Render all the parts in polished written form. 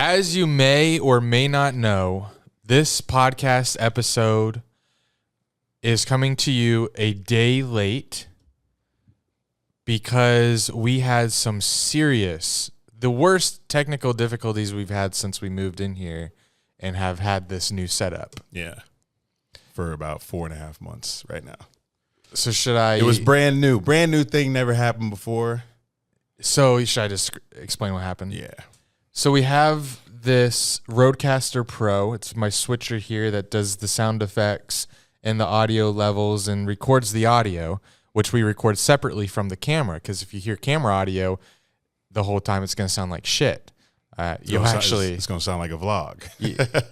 As you may or may not know, this podcast episode is coming to you a day late because we had some the worst technical difficulties we've had since we moved in here and have had this new setup. Yeah. For about 4.5 months right now. So should I... It was brand new. Brand new thing, never happened before. So should I just explain what happened? Yeah. So we have this Rodecaster Pro. It's my switcher here that does the sound effects and the audio levels and records the audio, which we record separately from the camera. Because if you hear camera audio, the whole time it's going to sound like shit. It's going to sound like a vlog.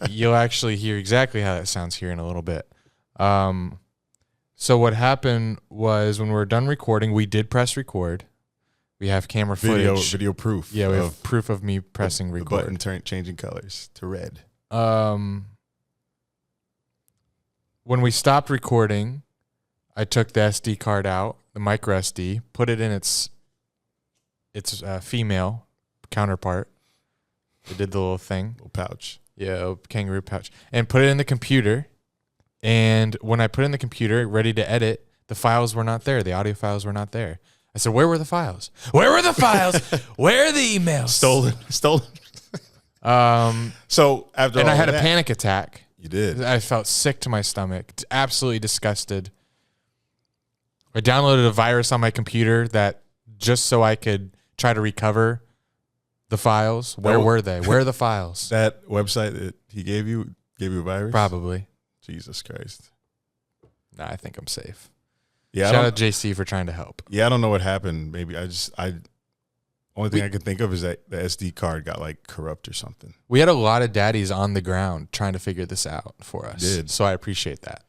You'll actually hear exactly how that sounds here in a little bit. So what happened was when we were done recording, we did press record. We have camera footage. Video proof. Yeah, we have proof of me pressing record. The button changing colors to red. When we stopped recording, I took the SD card out, the micro SD, put it in its female counterpart. It did the little thing. Little pouch. Yeah, kangaroo pouch. And put it in the computer. And when I put it in the computer, ready to edit, the files were not there. The audio files were not there. I said, where were the files? Where were the files? Where are the emails? Stolen. So after and I had a panic attack. You did. I felt sick to my stomach, absolutely disgusted. I downloaded a virus on my computer that just so I could try to recover the files. Where were they? Where are the files? That website that he gave you a virus? Probably. Jesus Christ. Nah, I think I'm safe. Yeah. Shout out JC for trying to help. Yeah, I don't know what happened. Maybe only thing I could think of is that the SD card got like corrupt or something. We had a lot of daddies on the ground trying to figure this out for us. So I appreciate that.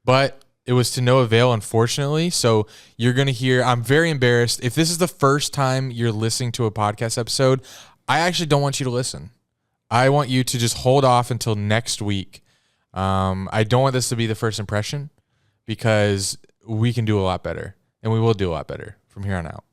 But it was to no avail, unfortunately. So you're going to hear, I'm very embarrassed. If this is the first time you're listening to a podcast episode, I actually don't want you to listen. I want you to just hold off until next week. I don't want this to be the first impression because we can do a lot better and we will do a lot better from here on out.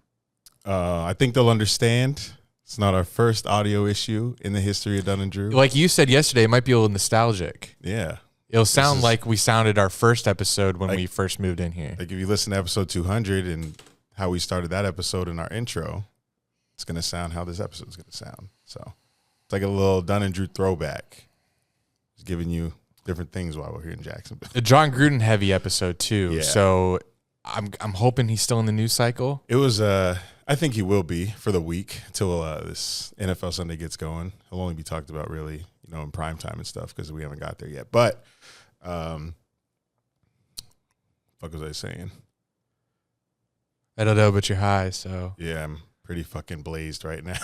I think they'll understand. It's not our first audio issue in the history of Dunn and Drew. Like you said yesterday, it might be a little nostalgic. Yeah. It'll sound like we sounded our first episode when we first moved in here. Like if you listen to episode 200 and how we started that episode in our intro, it's going to sound how this episode is going to sound. So it's like a little Dunn and Drew throwback. Just giving you different things while we're here in Jacksonville. A Jon Gruden heavy episode too. Yeah. So I'm hoping he's still in the news cycle. It was I think he will be for the week until this NFL Sunday gets going. He'll only be talked about really, in prime time and stuff because we haven't got there yet. But fuck was I saying? I don't know, but you're high, so yeah, I'm pretty fucking blazed right now.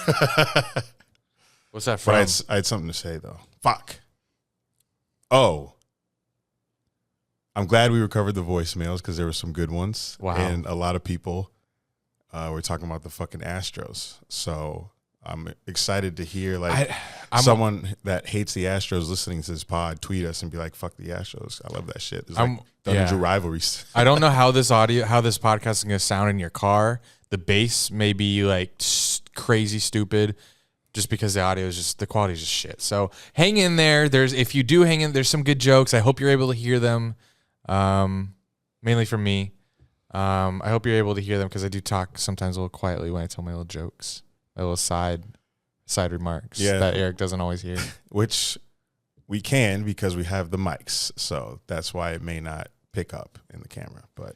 What's that from? But I had something to say though. Fuck. Oh, I'm glad we recovered the voicemails because there were some good ones. Wow. And a lot of people were talking about the fucking Astros. So I'm excited to hear someone that hates the Astros listening to this pod tweet us and be like, fuck the Astros. I love that shit. There's Dunn and Drew rivalries. I don't know how this podcast is going to sound in your car. The bass may be like crazy stupid. Just because the audio is the quality is just shit. So hang in there. If you do hang in, there's some good jokes. I hope you're able to hear them. Mainly from me. I hope you're able to hear them because I do talk sometimes a little quietly when I tell my little jokes, my little side remarks that Eric doesn't always hear. Which we can because we have the mics. So that's why it may not pick up in the camera. But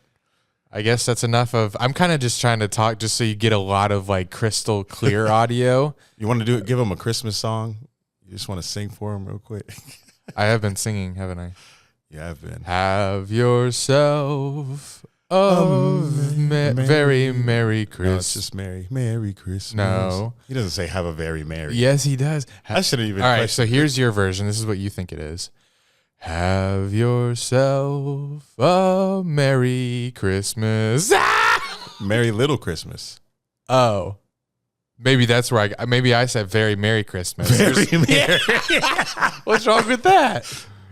I guess that's enough of. I'm kind of just trying to talk just so you get a lot of crystal clear audio. You want to give them a Christmas song? You just want to sing for them real quick? I have been singing, haven't I? Yeah, I've been. Have yourself a very Merry Christmas. No, it's just Merry Christmas. No. He doesn't say have a very Merry. Yes, he does. I shouldn't even. All right, so here's your version. This is what you think it is. Have yourself a Merry Christmas. Merry Little Christmas. Oh. Maybe that's where maybe I said very Merry Christmas. Very Merry. What's wrong with that?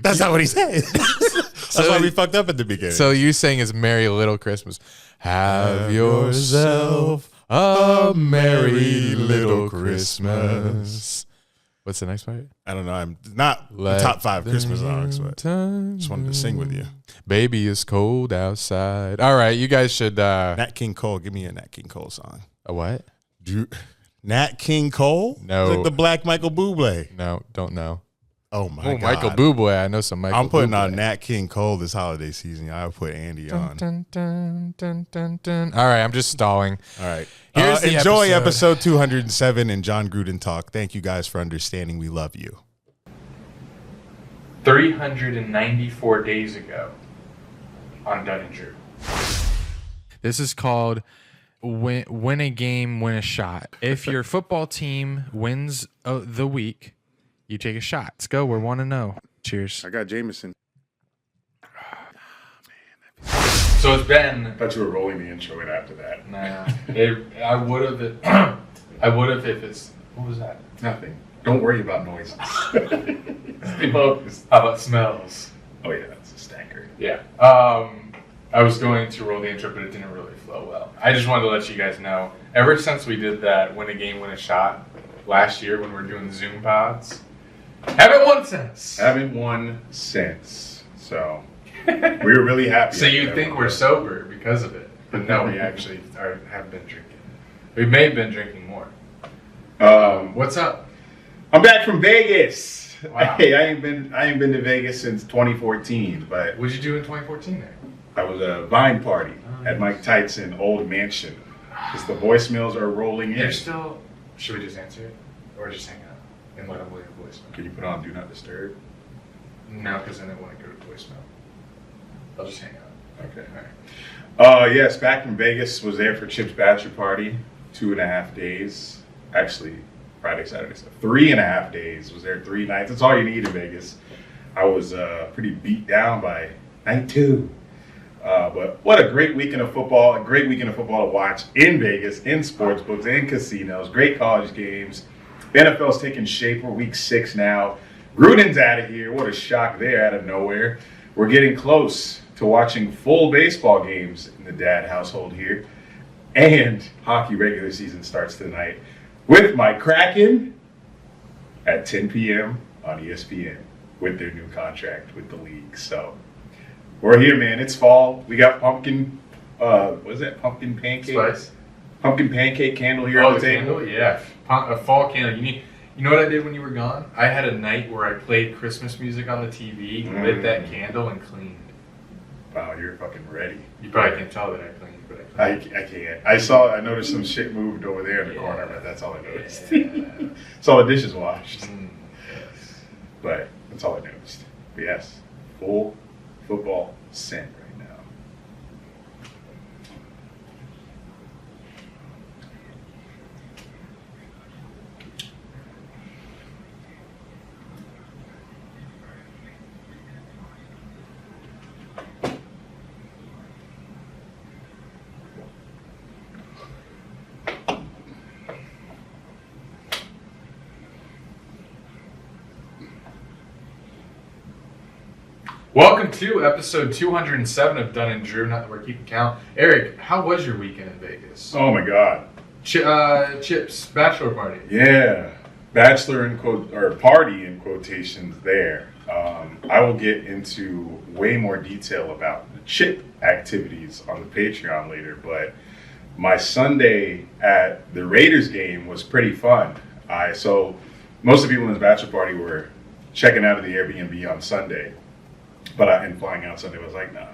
That's not what he said. That's why we fucked up at the beginning. So you saying it's Merry Little Christmas. Have yourself a Merry Little Christmas. What's the next part? I don't know. I'm not the top 5 Christmas songs, but just wanted to sing with you. Baby, it's cold outside. All right, you guys should. Nat King Cole. Give me a Nat King Cole song. A what? Nat King Cole? No. It's like the Black Michael Bublé. No, don't know. Oh, my God. Michael Bublé. I know some Michael I'm putting Bublé. on Nat King Cole this holiday season. I would put Andy on. Dun, dun, dun, dun, dun. All right, I'm just stalling. All right. Enjoy episode 207 and Jon Gruden talk. Thank you guys for understanding. We love you. 394 days ago on Dunn and Drew. This is called win a game, win a shot. If your football team wins the week, you take a shot. Let's go. We're 1-0. Cheers. I got Jameson. So it's been. I thought you were rolling the intro in after that. Nah, I would have. I would have if it's. What was that? Nothing. Don't worry about noises. Stay focused. How about smells? Oh yeah, that's a stanker. Yeah. I was going to roll the intro, but it didn't really flow well. I just wanted to let you guys know. Ever since we did that win a game, win a shot last year when we were doing the Zoom pods, haven't won since. Haven't won since. So we were really happy. So you think we're sober because of it, but no, we actually have been drinking. We may have been drinking more. What's up? I'm back from Vegas. Wow. Hey, I ain't been to Vegas since 2014, but What'd you do in 2014 there? I was a Vine party at Mike Tyson old mansion. Because the voicemails are rolling in. You're still. Should we just answer it, or just hang out and let them leave a voicemail? Can you put on Do Not Disturb? No, because then it won't go to voicemail. I'll just hang out. Okay. All right. Yes, back from Vegas. Was there for Chip's bachelor party. 2.5 days. Actually, Friday, Saturday, so 3.5 days. Was there 3 nights. That's all you need in Vegas. I was pretty beat down by night 2. But what a great weekend of football. A great weekend of football to watch in Vegas, in sportsbooks, in casinos. Great college games. The NFL's taking shape. We're week 6 now. Gruden's out of here. What a shock there out of nowhere. We're getting close to watching full baseball games in the dad household here. And hockey regular season starts tonight with my Kraken at 10 p.m. on ESPN with their new contract with the league. So we're here, man. It's fall. We got pumpkin, what is that? Pumpkin pancake? Spice. Pumpkin pancake candle here on the table. Candle? Yeah. A fall candle. You know what I did when you were gone? I had a night where I played Christmas music on the TV, lit that candle, and cleaned. Wow, you're fucking ready. You probably can't tell that I cleaned, but I cleaned. I can't. I noticed some shit moved over there in the corner, but that's all I noticed. Saw the dishes washed. Yes. But that's all I noticed. But yes, full football send right now. Welcome to episode 207 of Dunn and Drew. Not that we're keeping count. Eric, how was your weekend in Vegas? Oh my God. Chip's bachelor party. Yeah, bachelor in quote or party in quotations there. I will get into way more detail about the Chip activities on the Patreon later, but my Sunday at the Raiders game was pretty fun. So most of the people in this bachelor party were checking out of the Airbnb on Sunday, but and flying out Sunday was like, nah,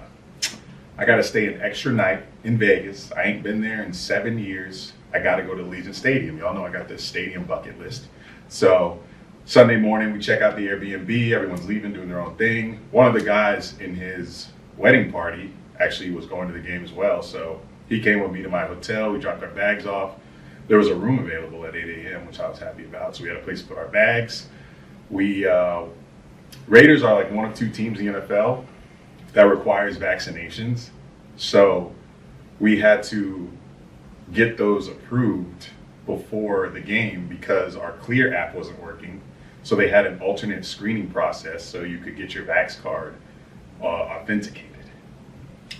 I got to stay an extra night in Vegas. I ain't been there in 7 years. I got to go to Legion Stadium. Y'all know I got this stadium bucket list. So Sunday morning, we check out the Airbnb. Everyone's leaving, doing their own thing. One of the guys in his wedding party actually was going to the game as well. So he came with me to my hotel. We dropped our bags off. There was a room available at 8 a.m., which I was happy about. So we had a place to put our bags. Raiders are like one of 2 teams in the NFL that requires vaccinations. So we had to get those approved before the game because our Clear app wasn't working. So they had an alternate screening process so you could get your Vax card authenticated.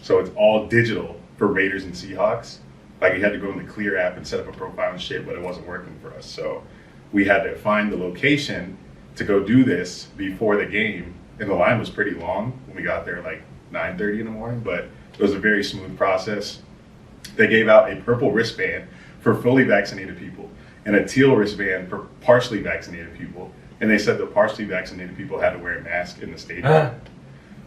So it's all digital for Raiders and Seahawks. Like you had to go in the Clear app and set up a profile and shit, but it wasn't working for us. So we had to find the location to go do this before the game, and the line was pretty long when we got there, like 9:30 in the morning, but it was a very smooth process. They gave out a purple wristband for fully vaccinated people and a teal wristband for partially vaccinated people, and they said the partially vaccinated people had to wear a mask in the stadium.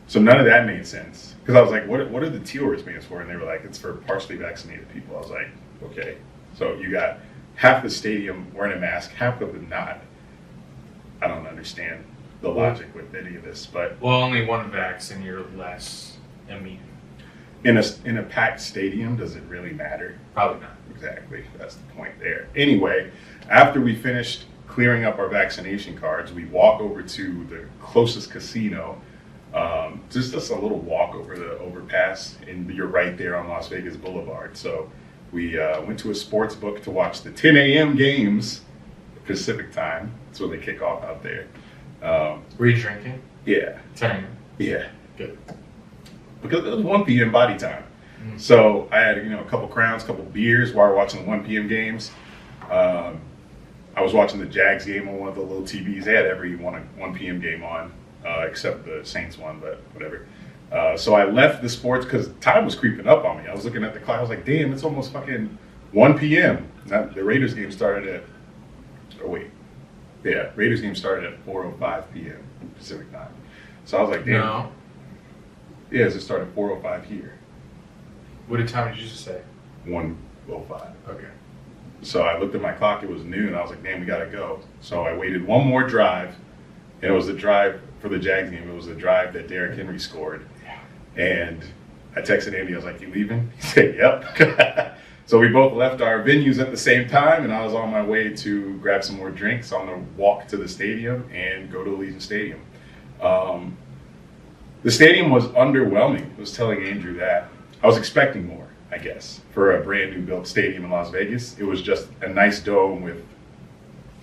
So none of that made sense, because I was like, what are the teal wristbands for? And they were like, it's for partially vaccinated people. I was like, okay. So you got half the stadium wearing a mask, half of them not. I don't understand the logic with any of this, but only one vax and you're less immune. In a packed stadium, does it really matter? Probably not. Exactly, that's the point there. Anyway, after we finished clearing up our vaccination cards, we walk over to the closest casino. Just a little walk over the overpass, and you're right there on Las Vegas Boulevard. So we went to a sports book to watch the 10 a.m. games, Pacific time. That's when they kick off out there. Were you drinking? Yeah. 10 a.m. Yeah. Good. Because it was 1 p.m. body time. So I had, a couple crowns, a couple beers while we were watching the 1 p.m. games. I was watching the Jags game on one of the little TVs. They had every 1 p.m. game on, except the Saints one, but whatever. So I left the sports because time was creeping up on me. I was looking at the clock. I was like, damn, it's almost fucking 1 p.m. The Raiders game started at, Raiders game started at 4:05 p.m. Pacific time. So I was like, damn. No. Yeah, it started at 4:05 here. What time did you just say? 1:05. Okay. So I looked at my clock, it was noon. I was like, damn, we gotta go. So I waited one more drive, and it was the drive for the Jags game. It was the drive that Derrick Henry scored. And I texted Andy, I was like, you leaving? He said, yep. So we both left our venues at the same time, and I was on my way to grab some more drinks on the walk to the stadium and go to Allegiant Stadium. The stadium was underwhelming. I was telling Andrew that. I was expecting more, I guess, for a brand new built stadium in Las Vegas. It was just a nice dome with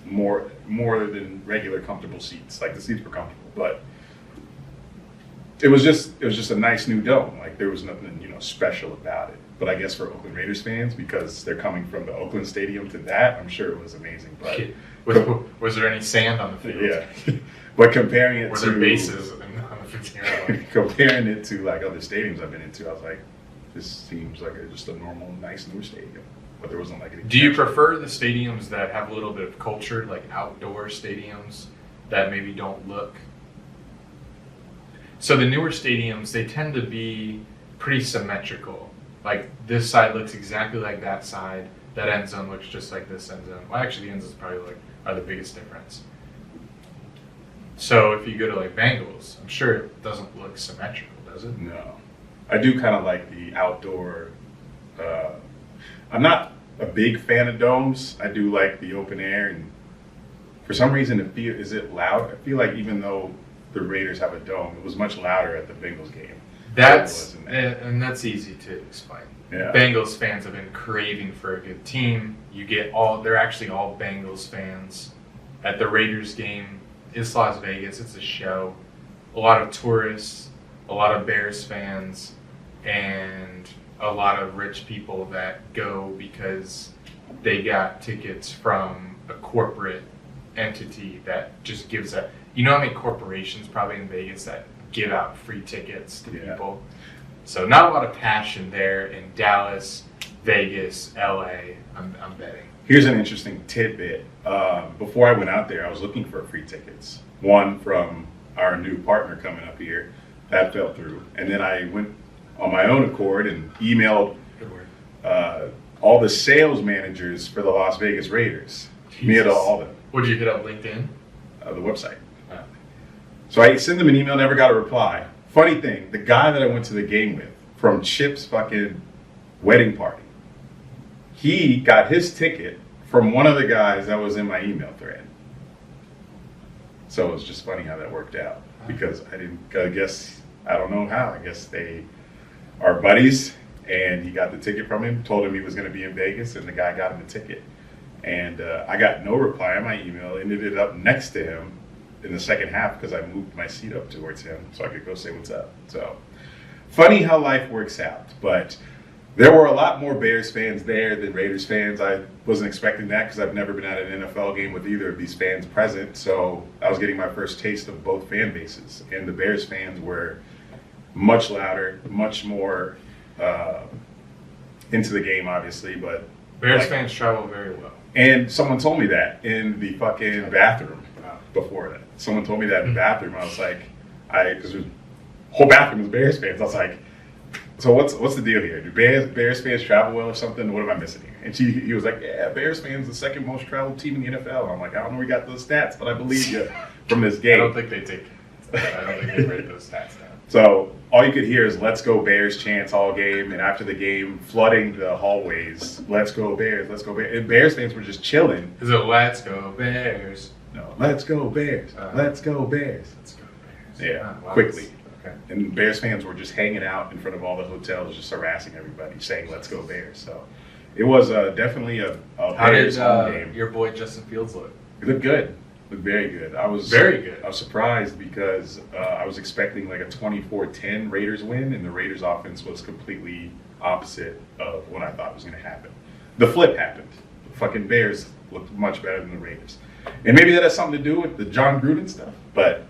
more than regular comfortable seats. Like, the seats were comfortable, but it was just a nice new dome. Like, there was nothing, special about it. But I guess for Oakland Raiders fans, because they're coming from the Oakland Stadium to that, I'm sure it was amazing. But was there any sand on the field? Yeah. But comparing it Were to there bases on the 15-yard comparing it to like other stadiums I've been into, I was like, this seems like just a normal, nice new stadium. But there wasn't like any. Do you prefer the stadiums that have a little bit of culture, like outdoor stadiums that maybe don't look? So the newer stadiums, they tend to be pretty symmetrical. Like, this side looks exactly like that side. That end zone looks just like this end zone. Well, actually, the end zones probably are the biggest difference. So if you go to like Bengals, I'm sure it doesn't look symmetrical, does it? No. I do kind of like the outdoor. I'm not a big fan of domes. I do like the open air, and for some reason, is it loud? I feel like even though the Raiders have a dome, it was much louder at the Bengals game. And that's easy to explain. Yeah. Bengals fans have been craving for a good team. They're actually all Bengals fans. At the Raiders game, it's Las Vegas, it's a show. A lot of tourists, a lot of Bears fans, and a lot of rich people that go because they got tickets from a corporate entity that just gives out. You know how many corporations probably in Vegas that give out free tickets to people? So not a lot of passion there in Dallas, Vegas, LA, I'm betting. Here's an interesting tidbit. Before I went out there, I was looking for free tickets. One from our new partner coming up here. That fell through. And then I went on my own accord and emailed all the sales managers for the Las Vegas Raiders. All of them. Would you hit up LinkedIn? The website. So I sent them an email, never got a reply. Funny thing, the guy that I went to the game with from Chip's fucking wedding party, he got his ticket from one of the guys that was in my email thread. So it was just funny how that worked out, because I don't know how. I guess they are buddies, and he got the ticket from him, told him he was going to be in Vegas, and the guy got him a ticket. And I got no reply on my email, ended up next to him in the second half because I moved my seat up towards him so I could go say what's up. So funny how life works out. But There were a lot more Bears fans there than Raiders fans. I wasn't expecting that because I've never been at an NFL game with either of these fans present. So I was getting my first taste of both fan bases. And the Bears fans were much louder, much more into the game, obviously. But Bears fans travel very well. And someone told me that in the fucking bathroom before that. Someone told me that in the bathroom. I was like, because the whole bathroom was Bears fans. I was like, so what's the deal here? Do Bears fans travel well or something? What am I missing here? And he was like, yeah, Bears fans the second most traveled team in the NFL. I'm like, I don't know where you got those stats, but I believe you from this game. I don't think they write those stats down. So all you could hear is "Let's go Bears" chants all game, and after the game, flooding the hallways. "Let's go Bears, let's go Bears." And Bears fans were just chilling. Is it "Let's go Bears"? No, "Let's go Bears, let's go Bears, let's go Bears." Yeah, quickly. Okay. And Bears fans were just hanging out in front of all the hotels, just harassing everybody, saying "Let's go Bears." So it was definitely a Bears home game. Your boy Justin Fields look? He looked good. Looked very good. I was very good. I was surprised because I was expecting like a 24-10 Raiders win, and the Raiders offense was completely opposite of what I thought was going to happen. The flip happened. The fucking Bears looked much better than the Raiders. And maybe that has something to do with the Jon Gruden stuff, but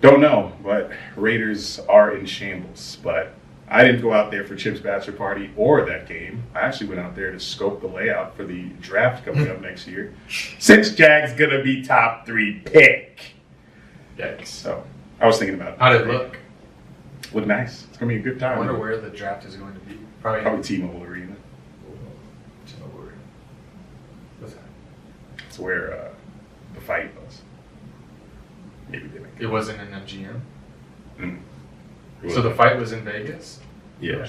don't know. But Raiders are in shambles. But I didn't go out there for Chip's bachelor party or that game. I actually went out there to scope the layout for the draft coming up next year. Since Jag's gonna be top 3 pick. Yikes. So I was thinking about it. How did it look? Looked nice. It's gonna be a good time. I wonder where the draft is going to be. Probably T-Mobile Arena. T-Mobile Arena. What's that? It's where the fight was. Maybe they make it. It wasn't in MGM? Mm. So the fight was in Vegas? Yeah.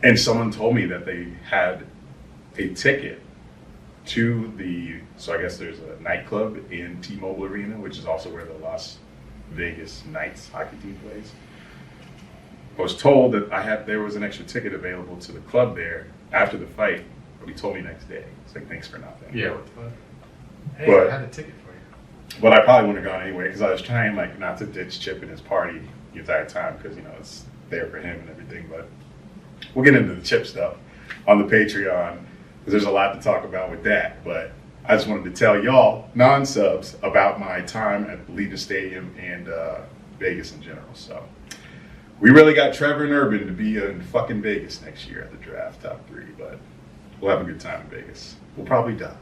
And someone told me that they had a ticket to so I guess there's a nightclub in T-Mobile Arena, which is also where the Las Vegas Knights hockey team plays. I was told that there was an extra ticket available to the club there after the fight, but he told me next day. It's like, thanks for nothing. Yeah, what the fuck? Hey, I had a ticket for you. But I probably wouldn't have gone anyway because I was trying not to ditch Chip in his party the entire time because it's there for him and everything. But we'll get into the Chip stuff on the Patreon because there's a lot to talk about with that. But I just wanted to tell y'all non-subs about my time at Allegiant Stadium and Vegas in general. So we really got Trevor and Urban to be in fucking Vegas next year at the draft, top 3. But we'll have a good time in Vegas. We'll probably die.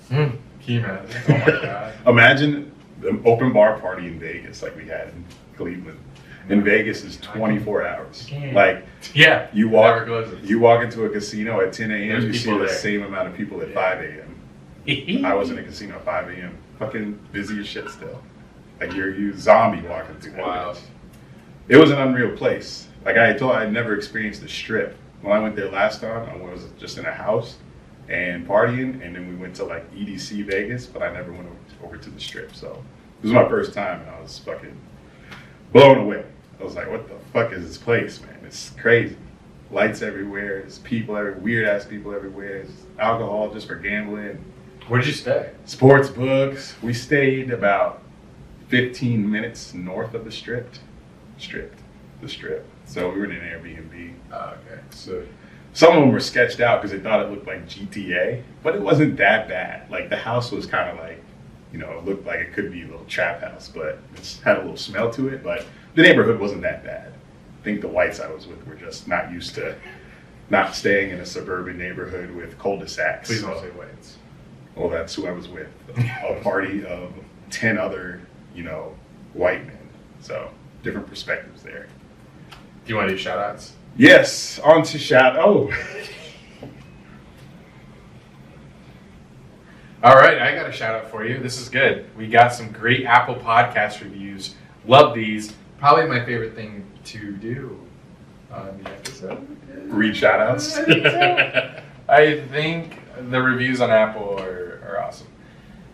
Can you imagine? Oh my God. Imagine the open bar party in Vegas like we had in Cleveland. In Vegas is 24 hours. Like, yeah, you walk into a casino at 10 a.m. You see the same amount of people at 5 a.m. I was in a casino at 5 a.m. Fucking busy as shit still. Like you zombie walking through that. Wow. It was an unreal place. Like I told, I'd never experienced the Strip. When I went there last time, I was just in a house and partying, and then we went to like EDC Vegas, but I never went over to the Strip. So it was my first time, and I was fucking blown away. I was like, what the fuck is this place, man? It's crazy. Lights everywhere. There's people everywhere. Weird-ass people everywhere. There's alcohol just for gambling. Where'd you stay? Sports books. We stayed about 15 minutes north of the Strip. The Strip. So we were in an Airbnb. Oh, okay. So some of them were sketched out because they thought it looked like GTA, but it wasn't that bad. Like the house was kind of like, it looked like it could be a little trap house, but it had a little smell to it. But the neighborhood wasn't that bad. I think the whites I was with were just not used to not staying in a suburban neighborhood with cul-de-sacs. Please don't say whites. Well, that's who I was with. A party of 10 other, white men. So different perspectives there. Do you want to do shout-outs? Yes, on to shout. Oh. All right, I got a shout out for you. This is good. We got some great Apple Podcast reviews. Love these. Probably my favorite thing to do on the episode. Read shout outs. I think the reviews on Apple are awesome.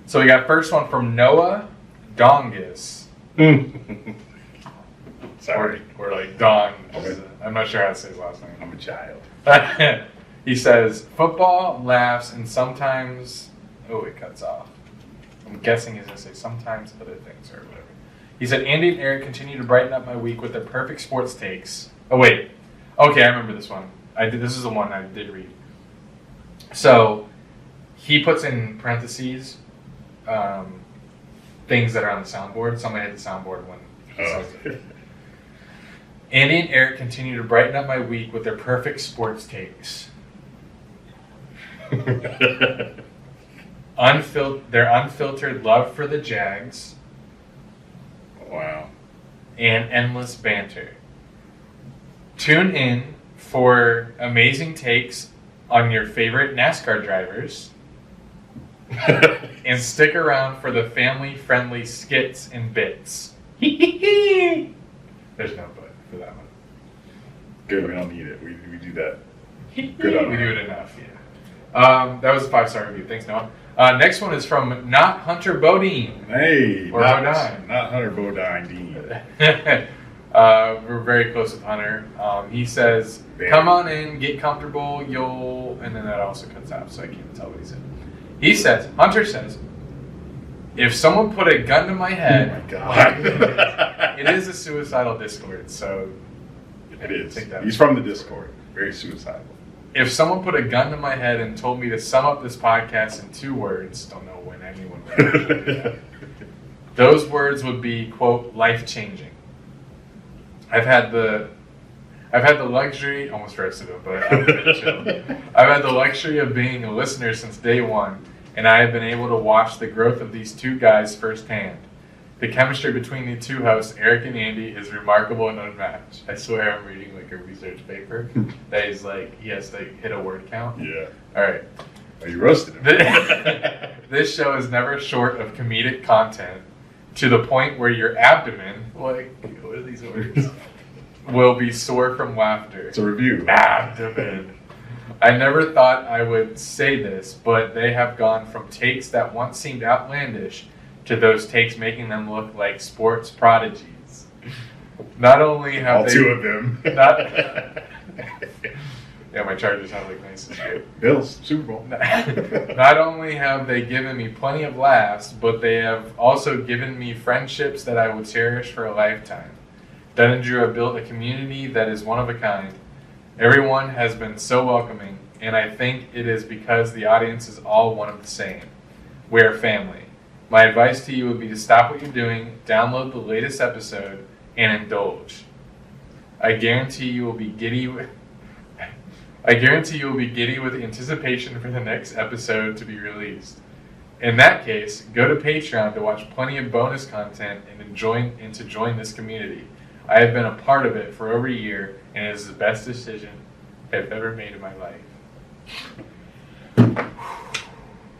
So we got first one from Noah Dongus. Sorry. Or like Don. I'm not sure how to say his last name. I'm a child. He says, football, laughs, and sometimes... Oh, it cuts off. I'm guessing he's going to say sometimes other things or whatever. He said, Andy and Eric continue to brighten up my week with their perfect sports takes. Oh, wait. Okay, I remember this one. This is the one I did read. So he puts in parentheses things that are on the soundboard. Somebody hit the soundboard when he says it. Andy and Eric continue to brighten up my week with their perfect sports takes. Their unfiltered love for the Jags. Wow. And endless banter. Tune in for amazing takes on your favorite NASCAR drivers. And stick around for the family-friendly skits and bits. There's no but for that one. Good, we don't need it. We do that. Good on we do it enough, yeah. That was a 5-star review. Thanks, Noah. Next one is from Not Hunter Bodine. Hey, or Bodine. Not Hunter Bodine Dean. We're very close with Hunter. He says, come on in, get comfortable, and then that also cuts out, so I can't tell what he said. Hunter says, if someone put a gun to my head, oh my God. It is a suicidal Discord, so it is. He's from the Discord. Very suicidal. If someone put a gun to my head and told me to sum up this podcast in 2 words, don't know when anyone would ever do that, those words would be, quote, life-changing. I've had the luxury, almost roasted him, but I'm going to chill. I've had the luxury of being a listener since day one, and I have been able to watch the growth of these 2 guys firsthand. The chemistry between the 2 hosts, Eric and Andy, is remarkable and unmatched. I swear I'm reading like a research paper that is like, he has to hit a word count. Yeah. All right. Oh, you roasted him. This show is never short of comedic content to the point where your abdomen, like, what are these words? Will be sore from laughter. It's a review. Abdomen. I never thought I would say this, but they have gone from takes that once seemed outlandish to those takes making them look like sports prodigies. Not only have all they... 2 of them. Yeah, my Chargers sound like nice. Bills, Super Bowl. Not only have they given me plenty of laughs, but they have also given me friendships that I would cherish for a lifetime. Dunn and Drew have built a community that is one of a kind. Everyone has been so welcoming, and I think it is because the audience is all one of the same. We're family. My advice to you would be to stop what you're doing, download the latest episode, and indulge. I guarantee you will be giddy with anticipation for the next episode to be released. In that case, go to Patreon to watch plenty of bonus content and to join this community. I have been a part of it for over a year, and it is the best decision I've ever made in my life.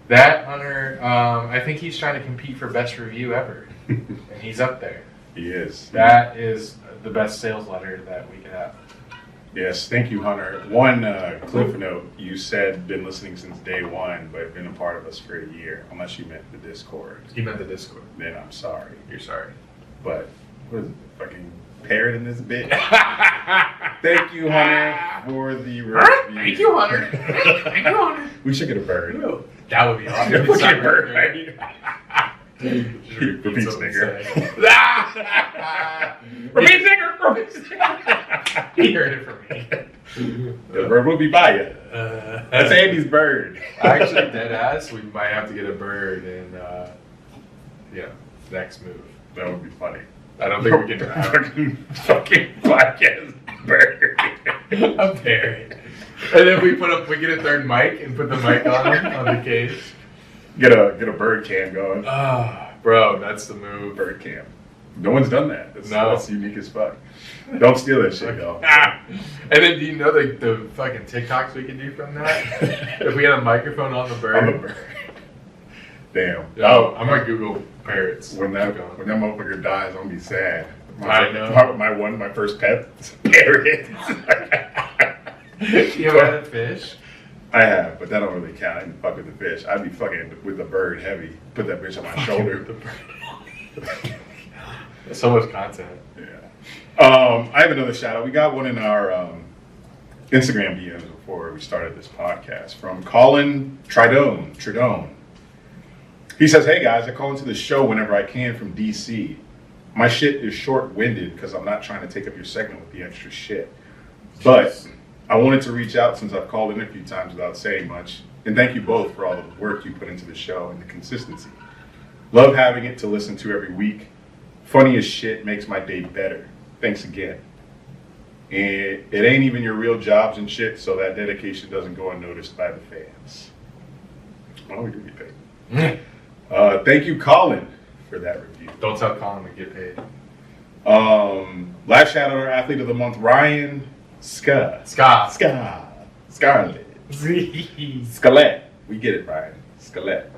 That, Hunter, I think he's trying to compete for best review ever, and he's up there. He is. That is the best sales letter that we could have. Yes, thank you, Hunter. One cliff note, you said been listening since day one, but been a part of us for a year, unless you meant the Discord. He meant the Discord. Then I'm sorry. You're sorry. But, what is it, fucking parrot in this bitch? Thank you, Hunter, for the review. Thank you, Hunter. Thank you, Hunter. We should get a bird. That would be awesome. Look at bird, right? Repeat nigger. Repeat nigger. He heard it from me. The bird will be by you. That's Andy's bird. Actually, dead ass, we might have to get a bird and, next move. That would be funny. I don't think we can fucking podcast bird. A parrot. And then we get a third mic and put the mic on the cage. Get a bird cam going. Bro, that's the move. Bird cam. No one's done that. That's unique as fuck. Don't steal that shit, though. And then do you know the fucking TikToks we can do from that? If we had a microphone on the bird. On the bird. Damn. Oh, I'm gonna Google parrots. When that motherfucker dies, I'm gonna be sad. I know. My first pet is a parrot. You ever had a fish? I have, but that don't really count. I didn't fuck with the fish. I'd be fucking with the bird heavy. Put that bitch on my shoulder. So much content. Yeah. I have another shout out. We got one in our Instagram DMs before we started this podcast from Colin Tridone. He says, "Hey guys, I call into the show whenever I can from DC. My shit is short-winded because I'm not trying to take up your segment with the extra shit. But I wanted to reach out since I've called in a few times without saying much, and thank you both for all the work you put into the show and the consistency. Love having it to listen to every week. Funny as shit, makes my day better. Thanks again. And it ain't even your real jobs and shit, so that dedication doesn't go unnoticed by the fans. Well, we do get paid. Thank you, Colin, for that review. Don't tell Colin we get paid. Last shout out our athlete of the month, Ryan Scarlett. Scarlett. We get it, Ryan. Scarlett.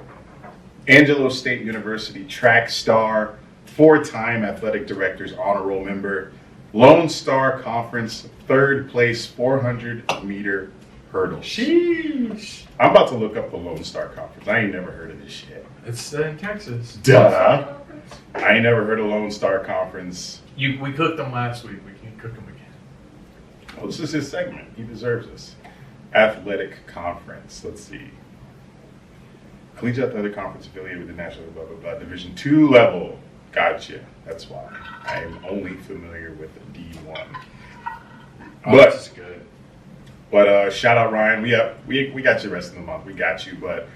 Angelo State University track star, 4-time athletic director's honor roll member, Lone Star Conference, 3rd place 400-meter hurdle. Sheesh. I'm about to look up the Lone Star Conference. I ain't never heard of this shit. It's in Texas. Duh. I ain't never heard of Lone Star Conference. We cooked them last week. We can cook them again. Well, this is his segment. He deserves this. Athletic Conference. Let's see. Collegiate Athletic Conference affiliated with the National blah, blah, blah, Division II level. Gotcha. That's why. I am only familiar with D1. Oh, that's good. But shout out Ryan. We got you the rest of the month. We got you. But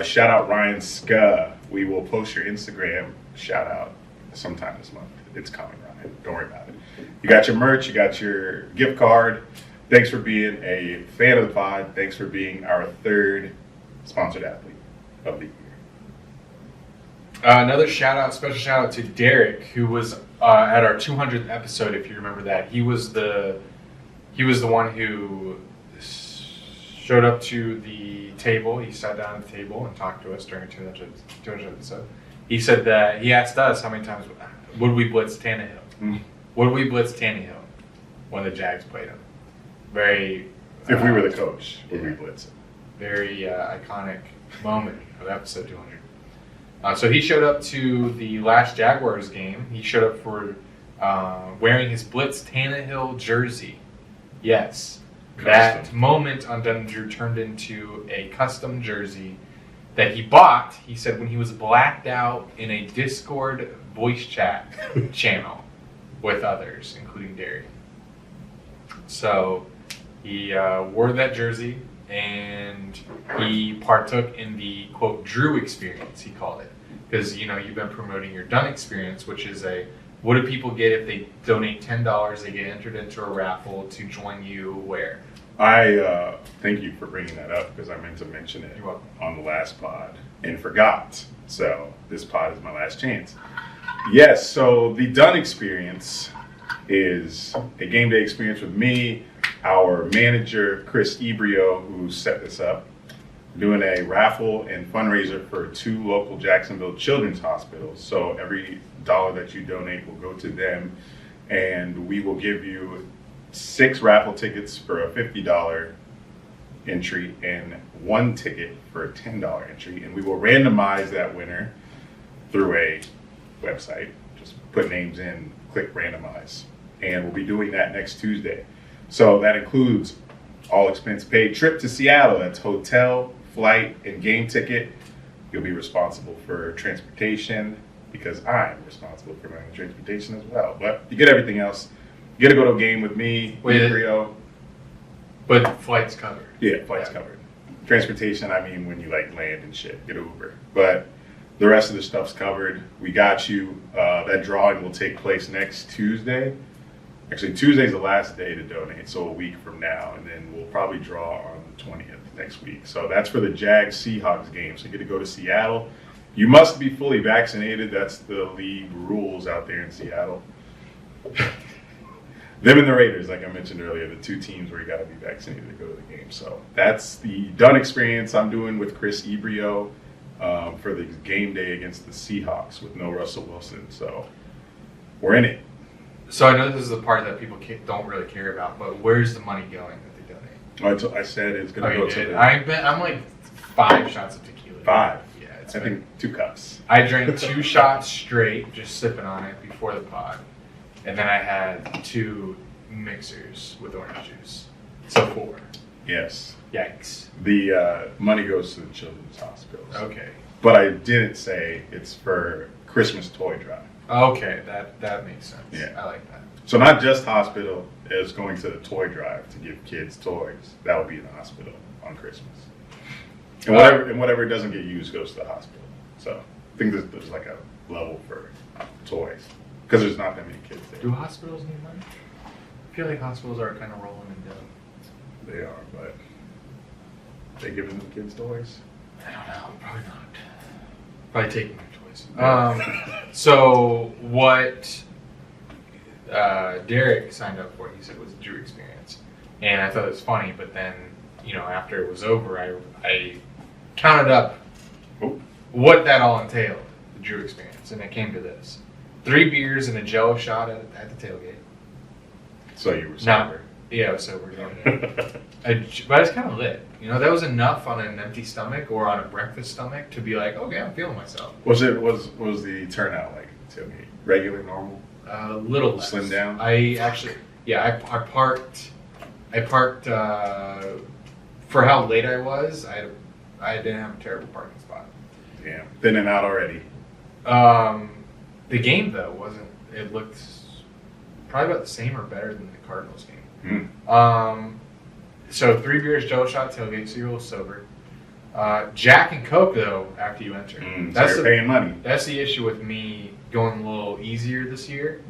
shout out Ryan Ska. We will post your Instagram shout out sometime this month. It's coming, Ryan. Don't worry about it. You got your merch. You got your gift card. Thanks for being a fan of the pod. Thanks for being our 3rd sponsored athlete of the year. Another special shout out to Derek, who was at our 200th episode. If you remember that, he was the one who showed up to the table. He sat down at the table and talked to us during 200th episode. He said that he asked us how many times would we blitz Tannehill. Would we blitz Tannehill when the Jags played him? Very. If we were the coach, would we blitz him? Very iconic moment of episode 200. So he showed up to the last Jaguars game. He showed up for wearing his Blitz Tannehill jersey. Yes. That moment on Dunn and Drew turned into a custom jersey that he bought, he said, when he was blacked out in a Discord voice chat channel with others, including Derek. So he wore that jersey and he partook in the, quote, Drew experience, he called it. Because, you've been promoting your Dunn experience, which is what do people get if they donate $10? They get entered into a raffle to join you where? I thank you for bringing that up because I meant to mention it on the last pod and forgot. So this pod is my last chance. Yes, so the Dunn experience is a game day experience with me, our manager, Chris Ebrio, who set this up, doing a raffle and fundraiser for 2 local Jacksonville children's hospitals. So every dollar that you donate will go to them, and we will give you 6 raffle tickets for a $50 entry and 1 ticket for a $10 entry, and we will randomize that winner through a website. Just put names in, click randomize, and we'll be doing that next Tuesday. So that includes all expense paid trip to Seattle. That's hotel, flight, and game ticket. You'll be responsible for transportation because I'm responsible for my own transportation as well. But you get everything else. You get to go to a game with me, Rio. But flight's covered. Yeah, flight's covered. Transportation, I mean when you land and shit, get Uber. But the rest of the stuff's covered. We got you. That drawing will take place next Tuesday. Actually, Tuesday's the last day to donate, so a week from now, and then we'll probably draw on the 20th next week. So that's for the Jags-Seahawks game. So you get to go to Seattle. You must be fully vaccinated. That's the league rules out there in Seattle. Them and the Raiders, like I mentioned earlier, the 2 teams where you got to be vaccinated to go to the game. So that's the Dunn experience I'm doing with Chris Ebrio for the game day against the Seahawks with no Russell Wilson. So we're in it. So I know this is the part that people don't really care about, but where's the money going that they donate? I said it's going to go to the... I'm like 5 shots of tequila. 5? Yeah. I think 2 cups. I drank 2 shots straight, just sipping on it before the pod. And then I had 2 mixers with orange juice. So 4. Yes. Yikes. The money goes to the children's hospitals. Okay. But I didn't say it's for Christmas toy drive. Okay, that makes sense. Yeah. I like that. So not just hospital, is going to the toy drive to give kids toys. That would be in the hospital on Christmas. And whatever doesn't get used goes to the hospital. So I think there's like a level for toys because there's not that many kids there. Do hospitals need money? I feel like hospitals are kind of rolling in dough. They are, but they giving the kids toys? I don't know. Probably not. Probably taking their toys. So what Derek signed up for, he said, was a Drew experience. And I thought it was funny, but then, after it was over, I counted up what that all entailed, the Drew experience, and it came to this. 3 beers and a Jello shot at the tailgate. So you were sober? Yeah, I was sober. But it's kind of lit. That was enough on an empty stomach or on a breakfast stomach to be like, okay, I'm feeling myself. Was the turnout like tailgate? Regular, normal? A little less. Slim down? I parked for how late I was, I didn't have a terrible parking spot. Damn. Thin and out already. The game, though, wasn't. It looked probably about the same or better than the Cardinals game. So 3 beers, Jello shot, tailgate, so you're a little sober. Jack and Coke, though, after you enter. So you're paying money. That's the issue with me going a little easier this year.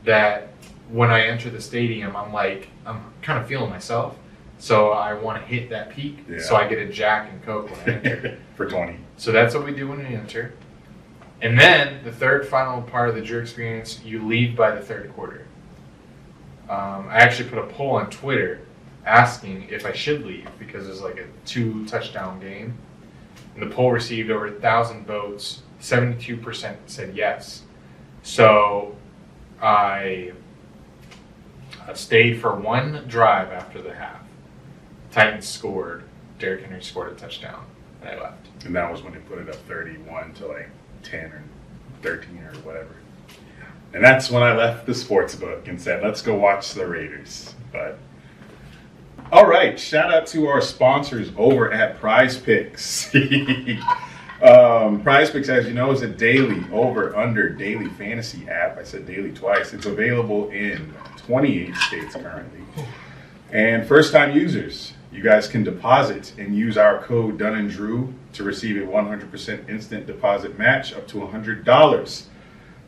That when I enter the stadium, I'm kind of feeling myself. So I want to hit that peak. Yeah. So I get a Jack and Coke when I enter. For 20. So that's what we do when we enter. And then the third final part of the Drew experience, you leave by the third quarter. I actually put a poll on Twitter asking if I should leave because it's like a 2-touchdown game. And the poll received over 1,000 votes. 72% said yes. So I stayed for one drive after the half. Titans scored. Derrick Henry scored a touchdown, and I left. And that was when they put it up 31 to like 10 or 13 or whatever. And that's when I left the sports book and said, let's go watch the Raiders. But all right, shout out to our sponsors over at PrizePicks. PrizePicks, as you know, is a daily over-under daily fantasy app. I said daily twice. It's available in 28 states currently. And first-time users, you guys can deposit and use our code Dunn and Drew to receive a 100% instant deposit match up to $100.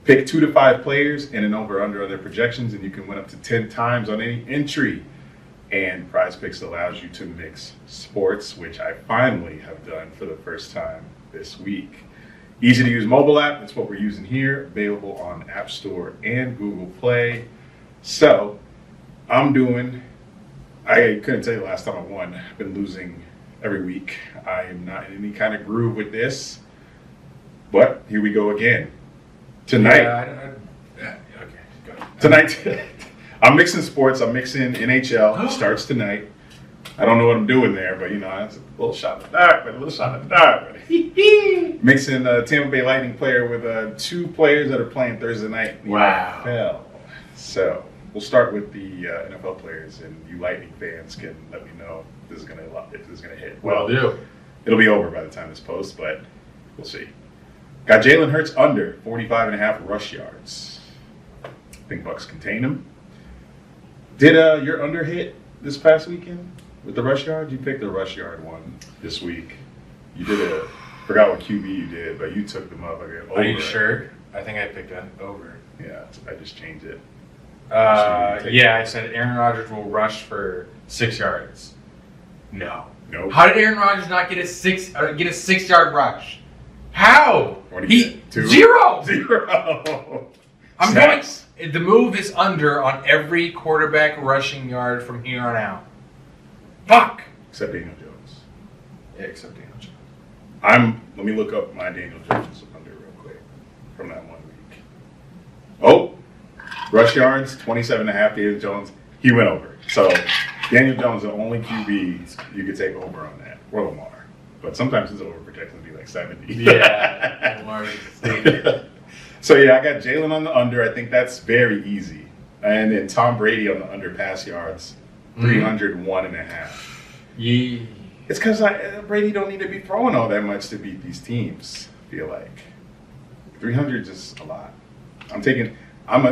Pick 2 to 5 players and an over-under on their projections, and you can win up to 10 times on any entry. And PrizePicks allows you to mix sports, which I finally have done for the first time this week. Easy to use mobile app. That's what we're using here. Available on App Store and Google Play. So I couldn't tell you the last time I won. I've been losing every week. I am not in any kind of groove with this. But here we go again. Tonight. Okay, go ahead. Tonight, I'm mixing sports. I'm mixing NHL. It starts tonight. I don't know what I'm doing there, but it's a little shot in the dark. Mixing a Tampa Bay Lightning player with 2 players that are playing Thursday night in the NFL. So we'll start with the NFL players, and you Lightning fans can let me know if this is gonna hit. Well, it'll be over by the time this posts, but we'll see. Got Jalen Hurts under 45.5 rush yards. I think Bucks contain him. Did your under hit this past weekend with the rush yard? You picked the rush yard one this week. You did forgot what QB you did, but you took them up. Over, are you sure? I think I picked that over. Yeah, I just changed it. I said Aaron Rodgers will rush for 6 yards. No. Nope. How did Aaron Rodgers not get a 6-yard rush? How? What did he get? 2? 0. I'm going. The move is under on every quarterback rushing yard from here on out. Fuck. Except Daniel Jones. Yeah, except Daniel Jones. Let me look up my Daniel Jones under real quick from that 1 week. Oh, rush yards, 27.5. Daniel Jones, he went over. So Daniel Jones, the only QB you could take over on that. Or Lamar. But sometimes his over projection would be like 70. Yeah, Lamar is So yeah, I got Jalen on the under. I think that's very easy. And then Tom Brady on the under pass yards, 301.5. Yeah. It's because Brady don't need to be throwing all that much to beat these teams. I feel like 300 is just a lot. I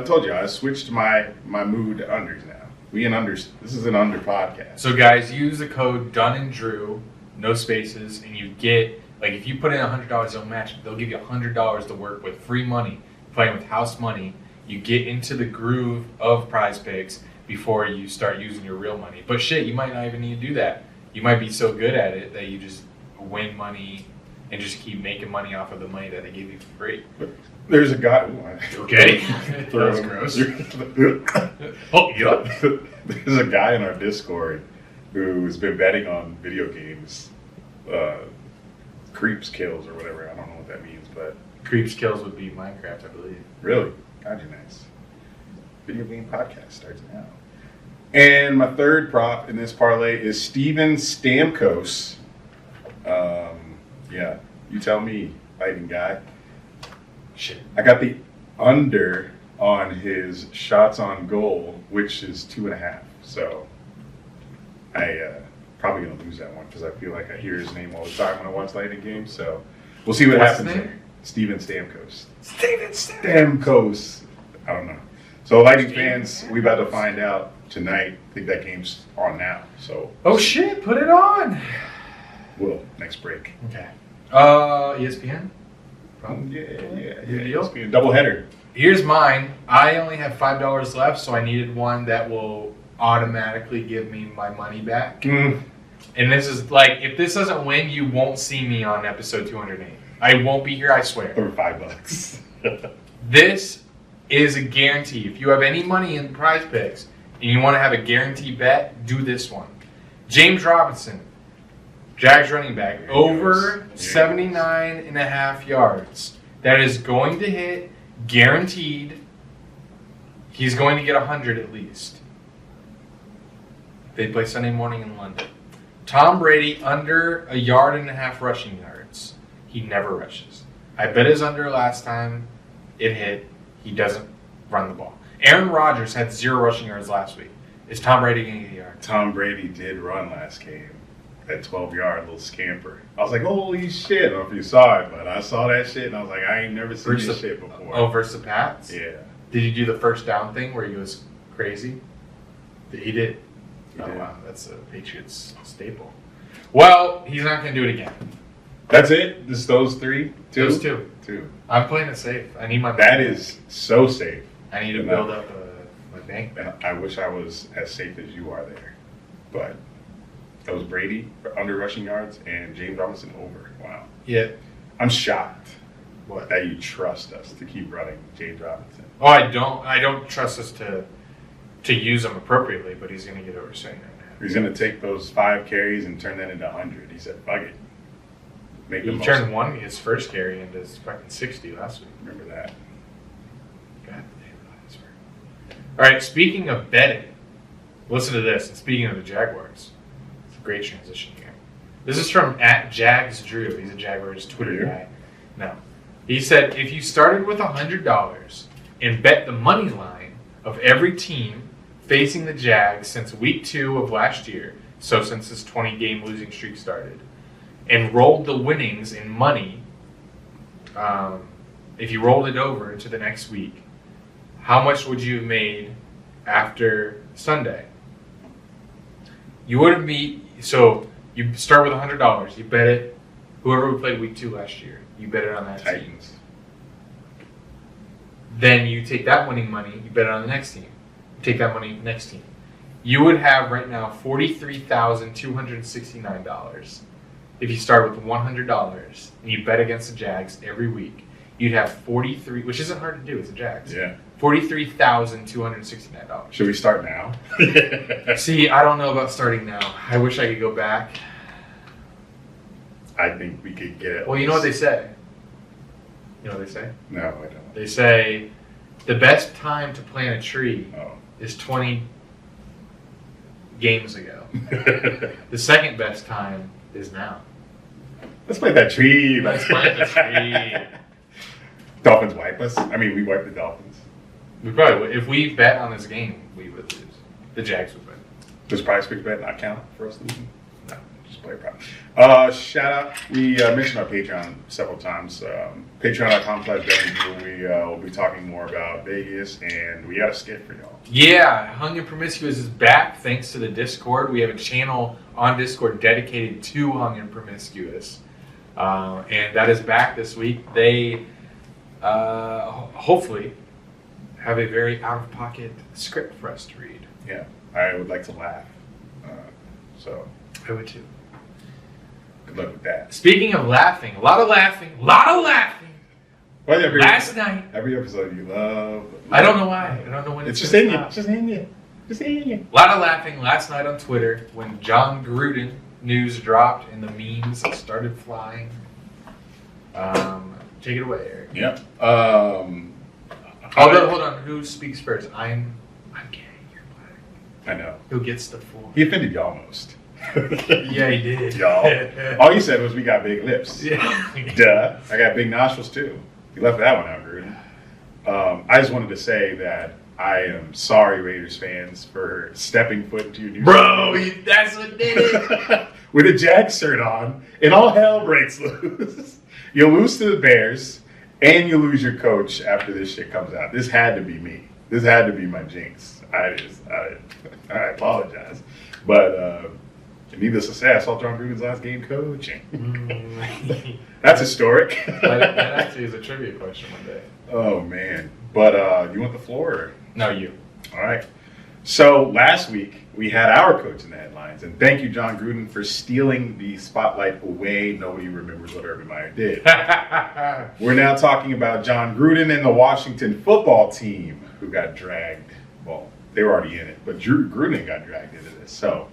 told you I switched my mood to unders now. This is an under podcast. So guys, use the code Dunn and Drew, no spaces, and you get, like, if you put in $100, they'll match. They'll give you $100 to work with, free money, playing with house money. You get into the groove of PrizePicks before you start using your real money. But shit, you might not even need to do that. You might be so good at it that you just win money and just keep making money off of the money that they give you for free. There's a guy. Okay. That was gross. Oh, yup. There's a guy in our Discord who's been betting on video games, creeps kills or whatever. I don't know what that means, but Creeps Kills would be Minecraft, I believe. really, God, you're nice. Video game podcast starts now. And my third prop in this parlay is Steven Stamkos. Yeah, you tell me, fighting guy. Shit. I got the under on his shots on goal, which is 2.5. So I probably gonna lose that one because I feel like I hear his name all the time when I watch Lightning games. So we'll see what happens there. Steven Stamkos. Steven Stamkos. Stamkos. I don't know. So Lightning fans, we about to find out tonight. I think that game's on now. So Oh shit, put it on. we'll next break. Okay. ESPN? Yeah. Deal? It's been a double header. Here's mine. I only have $5 left, so I needed one that will automatically give me my money back. And this is like, if this doesn't win, you won't see me on episode 208. I won't be here, I swear. For $5. This is a guarantee. If you have any money in PrizePicks and you want to have a guarantee bet, do this one. James Robinson, Jags running back, over 79.5 yards. That is going to hit, guaranteed. He's going to get 100 at least. They play Sunday morning in London. Tom Brady, under 1.5 yards rushing yards. He never rushes. I bet his under last time. It hit. He doesn't run the ball. Aaron Rodgers had 0 rushing yards last week. Is Tom Brady going to get yards? Tom Brady did run last game. That 12-yard little scamper. I was like, holy shit. I don't know if you saw it, but I saw that shit and I was like, I ain't never seen this shit before. Oh, versus the Pats? Yeah. Did he do the first down thing where he was crazy? He did. He Oh, did. wow. That's a Patriots staple. Well, he's not going to do it again. That's it? Just those three? Those two. Two. I'm playing it safe. I need my That is so safe. I need to build up my bank And back. I wish I was as safe as you are there. But that was Brady for under rushing yards and James Robinson over. Wow. Yeah. I'm shocked What? that you trust us to keep running James Robinson. Oh, I don't trust us to use him appropriately, but he's going to get over 79.5. He's going to take those 5 carries and turn that into 100. He said, fuck it. Make the He most turned of it. his first carry into fucking 60 last week. Remember that. God damn, that's weird. All right, speaking of betting, listen to this. And speaking of the Jaguars, it's a great transition here. This is from @JagsDrew. He's a Jaguars Twitter guy. No. He said, if you started with $100 and bet the money line of every team facing the Jags since week 2 of last year, so since this 20-game losing streak started, and rolled the winnings in money, if you rolled it over into the next week, how much would you have made after Sunday? You would have so you start with $100. You bet it, whoever we played week 2 last year, you bet it on that team. Titans. Then you take that winning money, you bet it on the next team. You take that money next team. You would have right now $43,269. If you start with $100 and you bet against the Jags every week, you'd have 43, which isn't hard to do. It's the Jags. Yeah. $43,269. Should we start now? See, I don't know about starting now. I wish I could go back. I think we could get it. Well, you know what they say. You know what they say? No, I don't. They say the best time to plant a tree Oh. is 20 games ago. The second best time is now. Let's plant that tree. Let's plant the tree. Dolphins wipe us. I mean, we wipe the Dolphins. We probably would. If we bet on this game, we would lose. The Jags would win. Does PrizePicks bet not count for us losing? No, just player prop. Shout out. We mentioned our Patreon several times. Patreon.com/Dunn and Drew. We will be talking more about Vegas, and we got a skit for y'all. Yeah, Hung and Promiscuous is back thanks to the Discord. We have a channel on Discord dedicated to Hung and Promiscuous. And that is back this week. They hopefully have a very out-of-pocket script for us to read. Yeah, I would like to laugh. So I would too. Good luck with that. Speaking of laughing, a lot of laughing. Well, Last night. Every episode you love. I don't know why. I don't know when it's just in you. Just in you. Just in you. A lot of laughing last night on Twitter when Jon Gruden news dropped and the memes started flying. Take it away, Eric. Yep. Although, hold on. Who speaks first? I'm gay. You're black. I know. Who gets the floor? He offended y'all most. Yeah, he did. Y'all. All you said was we got big lips. Yeah. Duh. I got big nostrils too. You left that one out, Gruden. I just wanted to say that I am sorry, Raiders fans, for stepping foot into your new Bro, that's what did it. with a Jag shirt on, and all hell breaks loose. You lose to the Bears, and you lose your coach after this shit comes out. This had to be me. This had to be my jinx. I apologize. But needless to say, I saw Jon Gruden's last game coaching. That's historic. That actually is a trivia question one day. Oh, man. But you want the floor? Or? No, you. All right. So last week, we had our coach in the headlines. And thank you, Jon Gruden, for stealing the spotlight away. Nobody remembers what Urban Meyer did. We're now talking about Jon Gruden and the Washington football team who got dragged. Well, they were already in it, but Gruden got dragged into this. So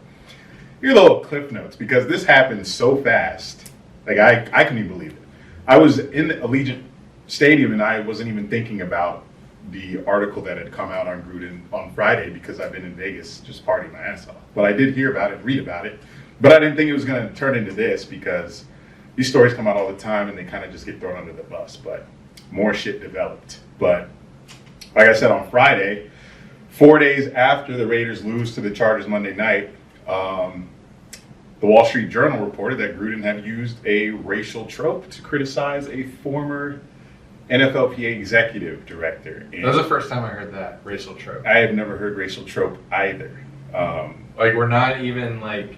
here are the little cliff notes, because this happened so fast. Like, I couldn't even believe it. I was in the Allegiant Stadium, and I wasn't even thinking about the article that had come out on Gruden on Friday because I've been in Vegas just partying my ass off. But I did hear about it, read about it. But I didn't think it was going to turn into this, because these stories come out all the time and they kind of just get thrown under the bus. But more shit developed. But like I said, on Friday, 4 days after the Raiders lose to the Chargers Monday night, the Wall Street Journal reported that Gruden had used a racial trope to criticize a former NFLPA executive director. That was the first time I heard that, racial trope. I have never heard racial trope either. Like, we're not even, like,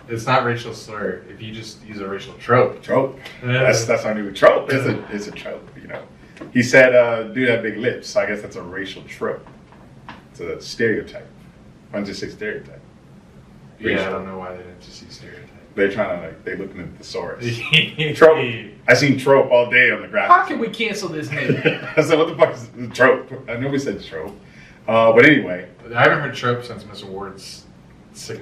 it's not racial slur if you just use a racial trope. Trope. That's our new trope. It's a trope, you know. He said, dude had big lips, so I guess that's a racial trope. It's a stereotype. Why don't you say stereotype? Yeah, I don't know why they didn't just use stereotype. They're trying to, like, they're looking at the thesaurus. Trope. I seen trope all day on the graphics. How can we cancel this name? I said, what the fuck is the trope? I know we said trope. But anyway. I haven't heard trope since Mr. Ward's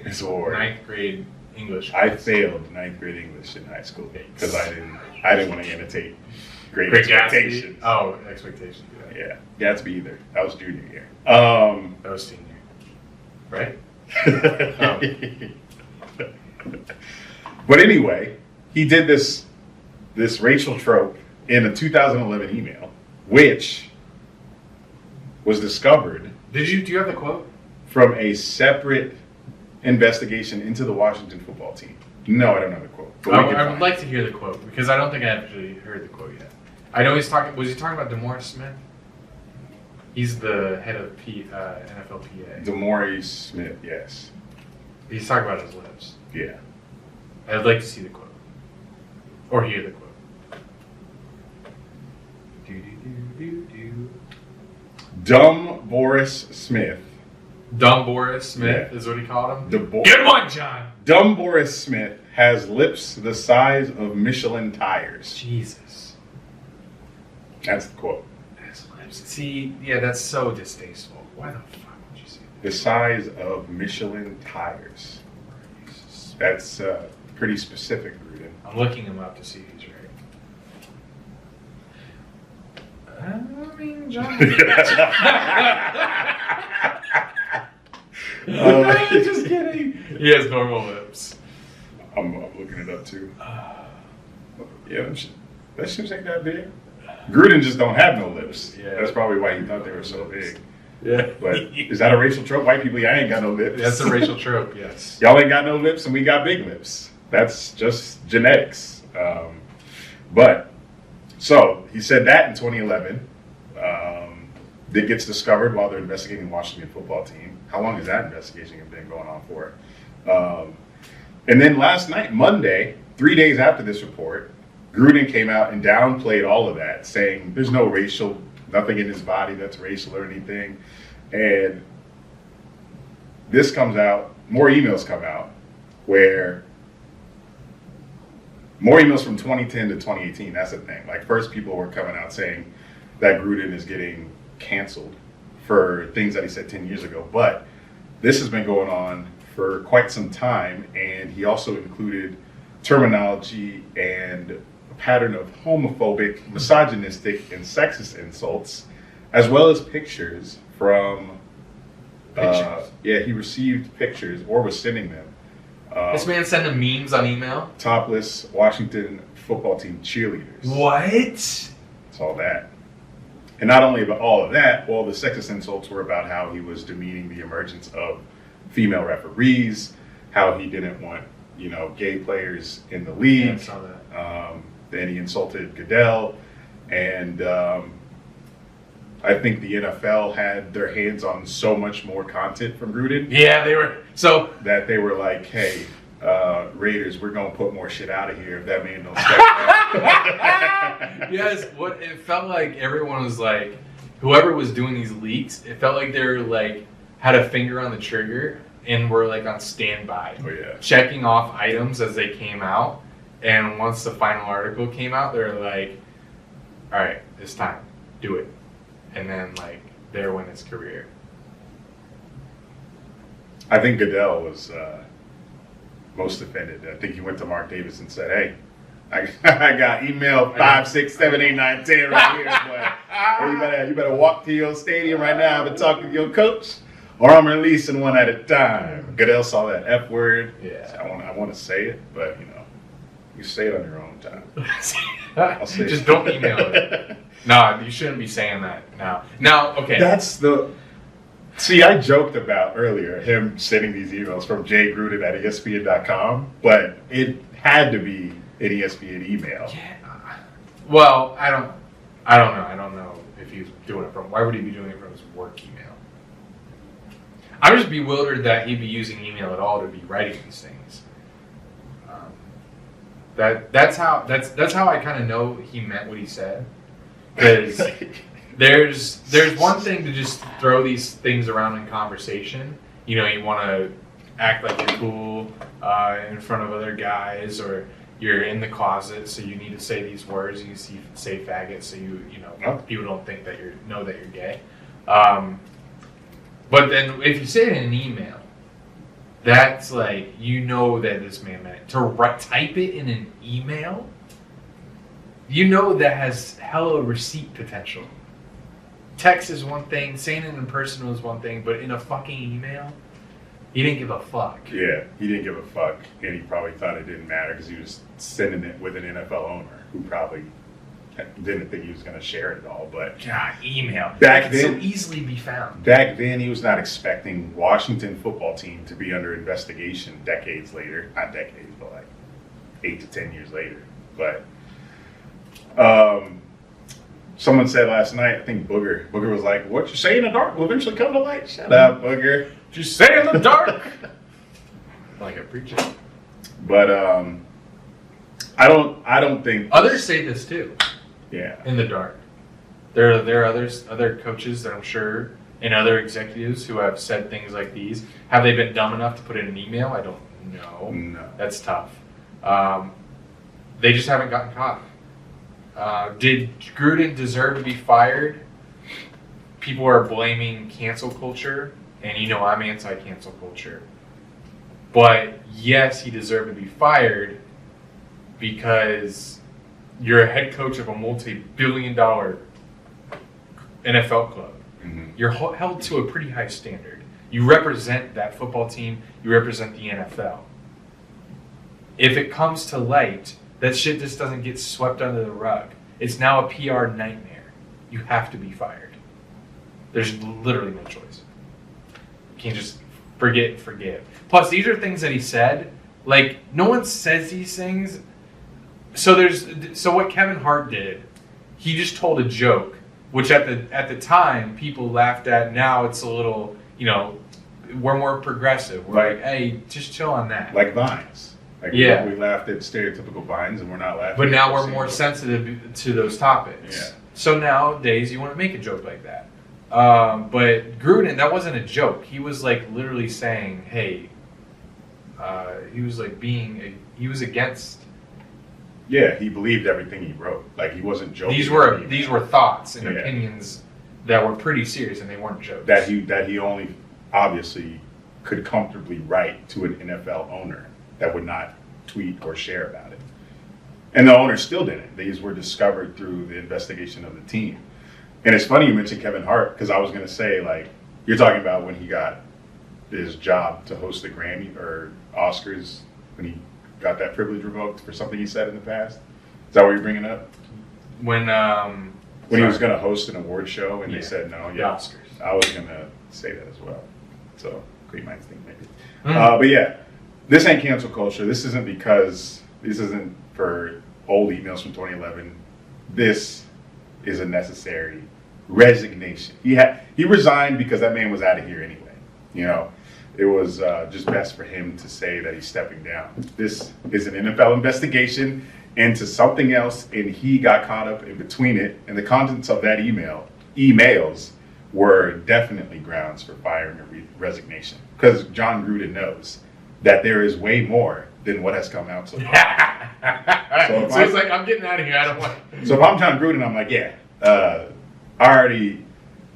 Miss Ward. 9th grade English. I failed 9th grade English in high school because I didn't want to imitate Great Expectations. Gatsby. Oh, Expectations. Yeah. Gatsby either. That was junior year. That was senior. Right? But anyway, he did this racial trope in a 2011 email, which was discovered. Do you have the quote? From a separate investigation into the Washington football team. No, I don't know the quote. I would like to hear the quote, because I don't think I actually heard the quote yet. I know was he talking about DeMaurice Smith? He's the head of NFLPA. DeMaurice Smith, yes. He's talking about his lips. Yeah. I'd like to see the quote. Or hear the quote. Dumb Boris Smith. Dumb Boris Smith is what he called him? Good one, John! Dumb Boris Smith has lips the size of Michelin tires. Jesus. That's the quote. See, yeah, that's so distasteful. Why the fuck would you say that? The size of Michelin tires. That's pretty specific, Gruden. I'm looking him up to see if he's right. I mean, John. Just kidding. He has normal lips. I'm looking it up too. Yeah, that shit ain't that big. Gruden just don't have no lips. Yeah. That's probably why he thought they were so big. Yeah. But is that a racial trope? White people, I ain't got no lips. That's a racial trope, yes. Y'all ain't got no lips and we got big lips. That's just genetics. But so he said that in 2011. It gets discovered while they're investigating the Washington football team. How long has that investigation been going on for? And then last night, Monday, 3 days after this report, Gruden came out and downplayed all of that, saying there's no nothing in his body that's racial or anything. And this comes out, more emails come out, where more emails from 2010 to 2018, that's the thing. Like, first people were coming out saying that Gruden is getting canceled for things that he said 10 years ago. But this has been going on for quite some time, and he also included terminology and a pattern of homophobic, misogynistic, and sexist insults, as well as pictures from he received pictures or was sending them. This man sending memes on email? Topless Washington football team cheerleaders. What? It's all that. And not only about all of that, all the sexist insults were about how he was demeaning the emergence of female referees, how he didn't want, gay players in the league. Yeah, I saw that. Then he insulted Goodell. And I think the NFL had their hands on so much more content from Gruden. Yeah, they were. So that they were like, hey, Raiders, we're going to put more shit out of here if that man don't step back. Yes, what it felt like everyone was like, whoever was doing these leaks, it felt like they were like, had a finger on the trigger and were like on standby. Oh, yeah. Checking off items as they came out. And once the final article came out, they were like, all right, it's time. Do it. And then, like, there went his career. I think Goodell was most offended. I think he went to Mark Davis and said, hey, I got email 5, 6, 7, 8, 9, 10 right here. But you better walk to your stadium right now and talk to your coach, or I'm releasing one at a time. Goodell saw that F word. Yeah. So I want to say it, but, you say it on your own time. I'll say Just it. don't email it. No, you shouldn't be saying that now. Now, okay. See, I joked about earlier him sending these emails from Jay Gruden at ESPN.com, but it had to be an ESPN email. Yeah. Well, I don't know. I don't know if he's doing it from. Why would he be doing it from his work email? I'm just bewildered that he'd be using email at all to be writing these things. That's how I kind of know he meant what he said. Because there's one thing to just throw these things around in conversation. You want to act like you're cool in front of other guys, or you're in the closet, so you need to say these words. You say faggot, so people don't think that know that you're gay. But then if you say it in an email, that's like that this man meant it. To type it in an email. That has hella receipt potential. Text is one thing, saying it in person was one thing, but in a fucking email, he didn't give a fuck. Yeah, he didn't give a fuck, and he probably thought it didn't matter because he was sending it with an NFL owner who probably didn't think he was going to share it at all. But God, email. Back That can then, so easily be found. Back then, he was not expecting Washington football team to be under investigation decades later. Not decades, but like 8 to 10 years later. But someone said last night, I think Booger was like, what you say in the dark will eventually come to light. Shut up, Booger. What you say in the dark? Like a preacher. But I don't think Others say this too. Yeah. In the dark. There are other coaches that I'm sure, and other executives who have said things like these. Have they been dumb enough to put it in an email? I don't know. No. That's tough. They just haven't gotten caught. Did Gruden deserve to be fired? People are blaming cancel culture, and I'm anti-cancel culture. But yes, he deserved to be fired because you're a head coach of a multi-billion-dollar NFL club. Mm-hmm. You're held to a pretty high standard. You represent that football team. You represent the NFL. If it comes to light, that shit just doesn't get swept under the rug. It's now a PR nightmare. You have to be fired. There's literally no choice. You can't just forget and forgive. Plus, these are things that he said Like, no one says these things. So what Kevin Hart did, he just told a joke, which at the time people laughed at. Now it's a little, we're more progressive. We're like, hey, just chill on that. Like Vines. Like we laughed at stereotypical Vines, and we're not laughing. But now we're more sensitive to those topics. Yeah. So nowadays you want to make a joke like that. But Gruden, that wasn't a joke. He was like literally saying, hey, he was like he was against. Yeah, he believed everything he wrote. Like, he wasn't joking. These were thoughts and opinions that were pretty serious, and they weren't jokes. That he only obviously could comfortably write to an NFL owner that would not tweet or share about it. And the owner still didn't. These were discovered through the investigation of the team. And it's funny you mentioned Kevin Hart, because I was going to say, like, you're talking about when he got his job to host the Grammy or Oscars, when he got that privilege revoked for something he said in the past. Is that what you're bringing up? When he was going to host an award show and they said no. Yeah, Oscars. I was going to say that as well. So, great minds think maybe. But yeah, this ain't cancel culture. This isn't for old emails from 2011. This is a necessary resignation. He resigned because that man was out of here anyway. It was just best for him to say that he's stepping down. This is an NFL investigation into something else, and he got caught up in between it. And the contents of that emails were definitely grounds for firing or resignation. Because Jon Gruden knows that there is way more than what has come out so far. So it's like, I'm getting out of here. I don't want. So if I'm Jon Gruden, I'm like,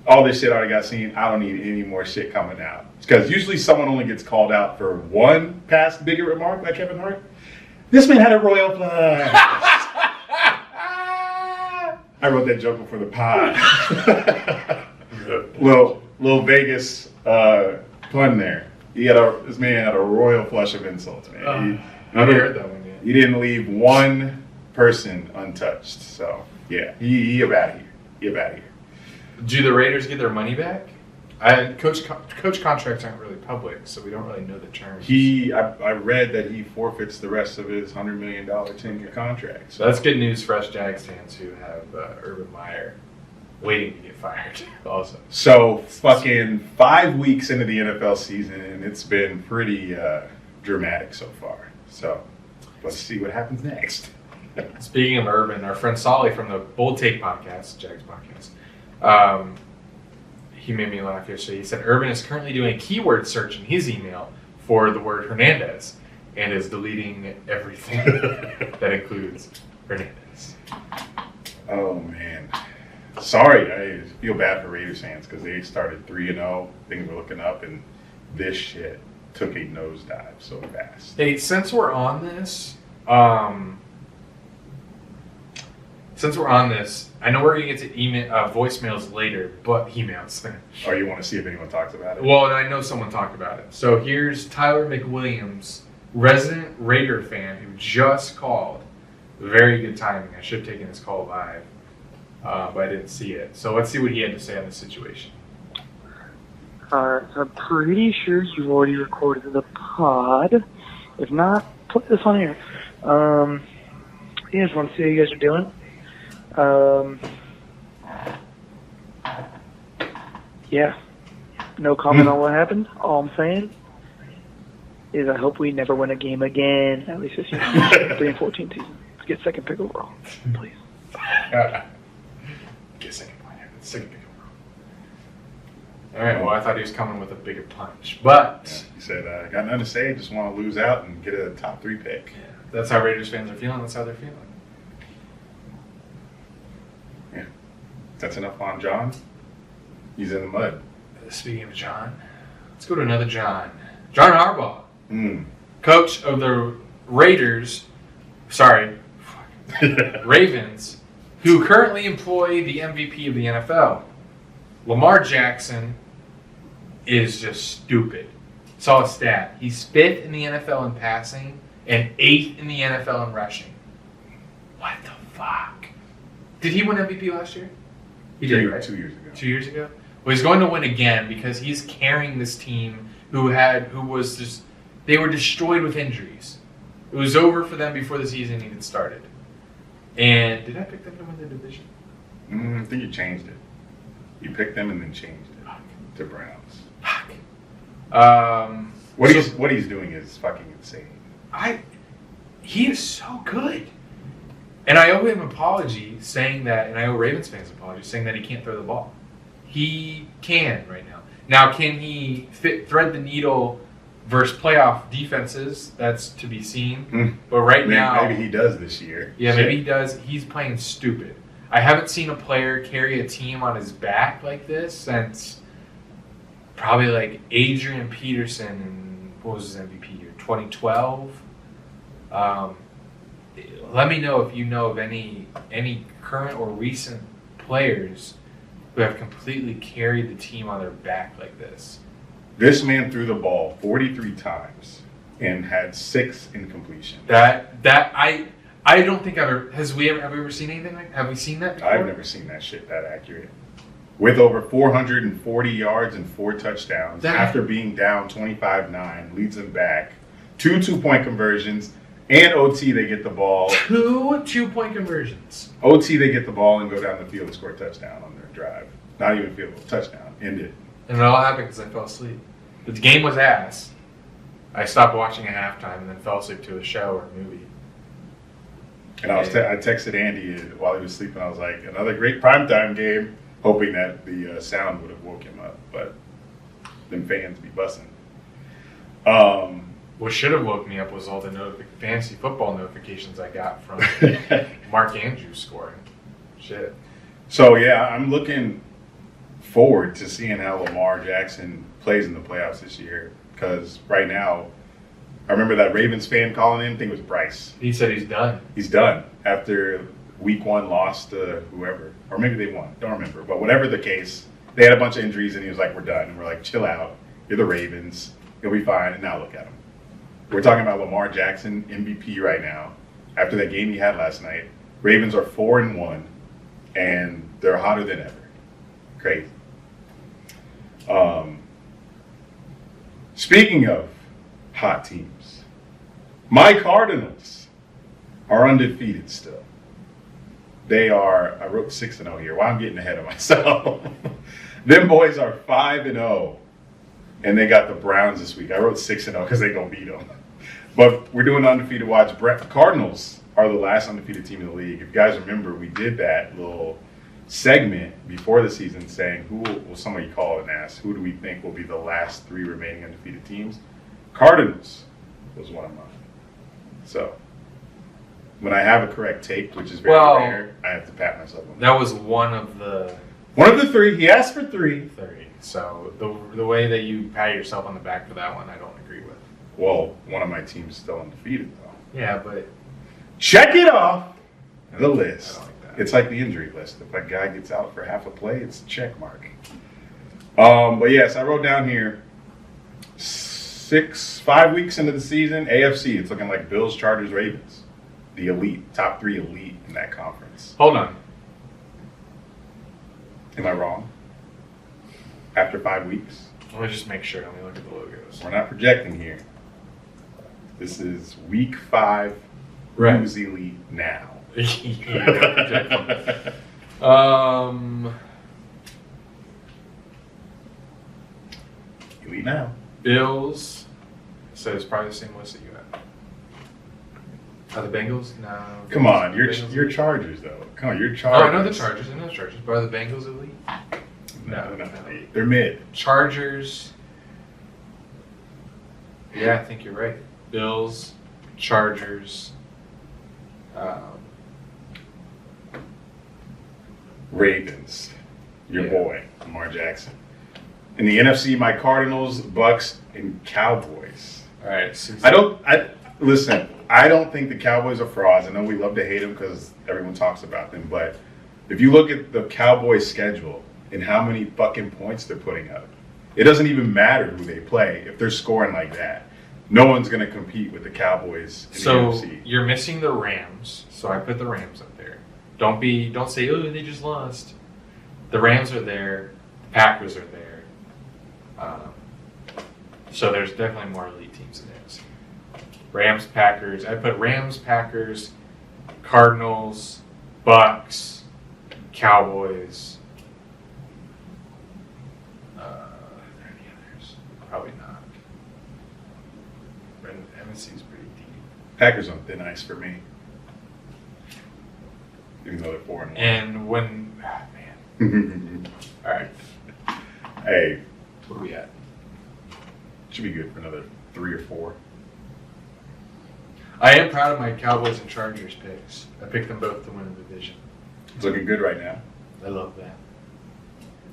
all this shit already got seen. I don't need any more shit coming out. Because usually someone only gets called out for one past bigot remark, like Kevin Hart. This man had a royal flush. I wrote that joke before the pod. little Vegas pun there. This man had a royal flush of insults, man. I haven't heard that one yet. He didn't leave one person untouched. So yeah, he out of here. He out of here. Do the Raiders get their money back? Coach contracts aren't really public, so we don't really know the terms. I read that he forfeits the rest of his $100 million 10-year contract. So that's good news for us Jags fans who have Urban Meyer waiting to get fired also. So fucking 5 weeks into the NFL season, and it's been pretty dramatic so far. So let's see what happens next. Speaking of Urban, our friend Solly from the Bold Take podcast, Jags podcast, he made me laugh yesterday. He said Urban is currently doing a keyword search in his email for the word Hernandez and is deleting everything that includes Hernandez. Oh, man. Sorry, I feel bad for Raiders fans because they started 3-0. Things were looking up, and this shit took a nosedive so fast. Hey, since we're on this, I know we're going to get to voicemails later, but emails. Oh, you want to see if anyone talks about it? Well, I know someone talked about it. So here's Tyler McWilliams, resident Raider fan who just called. Very good timing. I should have taken his call live, but I didn't see it. So let's see what he had to say on the situation. I'm pretty sure you've already recorded the pod. If not, put this on here. I just want to see how you guys are doing. Yeah, no comment on what happened. All I'm saying is I hope we never win a game again, at least this year. 3-14 season. Let's get second pick overall, please. Get second pick overall. All right, well, I thought he was coming with a bigger punch, but... Yeah, he said, got nothing to say, just want to lose out and get a top 3 pick. Yeah, that's how Raiders fans are feeling, that's how they're feeling. Yeah, that's enough on John. He's in the mud. Speaking of John, let's go to another John. John Harbaugh, coach of the Ravens, who currently employ the MVP of the NFL. Lamar Jackson is just stupid. Saw a stat. He's 5th in the NFL in passing and 8th in the NFL in rushing. What the fuck? Did he win MVP last year? He did, right? 2 years ago. 2 years ago? Well, he's going to win again because he's carrying this team they were destroyed with injuries. It was over for them before the season even started. And did I pick them to win the division? I think you changed it. You picked them and then changed it to Browns. What he's doing is fucking insane. He is so good. And I owe him an apology saying that, and I owe Ravens fans an apology saying that he can't throw the ball. He can right now. Now, can he thread the needle versus playoff defenses? That's to be seen. But now... Maybe he does this year. Yeah, maybe he does. He's playing stupid. I haven't seen a player carry a team on his back like this since probably like Adrian Peterson in, what was his MVP year, 2012? Let me know if you know of any current or recent players who have completely carried the team on their back like this. This man threw the ball 43 times and had 6 incompletions. I don't think have we ever seen anything like that? Have we seen that before? I've never seen that shit that accurate. With over 440 yards and 4 touchdowns after being down 25-9, leads them back. 2 2-point conversions. And OT, they get the ball. 2 2-point conversions. OT, they get the ball and go down the field and score a touchdown on their drive. Not even field goal, touchdown. Ended. And it all happened because I fell asleep. The game was ass. I stopped watching at halftime and then fell asleep to a show or a movie. And I texted Andy while he was sleeping. I was like, another great primetime game, hoping that the sound would have woke him up. But them fans be busting. What should have woke me up was all the fantasy football notifications I got from Mark Andrews scoring. Shit. So, yeah, I'm looking forward to seeing how Lamar Jackson plays in the playoffs this year. Because right now, I remember that Ravens fan calling in. I think it was Bryce. He said he's done. He's done after week 1 lost to whoever. Or maybe they won. Don't remember. But whatever the case, they had a bunch of injuries, and he was like, we're done. And we're like, chill out. You're the Ravens. You'll be fine. And now look at him. We're talking about Lamar Jackson, MVP right now. After that game he had last night, Ravens are 4-1, and they're hotter than ever. Crazy. Speaking of hot teams, my Cardinals are undefeated still. They are, I wrote 6-0 here. Why I'm getting ahead of myself. Them boys are 5-0, and they got the Browns this week. I wrote 6-0 because they gonna beat them. But we're doing undefeated watch. Cardinals are the last undefeated team in the league. If you guys remember, we did that little segment before the season saying, who will somebody call and ask, who do we think will be the last 3 remaining undefeated teams? Cardinals was one of mine. So when I have a correct take, which is very rare, I have to pat myself on that. Was one of the 3. He asked for 3. 30. So the way that you pat yourself on the back for that one, I don't agree with. Well, one of my teams is still undefeated, though. Yeah, but... Check it off the list. I don't like that. It's like the injury list. If a guy gets out for half a play, it's a check mark. But yes, I wrote down here 5 weeks into the season, AFC, it's looking like Bills, Chargers, Ravens. The elite, top 3 elite in that conference. Hold on. Am I wrong? After 5 weeks? Let me just make sure. Let me look at the logos. We're not projecting here. This is week 5. Right. Who's elite now? Elite now. Bills. So it's probably the same list that you have. Are the Bengals? No. Come on, you're Chargers though. Come on, you're Chargers. Oh, I know the Chargers. But are the Bengals elite? No. They're mid. Chargers. Yeah, I think you're right. Bills, Chargers, Ravens. Your boy, Lamar Jackson. In the NFC, my Cardinals, Bucks, and Cowboys. All right. Listen, I don't think the Cowboys are frauds. I know we love to hate them because everyone talks about them. But if you look at the Cowboys' schedule and how many fucking points they're putting up, it doesn't even matter who they play if they're scoring like that. No one's going to compete with the Cowboys in the NFC. You're missing the Rams, so I put the Rams up there. Don't say, oh, they just lost. The Rams are there. The Packers are there. So there's definitely more elite teams in the NFC. Rams, Packers. I put Rams, Packers, Cardinals, Bucks, Cowboys. Are there any others? Probably not. MSC's pretty deep. Packers on thin ice for me. Even though they're 4-1. And when, man. All right. Hey, What are we at? should be good for another 3 or 4. I am proud of my Cowboys and Chargers picks. I picked them both to win the division. It's looking good right now. I love that.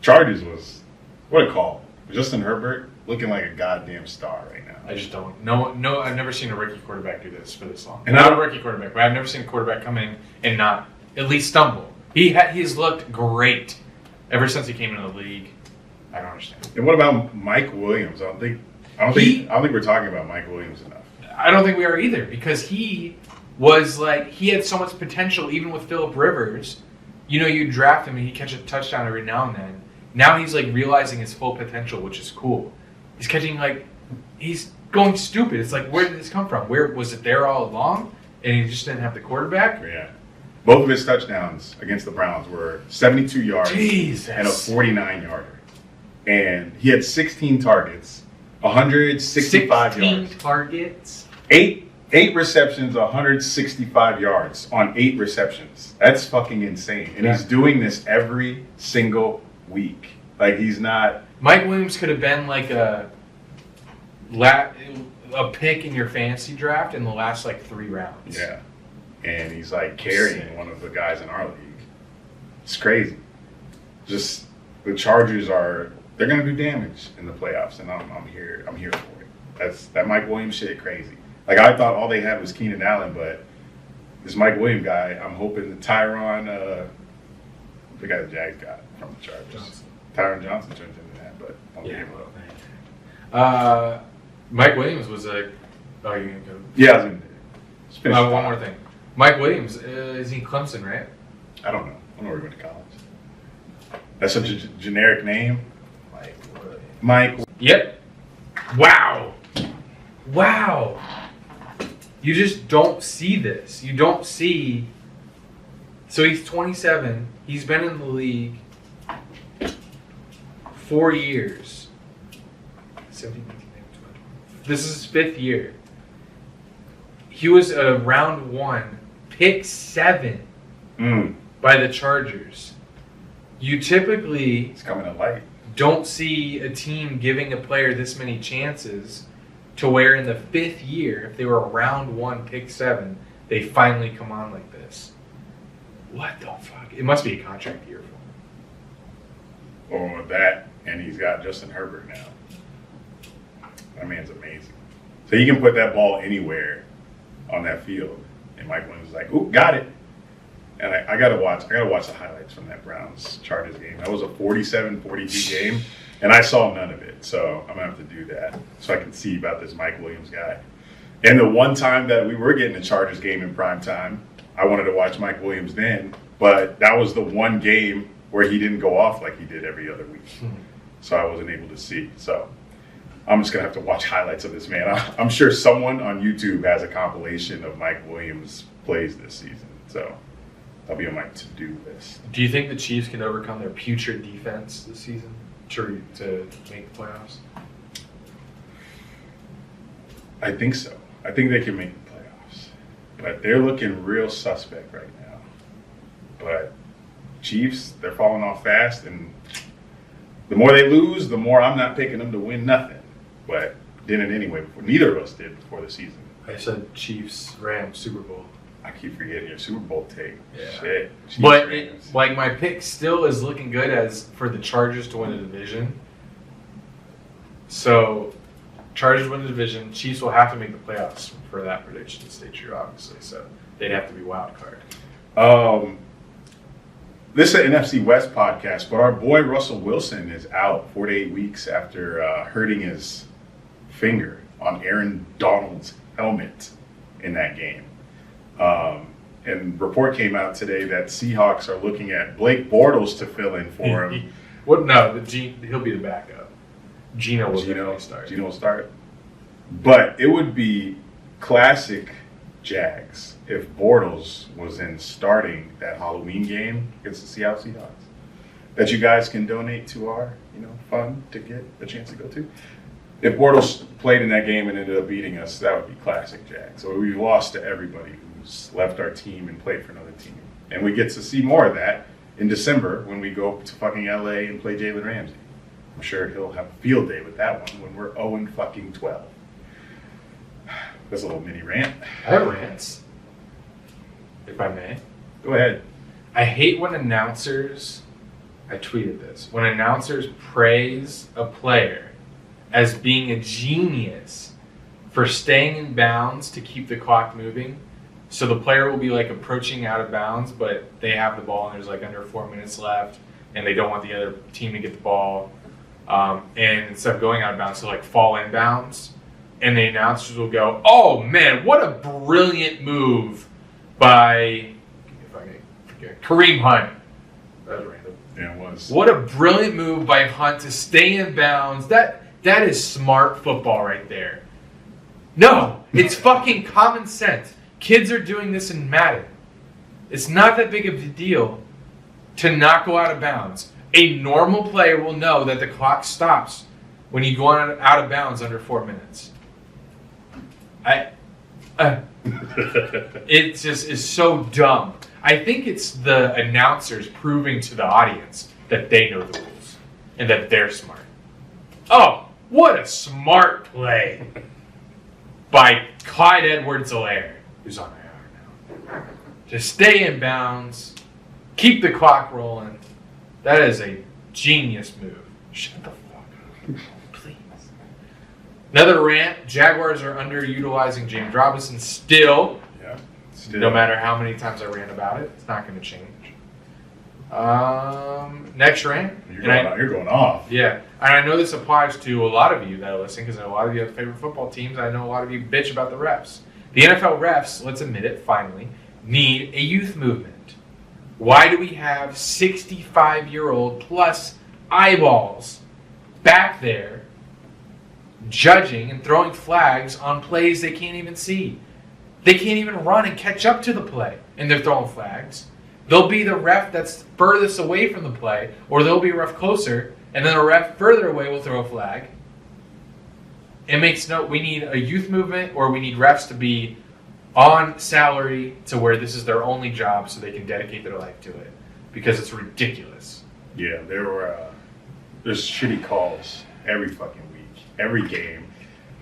Chargers was, what a call. Justin Herbert looking like a goddamn star right now. I just don't. No, I've never seen a rookie quarterback do this for this long. And Not a rookie quarterback, but I've never seen a quarterback come in and not at least stumble. He's looked great ever since he came into the league. I don't understand. And what about Mike Williams? I don't think we're talking about Mike Williams enough. I don't think we are either because he was like he had so much potential even with Phillip Rivers. You know, you draft him and he catch a touchdown every now and then. Now he's like realizing his full potential, which is cool. He's catching he's going stupid. It's like, where did this come from? Where was it there all along? And he just didn't have the quarterback? Yeah. Both of his touchdowns against the Browns were 72 yards Jesus. and a 49-yarder. And he had 16 targets, 165 yards. Targets. Eight receptions, 165 yards on 8 receptions. That's fucking insane. And he's doing this every single week. Like, he's not... Mike Williams could have been like a pick in your fantasy draft in the last 3 rounds. Yeah. And he's carrying one of the guys in our league. It's crazy. Just the Chargers they're gonna do damage in the playoffs, and I'm here for it. That Mike Williams shit crazy. I thought all they had was Keenan Allen, but this Mike Williams guy, I'm hoping that Tyron, the guy the Jags got from the Chargers. Tyron Johnson turns into that, but I'll be able to. Mike Williams was oh, you're gonna go? Yeah, I was gonna just finish. One more thing. Mike Williams is he Clemson, right? I don't know. I don't know where he went to college. That's such a generic name. Mike. Yep. Wow. You just don't see this. You don't see. So he's 27. He's been in the league 4 years. 17, 18, 19, 20. This is his 5th year. He was a round 1, pick 7 by the Chargers. You typically It's coming to light. don't see a team giving a player this many chances to where in the 5th year, if they were a round 1, pick 7, they finally come on like this. What the fuck? It must be a contract year for him. Or that, and he's got Justin Herbert now. That man's amazing. So you can put that ball anywhere on that field, and Mike Williams is like, "Ooh, got it." And I gotta watch the highlights from that Browns-Chargers game. That was a 47-42 game, and I saw none of it. So I'm gonna have to do that so I can see about this Mike Williams guy. And the one time that we were getting a Chargers game in prime time, I wanted to watch Mike Williams then, but that was the one game where he didn't go off like he did every other week. So I wasn't able to see. So I'm just gonna have to watch highlights of this man. I'm sure someone on YouTube has a compilation of Mike Williams plays this season. So that'll be on my to-do list. Do you think the Chiefs can overcome their putrid defense this season to make the playoffs? I think so. I think they can make the playoffs. But they're looking real suspect right now. But Chiefs, they're falling off fast, and the more they lose, the more I'm not picking them to win nothing. But didn't anyway before. Neither of us did before the season. I said Chiefs, Rams, Super Bowl. I keep forgetting your Super Bowl take. Yeah. Shit. Chiefs, But Rams. my pick still is looking good as for the Chargers to win the division. So Chargers win the division. Chiefs will have to make the playoffs for that prediction to stay true, obviously. So they'd have to be wild card. This is an NFC West podcast, but our boy Russell Wilson is out 4 to 8 weeks after hurting his finger on Aaron Donald's helmet in that game. And report came out today that Seahawks are looking at Blake Bortles to fill in for him. What? No, he'll be the backup. Gino will start. Gino will start. But it would be classic Jags if Bortles was in starting that Halloween game against the Seattle Seahawks that you guys can donate to our, fund to get a chance to go to. If Bortles played in that game and ended up beating us, that would be classic Jags. So we've lost to everybody who's left our team and played for another team. And we get to see more of that in December when we go to fucking LA and play Jalen Ramsey. I'm sure he'll have a field day with that one when we're 0-12. That's a little mini rant. I have rants, if I may. Go ahead. I hate when announcers, I tweeted this, when announcers praise a player as being a genius for staying in bounds to keep the clock moving. So the player will be like approaching out of bounds, but they have the ball and there's like under 4 minutes left and they don't want the other team to get the ball. And instead of going out of bounds, they'll like fall in bounds. And the announcers will go, "Oh man, what a brilliant move by Kareem Hunt." That was random. Yeah, it was. What a brilliant move by Hunt to stay in bounds. That is smart football right there. No, it's fucking common sense. Kids are doing this in Madden. It's not that big of a deal to not go out of bounds. A normal player will know that the clock stops when you go out of bounds under 4 minutes. It just is so dumb. I think it's the announcers proving to the audience that they know the rules and that they're smart. Oh, what a smart play by Clyde Edwards-Helaire, who's on IR now. Just stay in bounds, keep the clock rolling. That is a genius move. Shut the fuck up, please. Another rant. Jaguars are underutilizing James Robinson still. Yeah. No matter how many times I rant about it, it's not going to change. Next rant. You're going off. Yeah. And I know this applies to a lot of you that are listening because a lot of you have favorite football teams. I know a lot of you bitch about the refs. The NFL refs, let's admit it, finally, need a youth movement. Why do we have 65-year-old plus eyeballs back there judging and throwing flags on plays they can't even see? They can't even run and catch up to the play, and they're throwing flags. They'll be the ref that's furthest away from the play, or they'll be a ref closer, and then a ref further away will throw a flag. We need a youth movement, or we need refs to be on salary to where this is their only job so they can dedicate their life to it, because it's ridiculous. Yeah, there's shitty calls every fucking week, every game.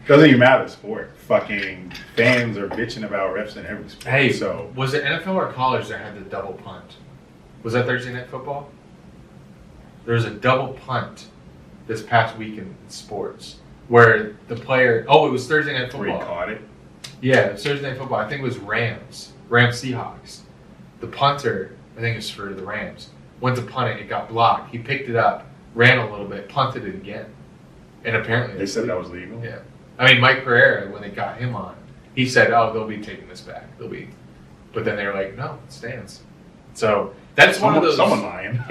Doesn't even matter the sport. Fucking fans are bitching about refs in every sport. Hey, so was it NFL or college that had the double punt? Was that Thursday Night Football? There was a double punt this past week in sports where the player... Oh, it was Thursday Night Football. where he caught it. Yeah, it was Thursday Night Football. I think it was Rams Seahawks. The punter, I think it's for the Rams, went to punt it. It got blocked. He picked it up, ran a little bit, punted it again. And apparently... They said that was legal? Yeah. I mean, Mike Pereira, when they got him on, he said, "Oh, they'll be taking this back. They'll be," but then they were like, "No, it stands." So that's one of those. Someone lying.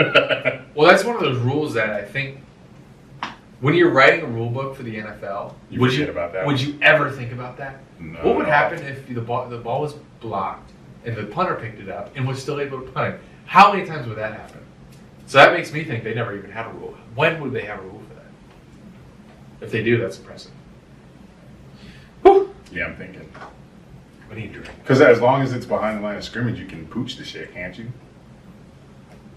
Well, that's one of those rules that I think when you're writing a rule book for the NFL, would you ever think about that? No. What would happen if the ball was blocked and the punter picked it up and was still able to punt it? How many times would that happen? So that makes me think they never even had a rule. When would they have a rule for that? If they do, that's impressive. Yeah, I'm thinking. What do you drink? Because as long as it's behind the line of scrimmage, you can pooch the shit, can't you?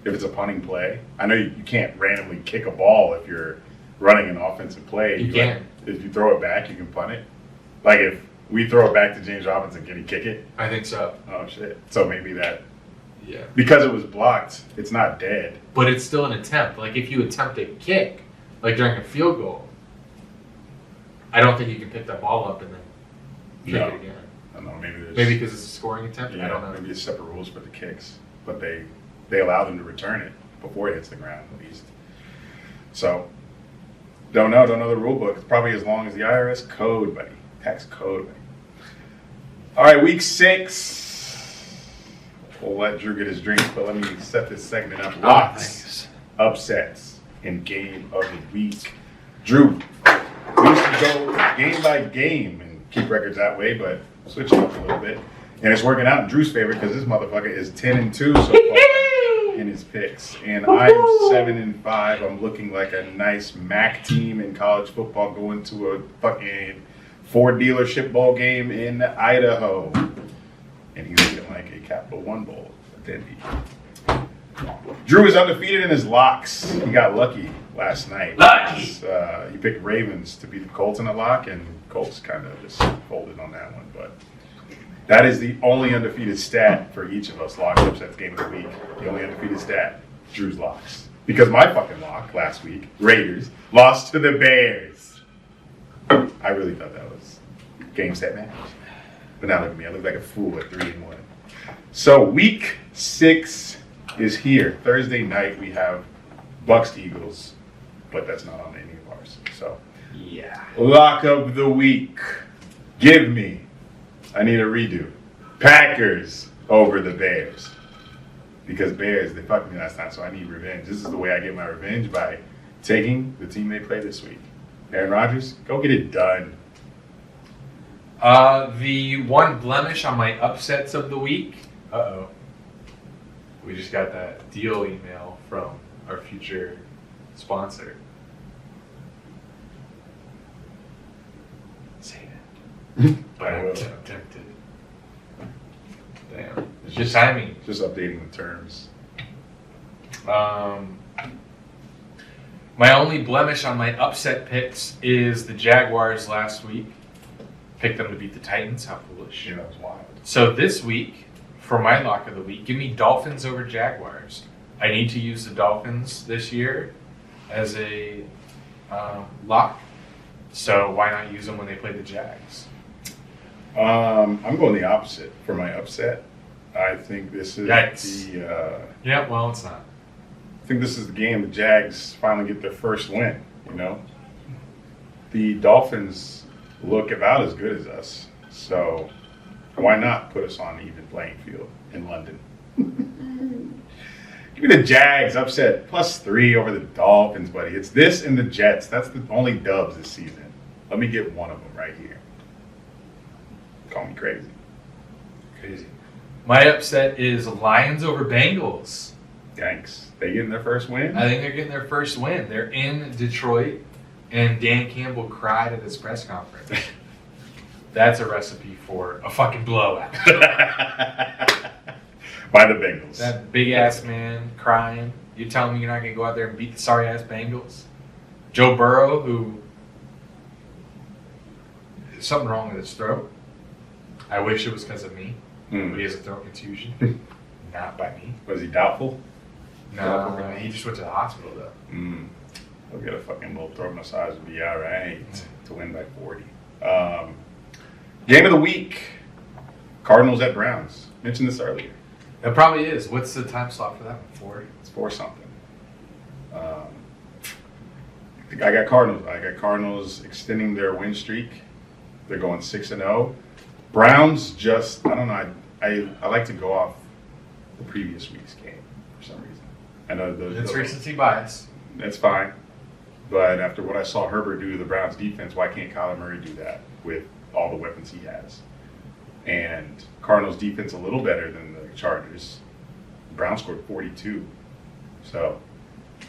If it's a punting play. I know you can't randomly kick a ball if you're running an offensive play. You can. If you throw it back, you can punt it. Like if we throw it back to James Robinson, can he kick it? I think so. Oh, shit. So maybe that. Yeah. Because it was blocked, it's not dead. But it's still an attempt. Like if you attempt a kick, like during a field goal, I don't think you can pick that ball up and then kick it again. I don't know. Maybe because it's a scoring attempt. Yeah, I don't know. Maybe it's separate rules for the kicks, but they allow them to return it before it hits the ground at least. So don't know the rule book. It's probably as long as the IRS code, buddy. Tax code, buddy. All right, week 6. We'll let Drew get his drink, but let me set this segment up. Lots upsets in game of the week. Drew, we used to go game by game and keep records that way, but switch it up a little bit. And it's working out in Drew's favor because this motherfucker is 10-2 so far in his picks. And I'm 7-5. I'm looking like a nice MAC team in college football going to a fucking Ford dealership bowl game in Idaho. And he's looking like a Capital One bowl. Drew is undefeated in his locks. He got lucky last night. Lucky! He picked Ravens to beat the Colts in a lock, and Colts kind of just folded on that one. But that is the only undefeated stat for each of us. Locks, upsets, game of the week. The only undefeated stat, Drew's locks. Because my fucking lock last week, Raiders, lost to the Bears. I really thought that was game, set, match. But now look at me. I look like a fool at 3-1. So week 6 is here. Thursday night we have Bucks Eagles, but that's not on any of ours. So yeah. Lock of the week. Give me. I need a redo. Packers over the Bears. Because Bears, they fucked me last time, so I need revenge. This is the way I get my revenge, by taking the team they play this week. Aaron Rodgers, go get it done. The one blemish on my upsets of the week. We just got that deal email from our future sponsor. Say that. But I'm tempted. Damn. It's just timing. Just updating the terms. My only blemish on my upset picks is the Jaguars last week. Picked them to beat the Titans. How foolish. You know, it's wild. So this week, for my lock of the week, give me Dolphins over Jaguars. I need to use the Dolphins this year as a lock. So why not use them when they play the Jags? I'm going the opposite for my upset. I think this is Yeah, well, it's not. I think this is the game the Jags finally get their first win, you know? The Dolphins look about as good as us, so why not put us on an even playing field in London? Give me the Jags upset +3 over the Dolphins, buddy. It's this and the Jets. That's the only dubs this season. Let me get one of them right here. Call me crazy. Crazy. My upset is Lions over Bengals. Thanks. They getting their first win? I think they're getting their first win. They're in Detroit, and Dan Campbell cried at his press conference. That's a recipe for a fucking blowout. By the Bengals. That big-ass man crying. You telling me you're not going to go out there and beat the sorry-ass Bengals? Joe Burrow, who... There's something wrong with his throat. I wish it was because of me. But he has a throat contusion. Not by me. Was he doubtful? No, he just went to the hospital, though. He'll get a fucking little throat massage and be all right to win by 40. Game of the week. Cardinals at Browns. Mentioned this earlier. It probably is. What's the time slot for that one? 4? It's 4 something. I got Cardinals extending their win streak. They're going 6-0. Browns just, I don't know, I like to go off the previous week's game for some reason. I know it's recency bias. That's fine. But after what I saw Herbert do to the Browns defense, why can't Kyler Murray do that with all the weapons he has? And Cardinals defense a little better than the Chargers. The Browns scored 42. So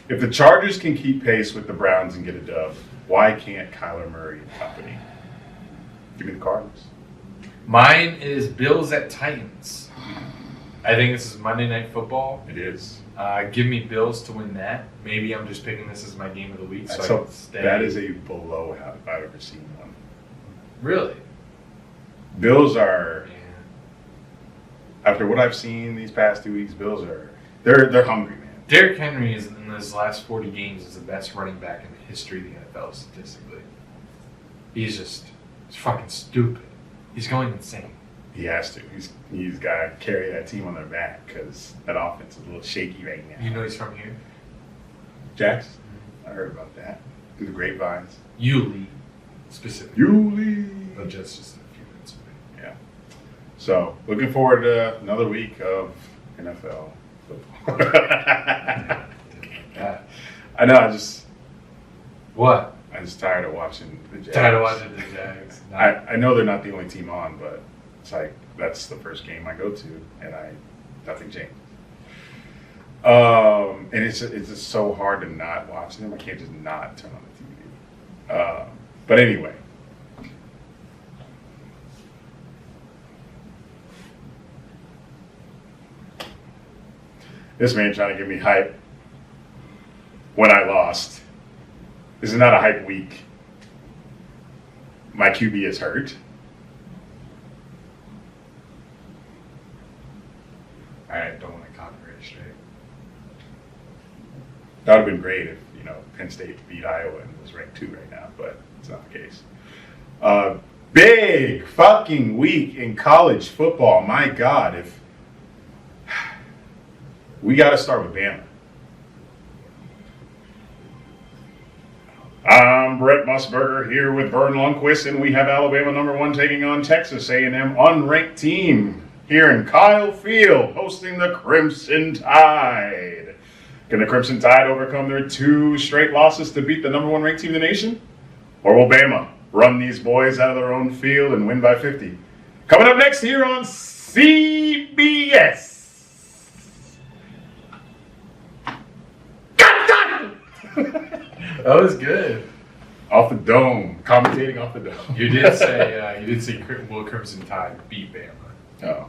if the Chargers can keep pace with the Browns and get a dub, why can't Kyler Murray and company? Give me the Cardinals. Mine is Bills at Titans. I think this is Monday Night Football. It is. Give me Bills to win that. Maybe I'm just picking this as my game of the week. So that is a blowout if I've ever seen one. Really? Bills are, after what I've seen these past 2 weeks, Bills are, they're hungry, man. Derrick Henry is in his last 40 games is the best running back in the history of the NFL statistically. He's fucking stupid. He's going insane. He has to. He's got to carry that team on their back because that offense is a little shaky right now. You know he's from here? Jackson? I heard about that. Through the grapevines. Yulee, specifically. Yulee. But just a few minutes away. Yeah. So, looking forward to another week of NFL football. Yeah. I know, What? I just tired of watching the Jags. Tired of watching the Jags. I know they're not the only team on, but it's like that's the first game I go to, and nothing changed. And it's just so hard to not watch them. I can't just not turn on the TV. But anyway. This man trying to give me hype when I lost. This is not a hype week. My QB is hurt. I don't want to copyright straight. That would have been great if, Penn State beat Iowa and was ranked 2 right now, but it's not the case. Big fucking week in college football. My God, if we got to start with Bama. I'm Brett Musburger here with Vern Lundquist, and we have Alabama #1 taking on Texas A&M unranked team here in Kyle Field, hosting the Crimson Tide. Can the Crimson Tide overcome their 2 straight losses to beat the #1 ranked team in the nation? Or will Bama run these boys out of their own field and win by 50? Coming up next here on CBS. That was good. Off the dome, commentating off the dome. You did say will Crimson Tide beat Bama. Oh,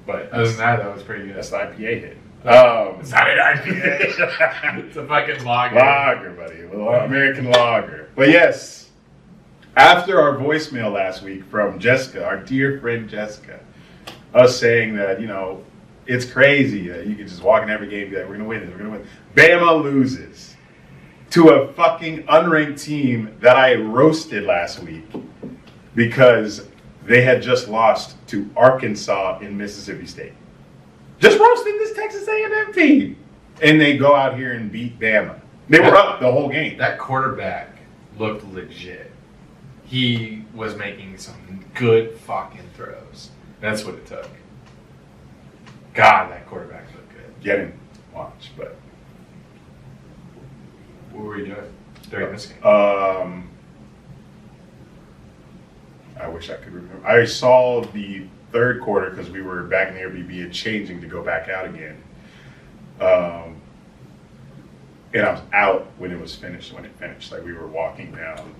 But other than that was pretty good. that's the IPA hit. It's not an IPA. It's a fucking lager. Lager, buddy. A little American lager. But yes, after our voicemail last week from Jessica, our dear friend Jessica, us saying that, it's crazy that you can just walk in every game and be like, we're going to win. Bama loses to a fucking unranked team that I roasted last week because they had just lost to Arkansas in Mississippi State. Just roasting this Texas A&M team. And they go out here and beat Bama. They were up the whole game. That quarterback looked legit. He was making some good fucking throws. That's what it took. God, that quarterback looked good. Yeah, I didn't watch, but... What were you doing during this game? I wish I could remember. I saw the third quarter because we were back in the Airbnb and changing to go back out again. And I was out when it finished. Like we were walking down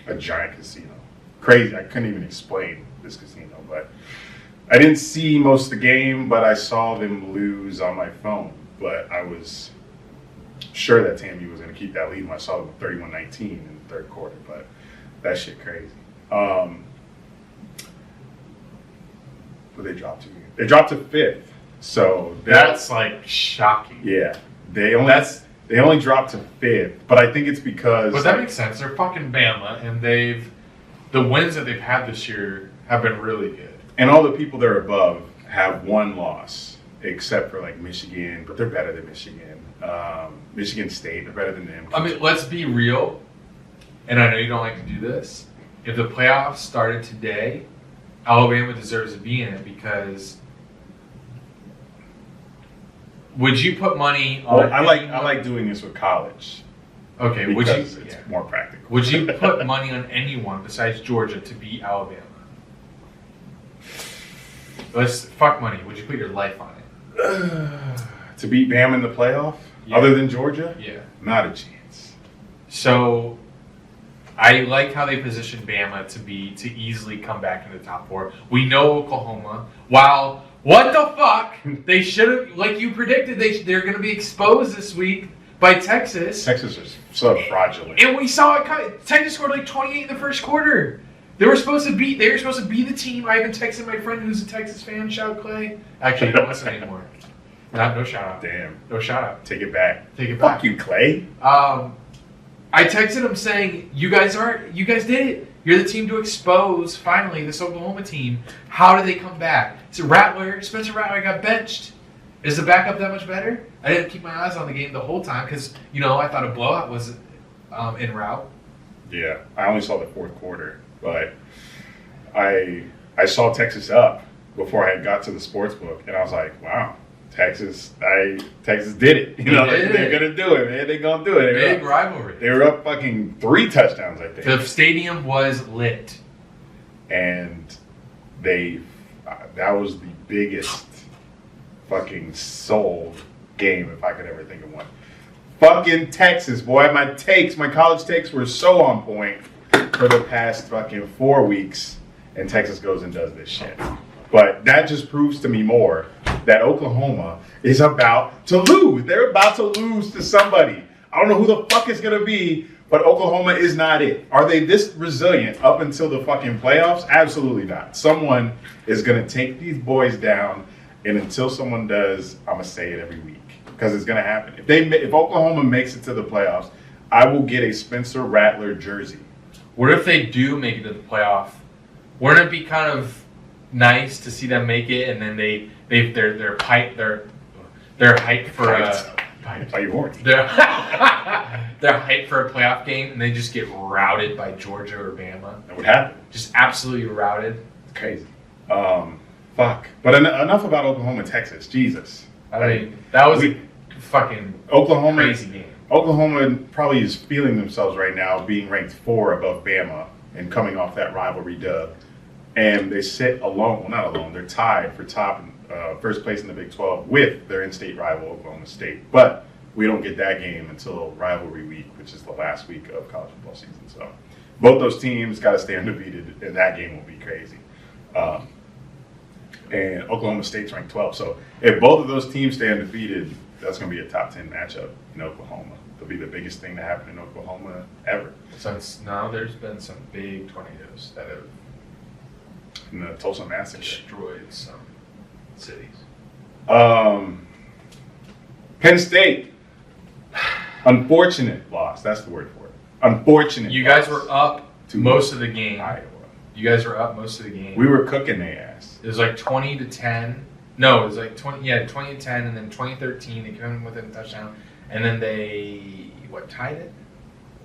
a giant casino. Crazy. I couldn't even explain this casino, but I didn't see most of the game, but I saw them lose on my phone. But I was sure that TAMU was going to keep that lead when I saw them 31-19 in the third quarter, but that shit crazy. But they dropped to? They dropped to 5th, so that's like shocking. Yeah, they only dropped to 5th, but I think it's because. But that makes sense. They're fucking Bama, and the wins that they've had this year have been really good. And all the people they're above have 1 loss, except for like Michigan, but they're better than Michigan. Michigan State, they're better than them. I mean, let's be real, and I know you don't like to do this. If the playoffs started today, Alabama deserves to be in it because would you put money on? Well, I like doing this with college. Okay, because it's more practical. Would you put money on anyone besides Georgia to beat Alabama? Fuck money. Would you put your life on it? To beat Bama in the playoff? Yeah. Other than Georgia? Yeah. Not a chance. So I like how they positioned Bama to easily come back in the top 4. We know Oklahoma. While what the fuck? They should have, like you predicted, they're going to be exposed this week by Texas. Texas is so fraudulent. And we saw it. Texas scored like 28 in the first quarter. They were supposed to be the team. I even texted my friend who's a Texas fan. Shout Clay. Actually, he don't listen anymore. No shout out. Damn. No shout out. Take it back. Take it back. Fuck you, Clay. I texted him saying, you guys did it. You're the team to expose, finally, this Oklahoma team. How did they come back? Spencer Rattler got benched. Is the backup that much better? I didn't keep my eyes on the game the whole time because, I thought a blowout was en route. Yeah, I only saw the fourth quarter, but I saw Texas up before I had got to the sports book, and I was like, wow, Texas did it. You know, they're gonna do it, man. They're gonna do it. Big rivalry. They were up fucking 3 touchdowns, I think. The stadium was lit, and that was the biggest fucking sold game if I could ever think of one. Fucking Texas, boy. My college takes were so on point for the past fucking 4 weeks, and Texas goes and does this shit. But that just proves to me more that Oklahoma is about to lose. They're about to lose to somebody. I don't know who the fuck it's going to be, but Oklahoma is not it. Are they this resilient up until the fucking playoffs? Absolutely not. Someone is going to take these boys down, and until someone does, I'm going to say it every week because it's going to happen. If Oklahoma makes it to the playoffs, I will get a Spencer Rattler jersey. What if they do make it to the playoff? Wouldn't it be kind of nice to see them make it, and then they're hyped for Are you horny? they're hyped for a playoff game, and they just get routed by Georgia or Bama. That would happen. Just absolutely routed. It's crazy. Fuck. But enough about Oklahoma, Texas. Jesus. I mean, that was a fucking Oklahoma crazy game. Oklahoma probably is feeling themselves right now, being ranked 4 above Bama and coming off that rivalry dub. And they sit alone. Well, not alone. They're tied for first place in the Big 12 with their in-state rival, Oklahoma State. But we don't get that game until rivalry week, which is the last week of college football season. So both those teams got to stay undefeated, and that game will be crazy. And Oklahoma State's ranked 12. So if both of those teams stay undefeated, that's going to be a top 10 matchup in Oklahoma. It'll be the biggest thing to happen in Oklahoma ever. There's been some big tornadoes that have In the Tulsa Massacre. destroyed some cities. Penn State. Unfortunate loss. That's the word for it. Unfortunate. You guys loss were up to most of the game. Iowa. You guys were up most of the game. We were cooking their ass. It was like 20-10. No, it was like 20-10, and then 2013 they came in within a touchdown, and then they tied it,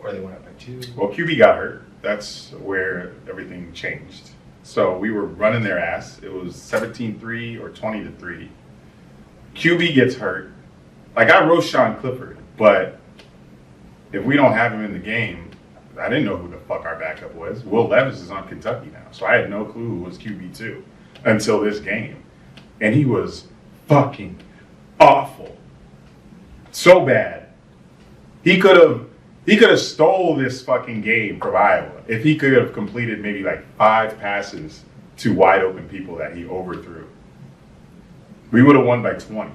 or they went up by 2. Well, QB got hurt. That's where everything changed. So we were running their ass. It was 17-3 or 20-3. QB gets hurt. Like, I roast Sean Clifford, but if we don't have him in the game, I didn't know who the fuck our backup was. Will Levis is on Kentucky now, so I had no clue who was QB2 until this game. And he was fucking awful. So bad. He could have stole this fucking game from Iowa if he could have completed maybe like 5 passes to wide open people that he overthrew. We would have won by 20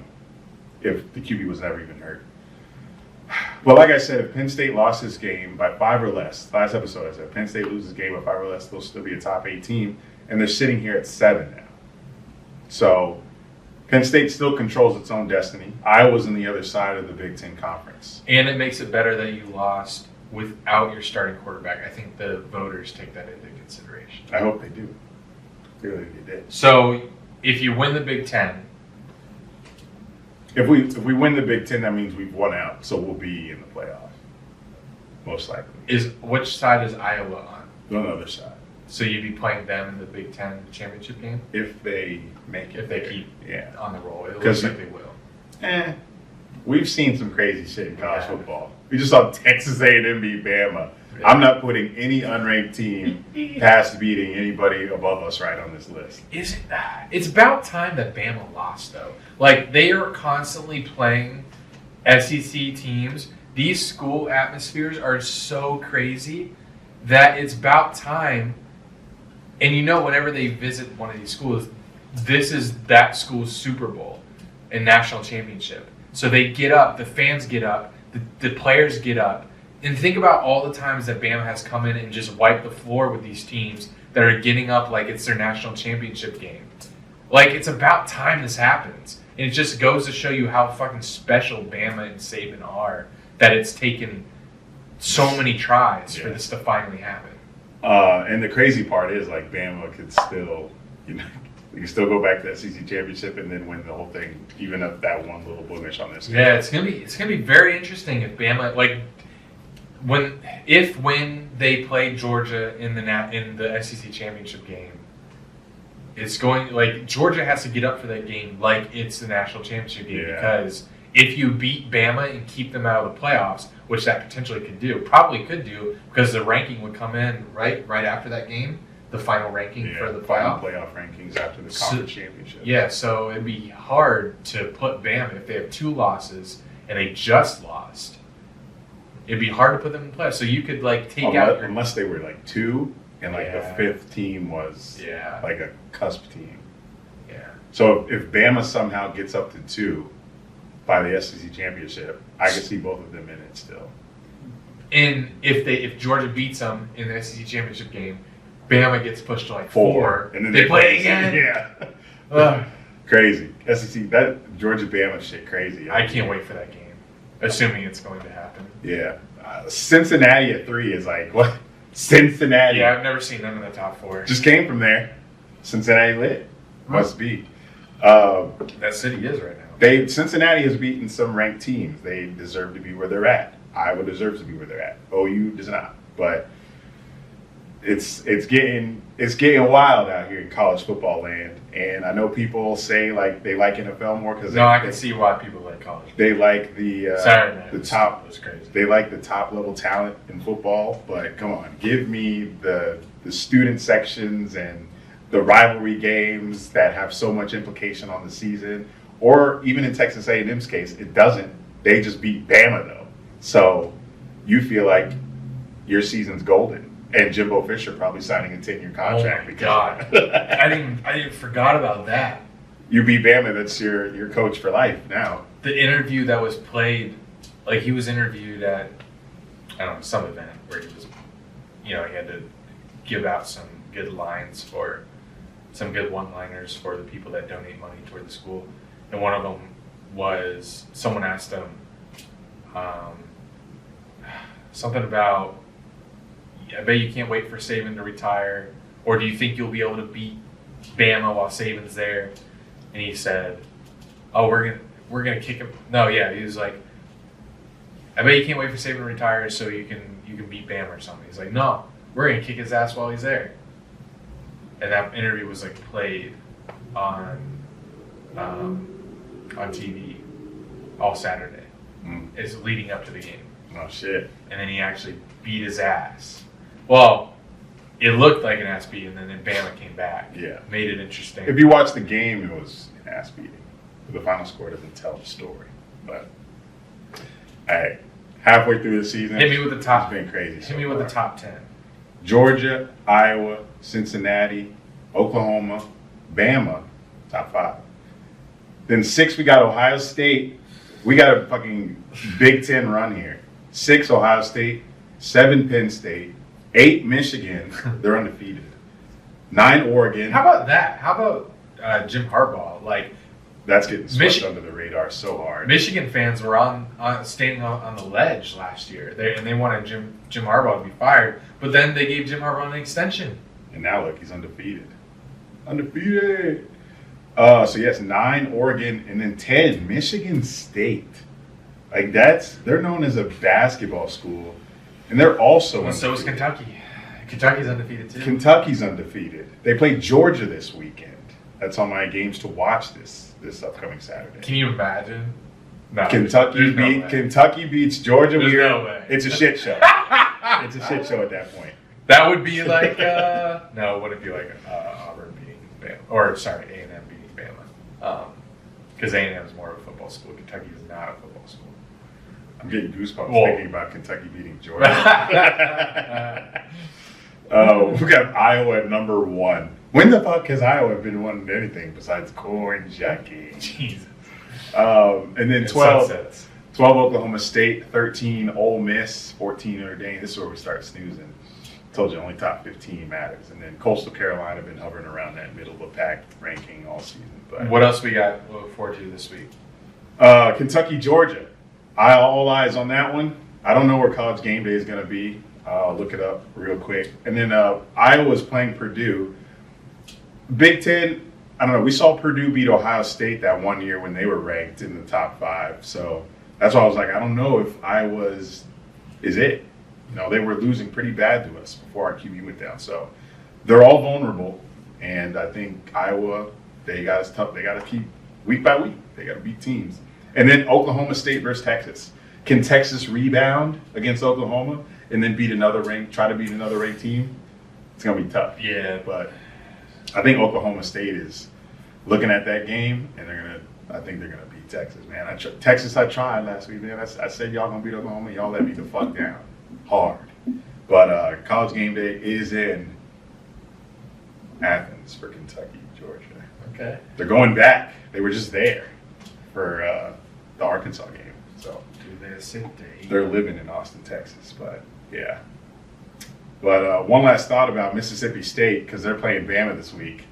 if the QB was never even hurt. But like I said, if Penn State lost this game by 5 or less, last episode I said, Penn State loses game by 5 or less, they'll still be a top 8 team, and they're sitting here at 7 now. So Penn State still controls its own destiny. Iowa's on the other side of the Big Ten Conference. And it makes it better that you lost without your starting quarterback. I think the voters take that into consideration. I hope they do. Clearly they did. So if you win the Big Ten, If we win the Big Ten, that means we've won out, so we'll be in the playoff, most likely. Which side is Iowa on? On the other side. So you'd be playing them in the Big Ten championship game? If they make it. If they keep on the roll. It looks like they will. We've seen some crazy shit in college football. We just saw Texas A&M beat Bama. Yeah. I'm not putting any unranked team past beating anybody above us right on this list. It's about time that Bama lost, though. Like, they are constantly playing SEC teams. These school atmospheres are so crazy that it's about time. And whenever they visit one of these schools, this is that school's Super Bowl and national championship. So they get up, the fans get up, the players get up. And think about all the times that Bama has come in and just wiped the floor with these teams that are getting up like it's their national championship game. Like, it's about time this happens. And it just goes to show you how fucking special Bama and Saban are, that it's taken so many tries for this to finally happen. And the crazy part is, like, Bama could still, you can still go back to that SEC championship and then win the whole thing, even if that one little blemish on this game. Yeah, it's gonna be very interesting if Bama, like, when they play Georgia in the SEC championship game, It's going like Georgia has to get up for that game like it's the national championship game because if you beat Bama and keep them out of the playoffs, which that potentially could do, probably could do because the ranking would come in right after that game, the final ranking for the playoff rankings after the conference championship. Yeah, so it'd be hard to put Bama if they have 2 losses and they just lost. It'd be hard to put them in playoffs. So you could like take out unless they were like 2 and like the 5th team was like a cusp team. Yeah. So if Bama somehow gets up to 2 by the SEC championship, I could see both of them in it still. And if Georgia beats them in the SEC championship game, Bama gets pushed to like 4 and then they play again. Yeah. Crazy. SEC, that Georgia Bama shit crazy. I can't wait for that game, assuming it's going to happen. Yeah. Cincinnati at 3 is like, what? Cincinnati. Yeah, I've never seen them in the top 4. Just came from there. Cincinnati lit. Must be. That city is right now. Cincinnati has beaten some ranked teams. They deserve to be where they're at. Iowa deserves to be where they're at. OU does not. But it's getting wild out here in college football land. And I know people say like they like NFL more because I can see why people like college. They like the top. It was crazy. They like the top level talent in football. But come on, give me the student sections and the rivalry games that have so much implication on the season. Or even in Texas A&M's case, it doesn't. They just beat Bama though. So you feel like your season's golden. And Jimbo Fisher probably signing a 10-year contract. Oh my God. I forgot about that. You beat Bama, that's your coach for life now. The interview that was played, like he was interviewed at, I don't know, some event where he was, he had to give out some good lines for, some good one-liners for the people that donate money toward the school. And one of them was, someone asked him something about, I bet you can't wait for Saban to retire, or do you think you'll be able to beat Bama while Saban's there? And he said, "Oh, we're gonna kick him." No, yeah, he was like, "I bet you can't wait for Saban to retire so you can beat Bama or something." He's like, "No, we're gonna kick his ass while he's there." And that interview was like played on TV all Saturday. It's leading up to the game. Oh shit! And then he actually beat his ass. Well, it looked like an ass beat, and then Bama came back. Yeah. Made it interesting. If you watch the game, it was an ass beating. The final score doesn't tell the story. But, hey, halfway through the season, hit me with the top. It's been crazy. Hit me with the top 10. Georgia, Iowa, Cincinnati, Oklahoma, Bama, top 5. Then 6, we got Ohio State. We got a fucking Big Ten run here. 6, Ohio State. 7, Penn State. 8, Michigan. They're undefeated. 9, Oregon. How about that? How about Jim Harbaugh? Like, that's getting swept under the radar so hard. Michigan fans were standing on the ledge last year. They wanted Jim Harbaugh to be fired, but then they gave Jim Harbaugh an extension. And now look, he's undefeated. Undefeated. So yes, 9, Oregon, and then 10, Michigan State. Like they're known as a basketball school. And they're also undefeated. So is Kentucky. Kentucky's undefeated too. Kentucky's undefeated. They play Georgia this weekend. That's on my games to watch this upcoming Saturday. Can you imagine? No, Kentucky beats Georgia. No way. It's a shit show. It's a shit show at that point. That would be like no, it wouldn't be like Auburn beating Bama, or sorry, A&M beating Bama. Because A&M is more of a football school. Kentucky is not a football school. I'm getting goosebumps thinking about Kentucky beating Georgia. We got Iowa at number 1. When the fuck has Iowa been winning anything besides corn jockey? Jesus. And then 12 Oklahoma State, 13 Ole Miss, 14 Notre Dame. This is where we start snoozing. Told you only top 15 matters. And then Coastal Carolina been hovering around that middle of the pack ranking all season. But what else we got to look forward to this week? Kentucky, Georgia. All eyes on that one. I don't know where College Game Day is going to be. I'll look it up real quick. And then Iowa's playing Purdue. Big Ten, I don't know. We saw Purdue beat Ohio State that one year when they were ranked in the top 5. So that's why I was like, I don't know if Iowa's is it. They were losing pretty bad to us before our QB went down. So they're all vulnerable. And I think Iowa, they got us tough. They got to keep week by week. They got to beat teams. And then Oklahoma State versus Texas. Can Texas rebound against Oklahoma and then try to beat another ranked team? It's gonna be tough. Yeah, but I think Oklahoma State is looking at that game, and I think they're gonna beat Texas, man. Texas, I tried last week, man. I said y'all gonna beat Oklahoma. Y'all let me the fuck down hard. But College Game Day is in Athens for Kentucky, Georgia. Okay. They're going back. They were just there for the Arkansas game. So they're living in Austin, Texas. But yeah. But one last thought about Mississippi State, because they're playing Bama this week.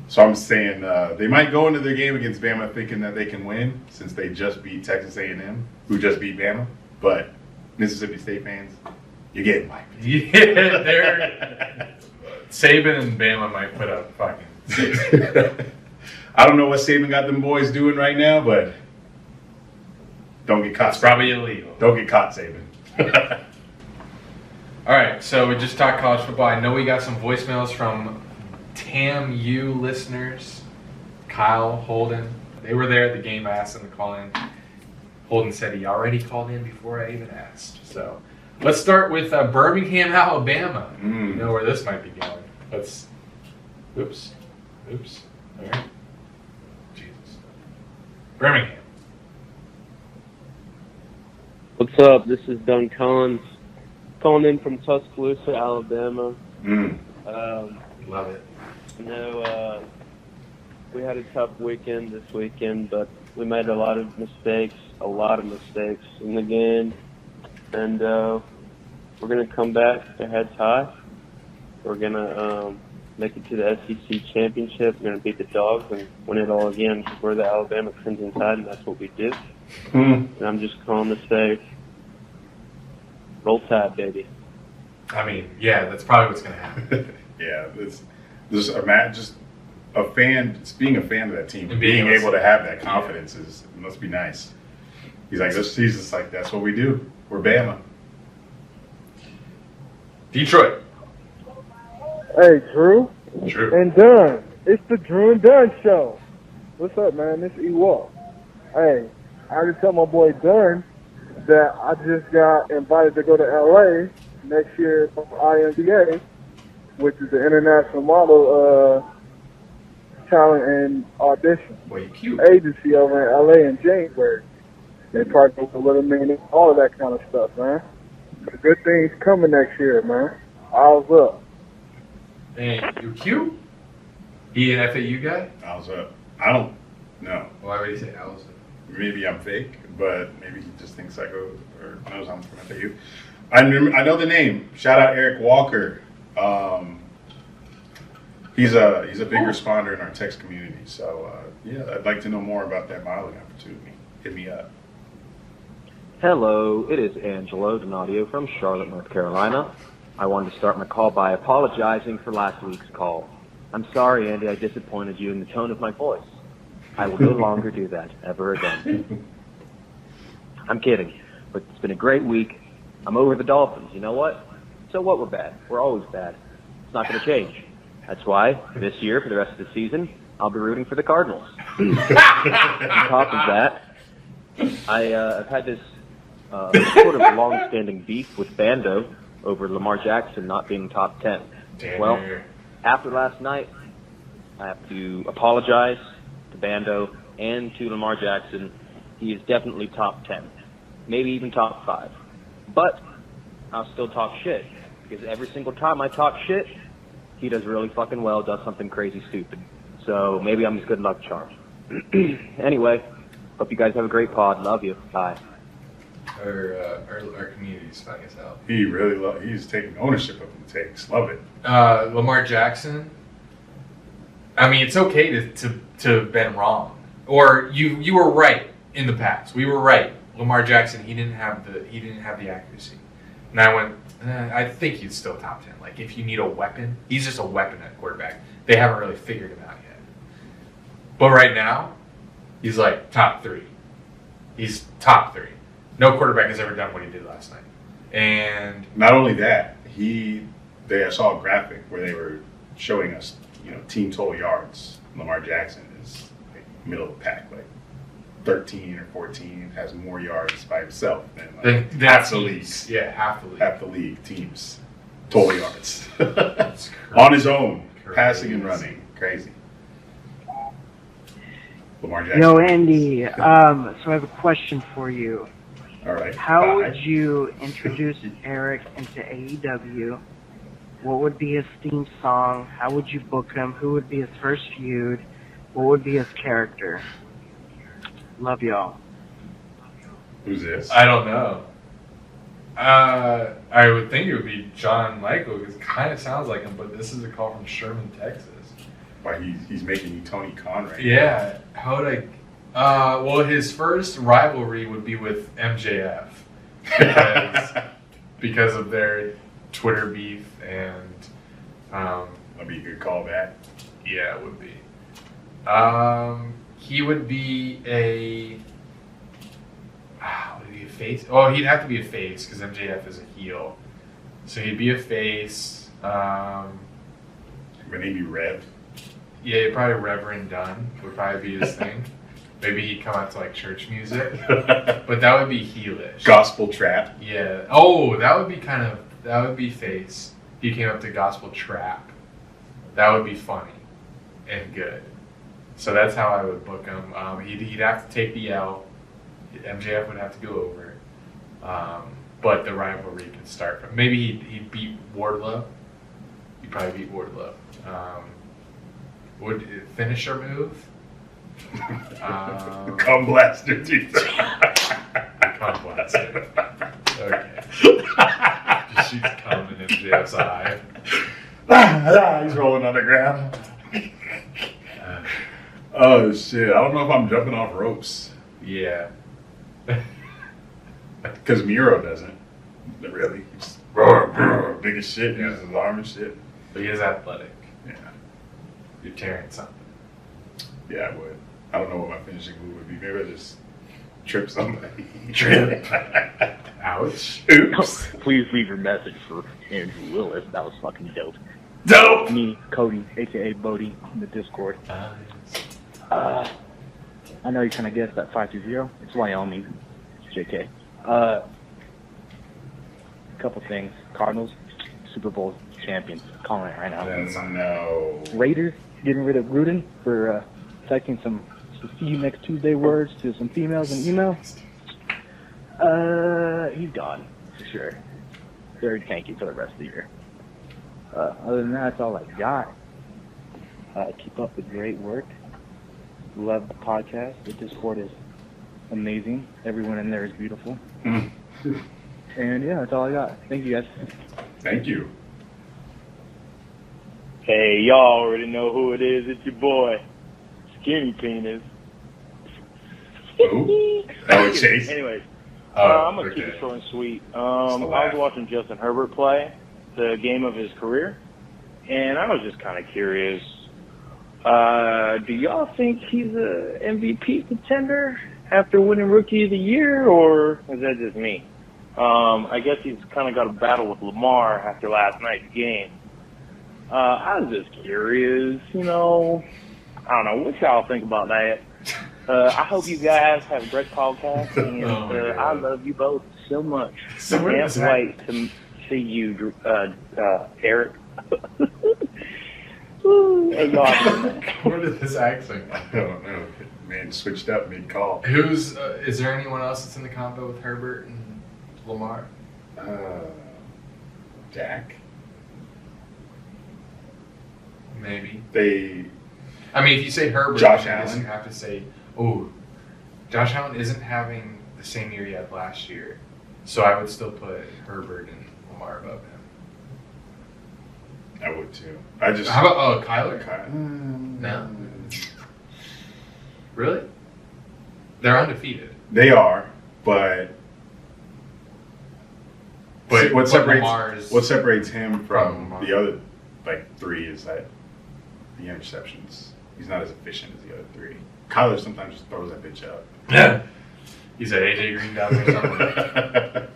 So I'm saying they might go into their game against Bama thinking that they can win, since they just beat Texas A&M, who just beat Bama. But Mississippi State fans, you're getting wiped. Yeah, they're Saban and Bama might put up fucking 6. I don't know what Saban got them boys doing right now, but don't get caught. It's probably illegal. Don't get caught, Saban. All right, so we just talked college football. I know we got some voicemails from TAMU listeners, Kyle, Holden. They were there at the game. I asked them to call in. Holden said he already called in before I even asked. So let's start with Birmingham, Alabama. You know where this might be going. Oops. All right. Jesus. Birmingham. What's up? This is Dunn Collins, calling in from Tuscaloosa, Alabama. Love it. We had a tough weekend this weekend, but we made a lot of mistakes in the game, and we're going to come back to head high. We're going to make it to the SEC championship. We're going to beat the Dogs and win it all again, because we're the Alabama Crimson Tide, and that's what we do. And I'm just calling to say, roll Tide, baby. I mean, yeah, that's probably what's going to happen. Yeah, just a fan, just being a fan of that team, And being able to have that confidence must be nice. He's just like, that's what we do. We're Bama. Detroit. Hey, Drew. True. And Dunn. It's the Drew and Dunn show. What's up, man? This is Ewok. Hey, I just tell my boy Dunn that I just got invited to go to LA next year for IMDA, which is the International Model Talent and Audition Boy, you cute. agency over in LA in January. They partner with Little Man, all of that kind of stuff, man. So good things coming next year, man. All's up. Hey, you cute? He an FAU guy? I was up. I don't know. Why would he say Allison? Maybe I'm fake, but maybe he just thinks I go or knows I'm from FAU. I know the name. Shout out Eric Walker. He's a big responder in our text community. So yeah, I'd like to know more about that modeling opportunity. Hit me up. Hello, it is Angelo Donadio from Charlotte, North Carolina. I wanted to start my call by apologizing for last week's call. I'm sorry, Andy, I disappointed you in the tone of my voice. I will no longer do that ever again. I'm kidding, but it's been a great week. I'm over the Dolphins. You know what? So what? We're bad. We're always bad. It's not going to change. That's why this year, for the rest of the season, I'll be rooting for the Cardinals. On top of that, I've had this sort of long-standing beef with Bando over Lamar Jackson not being top 10. Well, after last night, I have to apologize to Bando and to Lamar Jackson. He is definitely top 10, maybe even top 5. But I'll still talk shit, because every single time I talk shit, he does really fucking well, does something crazy stupid. So maybe I'm his good luck charm. Anyway, hope you guys have a great pod. Love you. Bye. Our community's funny as hell. He's taking ownership of the takes. Love it. Lamar Jackson. I mean, it's okay to have been wrong, or you were right in the past. We were right. Lamar Jackson, he didn't have the accuracy, and I went. I think he's still top 10. Like, if you need a weapon, he's just a weapon at quarterback. They haven't really figured him out yet. But right now, he's like top 3. He's top 3. No quarterback has ever done what he did last night. And not only that, I saw a graphic where they were showing us team total yards, Lamar Jackson is like middle of the pack, like 13 or 14, has more yards by himself than half the league. Yeah, half the league. Half the league teams total yards on his own, passing and running, crazy. Lamar Jackson. Yo, Andy. So I have a question for you. All right. How would you introduce Eric into AEW? What would be his theme song? How would you book him? Who would be his first feud? What would be his character? Love y'all. Who's this? I don't know. I would think it would be John Michael because it kind of sounds like him, but this is a call from Sherman, Texas. Why he's making you Tony Khan right now. Yeah. How would I? Well, his first rivalry would be with MJF because of their Twitter beef, and that'd be a good callback. Yeah, it would be. He would be a. Would he be a face? Oh, he'd have to be a face because MJF is a heel, so he'd be a face. My name be Rev. Yeah, probably Reverend Dunn would probably be his thing. Maybe he'd come out to like church music, but that would be heelish. Gospel trap. Yeah. Oh, that would be face. He came up to gospel trap. That would be funny and good. So that's how I would book him. He'd have to take the L. MJF would have to go over. But the rivalry could start from maybe he'd beat Wardlow. He'd probably beat Wardlow. Would finisher move? Cum blaster, dude. Cum blaster. Okay. Just shoots cum in MJF's eye. He's rolling on the ground. Oh shit! I don't know if I'm jumping off ropes. Yeah. Because Miro doesn't. Really. Just big as shit. Uses his arm and shit. But he is athletic. Yeah. You're tearing something. Yeah, I would. I don't know what my finishing move would be. Maybe I just trip somebody. Trip. Ouch. Oops. Please leave your message for Andrew Willis. That was fucking dope. Dope! Me, Cody, a.k.a. Bodie, in the Discord. I know you kind of guessed that 530. It's Wyoming. JK. Couple things. Cardinals, Super Bowl champions. Calling it right now. No. Raiders getting rid of Gruden for texting some see you next Tuesday words to some females in email. He's gone for sure. Very tanky for the rest of the year. Other than that, that's all I got. Keep up the great work. Love the podcast. The Discord is amazing. Everyone in there is beautiful. And yeah, that's all I got. Thank you guys. Thank you. Hey, y'all already know who it is. It's your boy, Skinny Penis. Who? Oh, Chase. Anyways, Oh, I'm going to keep okay. it short and sweet. I was watching Justin Herbert play the game of his career, and I was just kind of curious. Do y'all think he's a MVP contender after winning Rookie of the Year, or is that just me? I guess he's kind of got a battle with Lamar after last night's game. I was just curious, I don't know, what y'all think about that? I hope you guys have a great podcast, and I love you both so much. So Can't wait to see you, Eric. Hey, y'all. Where did this accent come I don't know. Man switched up mid-call. Who's, is there anyone else that's in the combo with Herbert and Lamar? Jack. Maybe. I mean, if you say Herbert, Josh I guess Allen. you have to say, Josh Allen isn't having the same year he had last year. So I would still put Herbert and Lamar above him. I would too. How about Kyler? No. Really? They're undefeated. They are, but what separates him from Lamar. the other three is that the interceptions. He's not as efficient as the other three. Kyler sometimes just throws that bitch up. Yeah. He said AJ Green down there somewhere.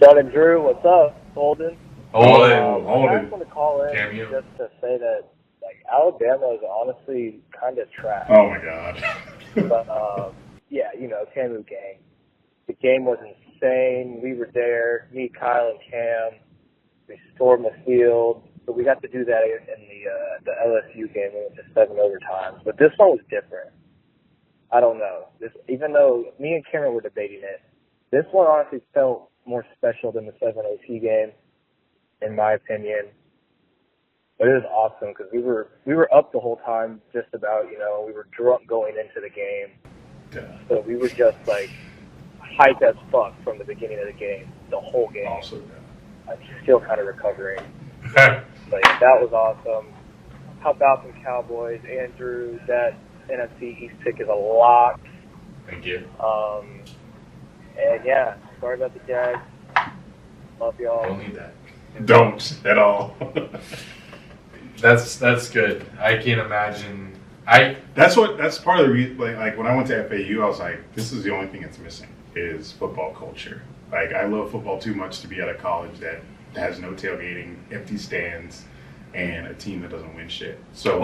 Dunn and Drew, what's up? Holden, Hold it. I just want to call in just to say that like Alabama is honestly kind of trash. Oh my God. But yeah, Tamu gang. The game was insane. We were there. Me, Kyle, and Cam. We stormed the field. But we got to do that in the LSU game. We went to 7 overtimes. But this one was different. I don't know. Even though me and Cameron were debating it, this one honestly felt more special than the 7 OT game, in my opinion. But it was awesome because we were up the whole time, just about. We were drunk going into the game, so we were just like hyped as fuck from the beginning of the game, the whole game. Also, I'm still kind of recovering. But yeah, that was awesome. How about some Cowboys? Andrew, that NFC East pick is a lock. Thank you. And yeah, sorry about the Jags. Love y'all. Don't need that. Don't at all. That's good. I can't imagine. That's part of the reason. Like when I went to FAU, I was like, this is the only thing that's missing is football culture. Like I love football too much to be at a college that has no tailgating, empty stands, and a team that doesn't win shit. So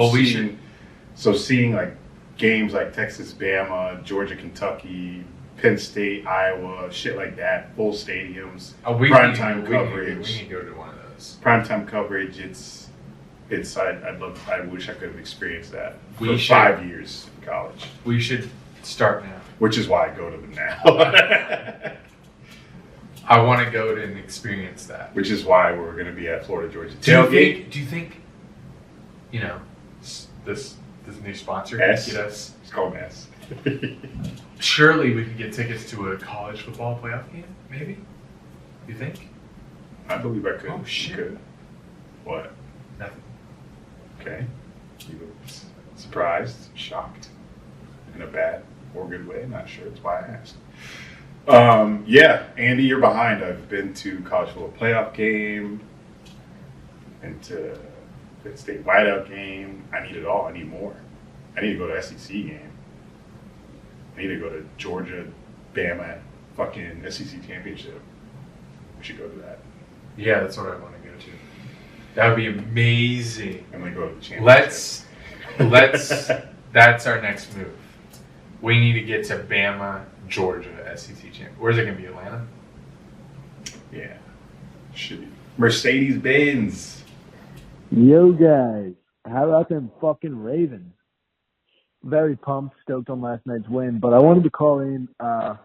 seeing like games like Texas, Bama, Georgia, Kentucky, Penn State, Iowa, shit like that, full stadiums, primetime coverage. We need to go to one of those. Primetime coverage. I wish I could have experienced that for 5 years in college. We should start now. Which is why I go to them now. I want to go to and experience that. Which is why we're going to be at Florida Georgia tailgate. Do you think, this new sponsor can get us? It's called S. Surely we could get tickets to a college football playoff game, maybe? You think? I believe I could. Oh, shit. Could. What? Nothing. Okay. You were surprised, shocked, in a bad or good way. Not sure. That's why I asked. Yeah, Andy, you're behind. I've been to college football playoff game, and to Penn State whiteout game. I need it all. I need more. I need to go to SEC game. I need to go to Georgia, Bama, fucking SEC championship. We should go to that. Yeah, that's what I want to go to. That would be amazing. I'm gonna go to the championship. Let's. That's our next move. We need to get to Bama, Georgia, SEC champion. Where's it gonna be? Atlanta? Yeah, should be. Mercedes-Benz. Yo, guys, how about them fucking Ravens? Very pumped, stoked on last night's win, but I wanted to call in. I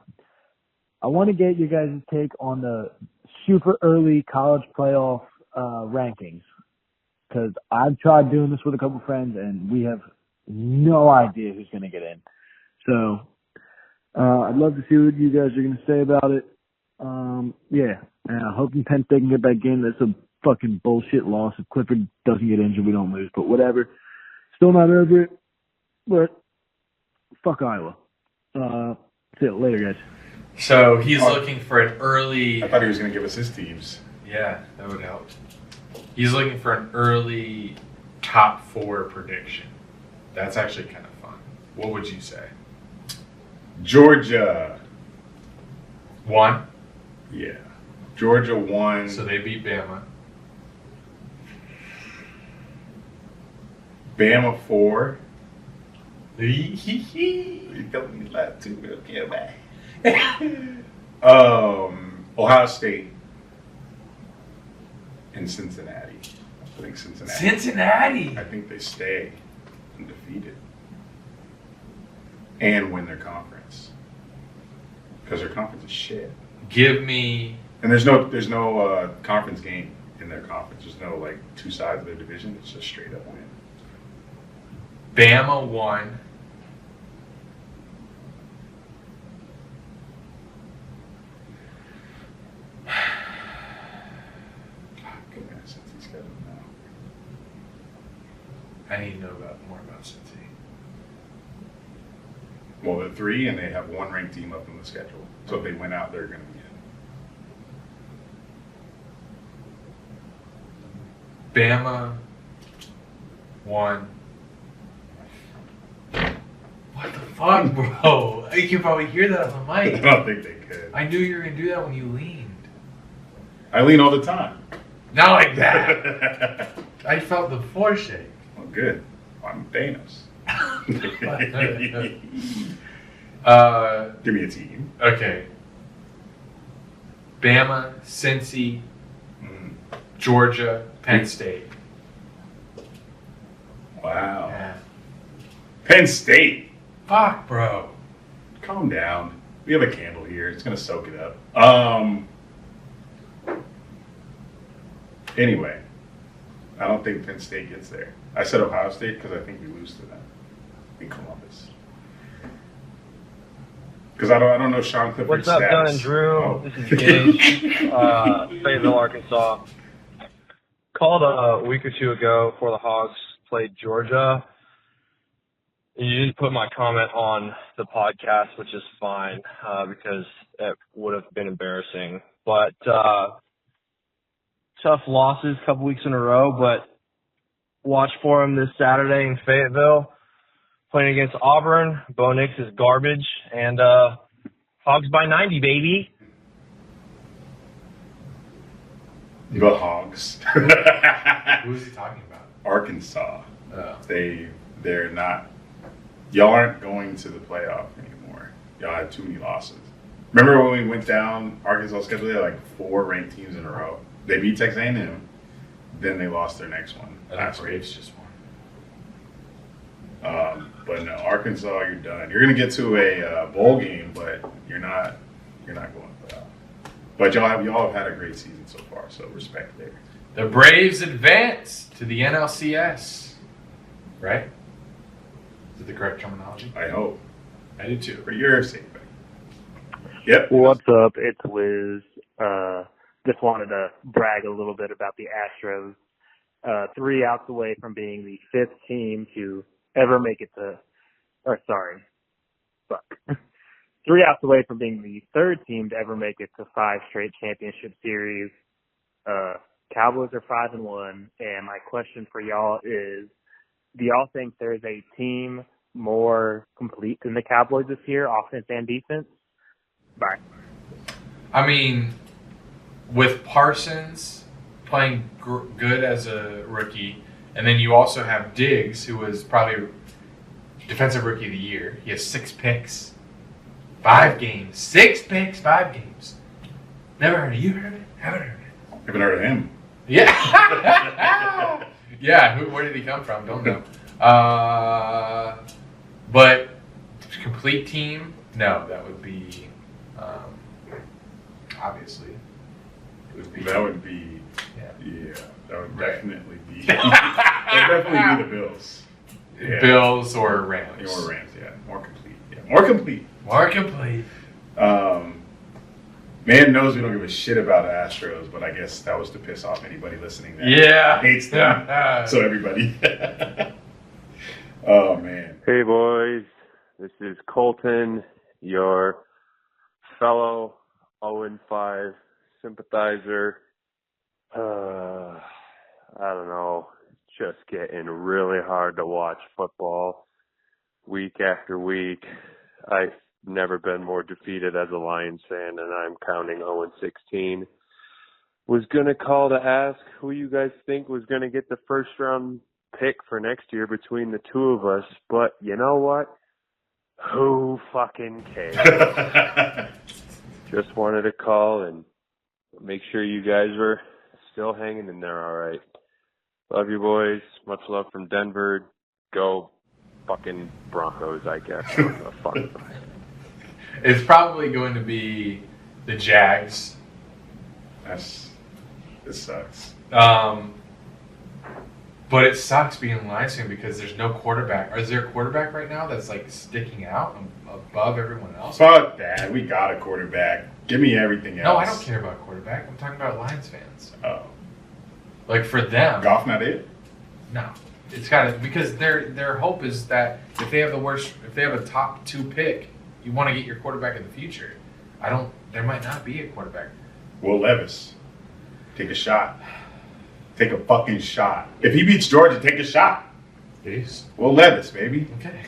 want to get you guys' take on the super early college playoff rankings, because I've tried doing this with a couple friends, and we have no idea who's going to get in. So I'd love to see what you guys are going to say about it. Yeah, and I hope Penn State can get that game. That's a fucking bullshit loss. If Clifford doesn't get injured, we don't lose, but whatever. Still not over it, but fuck Iowa. See you later, guys. So he's looking for an early... I thought he was going to give us his teams. Yeah, that would help. He's looking for an early top 4 prediction. That's actually kind of fun. What would you say? Georgia. 1? Yeah. Georgia 1. So they beat Bama. Bama 4. You don't need that too. Okay, Ohio State and Cincinnati. I think Cincinnati. I think they stay undefeated and win their conference because their conference is shit. Give me. And there's no conference game in their conference. There's no like two sides of their division. It's just straight up win. Bama 1. I need to know more about Cincy. Well, they're 3, and they have 1 ranked team up in the schedule. So if they win out, they're going to be in. Bama 1. What the fuck, bro? You can probably hear that on the mic. I don't think they could. I knew you were going to do that when you leaned. I lean all the time. Not like that. I felt the foreshake. Well, good. I'm Thanos. Give me a team. Okay. Bama, Cincy, Georgia, Penn State. Wow. Yeah. Penn State. Fuck, bro. Calm down. We have a candle here. It's gonna soak it up. Anyway, I don't think Penn State gets there. I said Ohio State because I think we lose to them in Columbus. Because I don't know Sean Clifford's What's up, stats. Dunn and Drew? Oh. This is Gage, Fayetteville, Arkansas. Called a week or two ago before the Hogs played Georgia. You didn't put my comment on the podcast, which is fine because it would have been embarrassing. But tough losses a couple weeks in a row, but watch for them this Saturday in Fayetteville. Playing against Auburn. Bo Nix is garbage. And Hogs by 90, baby. The Hogs. Who is he talking about? Arkansas. Oh. They're not. Y'all aren't going to the playoff anymore. Y'all had too many losses. Remember when we went down Arkansas schedule? They had like 4 ranked teams in a row. They beat Texas A&M. Then they lost their next one. Last Braves just won. But no, Arkansas, you're done. You're gonna get to a bowl game, but you're not going playoff. But y'all have had a great season so far, so respect there. The Braves advance to the NLCS. Right? Is it the correct terminology? I hope. I do too. For your sake. Yep. What's up? It's Wiz. Just wanted to brag a little bit about the Astros. 3 outs away from being the 5th team to ever make it to, 3 outs away from being the 3rd team to ever make it to 5 straight championship series. Cowboys are 5-1, and my question for y'all is, do y'all think there's a team more complete than the Cowboys this year, offense and defense? Bye. I mean, with Parsons playing good as a rookie, and then you also have Diggs, who was probably defensive rookie of the year. He has 6 picks, 5 games. 6 picks, 5 games. Never heard of it. You heard of it? Haven't heard of it. Haven't heard of him. Yeah. Yeah, where did he come from? Don't know. But complete team, no, that would be obviously. That would be yeah. That would definitely be. That would definitely be the Bills. Yeah. Bills or Rams. Or Rams, yeah. More complete. Yeah. More complete. More complete. Man knows we don't give a shit about the Astros, but I guess that was to piss off anybody listening that hates them. So everybody. Oh, man. Hey, boys. This is Colton, your fellow 0-5 sympathizer. I don't know. Just getting really hard to watch football week after week. I've never been more defeated as a Lions fan, and I'm counting 0-16. Was going to call to ask who you guys think was going to get the first round pick for next year between the two of us, but you know what? Who fucking cares? Just wanted to call and make sure you guys were still hanging in there all right. Love you, boys. Much love from Denver. Go fucking Broncos, I guess. What the fuck? It's probably going to be the Jags. This sucks. But it sucks being a Lions fan because there's no quarterback. Is there a quarterback right now that's like sticking out above everyone else? Fuck that. We got a quarterback. Give me everything else. No, I don't care about quarterback. I'm talking about Lions fans. Oh. Like for them. Goff not it? No. It's got to, because their hope is that if they have a top 2 pick, you want to get your quarterback in the future. There might not be a quarterback. Will Levis. Take a shot. Take a fucking shot. If he beats Georgia, take a shot. Jeez. Will Levis, baby. Okay.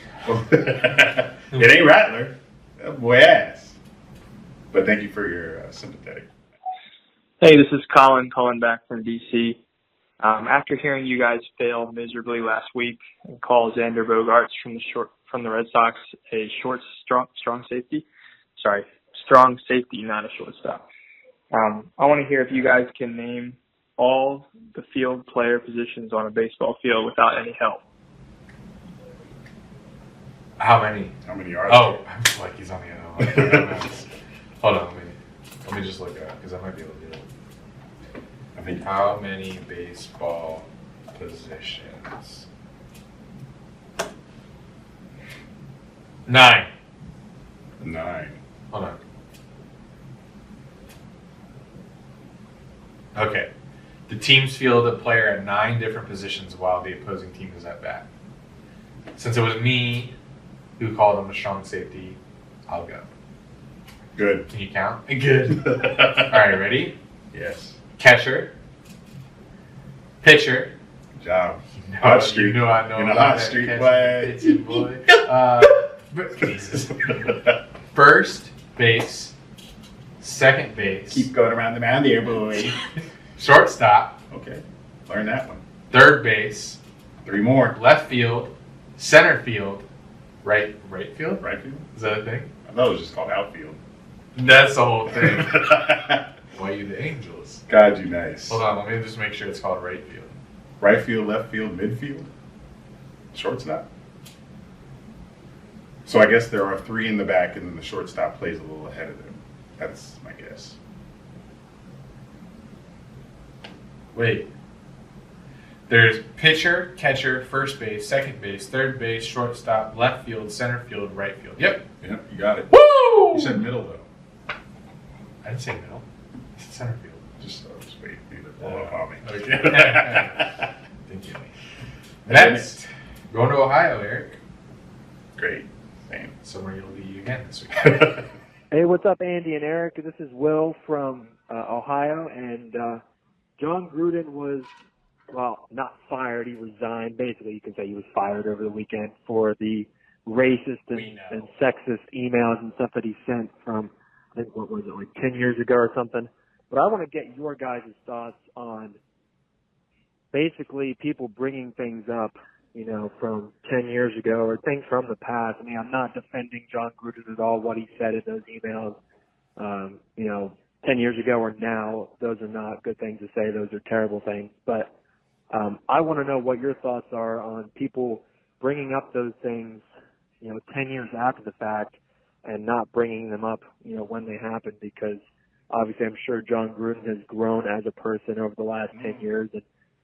It ain't Rattler. That boy ass. But thank you for your sympathetic. Hey, this is Colin calling back from DC. After hearing you guys fail miserably last week and call Xander Bogaerts from the Red Sox a strong safety, not a shortstop. I want to hear if you guys can name all the field player positions on a baseball field without any help. How many? How many are there? I feel like he's on the other one. Hold on, let me just look it up because I might be able to do it. I think how many baseball positions? 9. 9. Hold on. Okay. The teams field a player at 9 different positions while the opposing team is at bat. Since it was me who called him a strong safety, I'll go. Good. Can you count? Good. All right, ready? Yes. Catcher. Pitcher. Good job. Hot street. You know I know in a hot street way. Pitching, boy. Jesus. First base. Second base. Keep going around the mound here, boy. Shortstop. Okay. Learn that one. Third base. 3 more. Left field. Center field. Right field? Right field? Is that a thing? I thought it was just called outfield. That's the whole thing. Why you the Angels? God, you nice. Hold on, let me just make sure it's called right field. Right field, left field, midfield? Shortstop? So I guess there are 3 in the back and then the shortstop plays a little ahead of them. That's my guess. Wait. There's pitcher, catcher, first base, second base, third base, shortstop, left field, center field, right field. Yep. Yep, you got it. Woo! You said middle, though. I didn't say middle. I said center field. Just wait for you to blow up on me. Okay. Thank you. Next, going to Ohio, Eric. Great. Same. Somewhere you'll be again this week. Hey, what's up, Andy and Eric? This is Will from Ohio, and Jon Gruden was, well, not fired. He resigned. Basically, you can say he was fired over the weekend for the racist and sexist emails and stuff that he sent from, I think, what was it, like 10 years ago or something. But I want to get your guys' thoughts on basically people bringing things up, you know, from 10 years ago or things from the past. I mean, I'm not defending Jon Gruden at all, what he said in those emails, you know, 10 years ago or now. Those are not good things to say. Those are terrible things. But I want to know what your thoughts are on people bringing up those things, you know, 10 years after the fact and not bringing them up, you know, when they happen, because obviously I'm sure Jon Gruden has grown as a person over the last 10 years and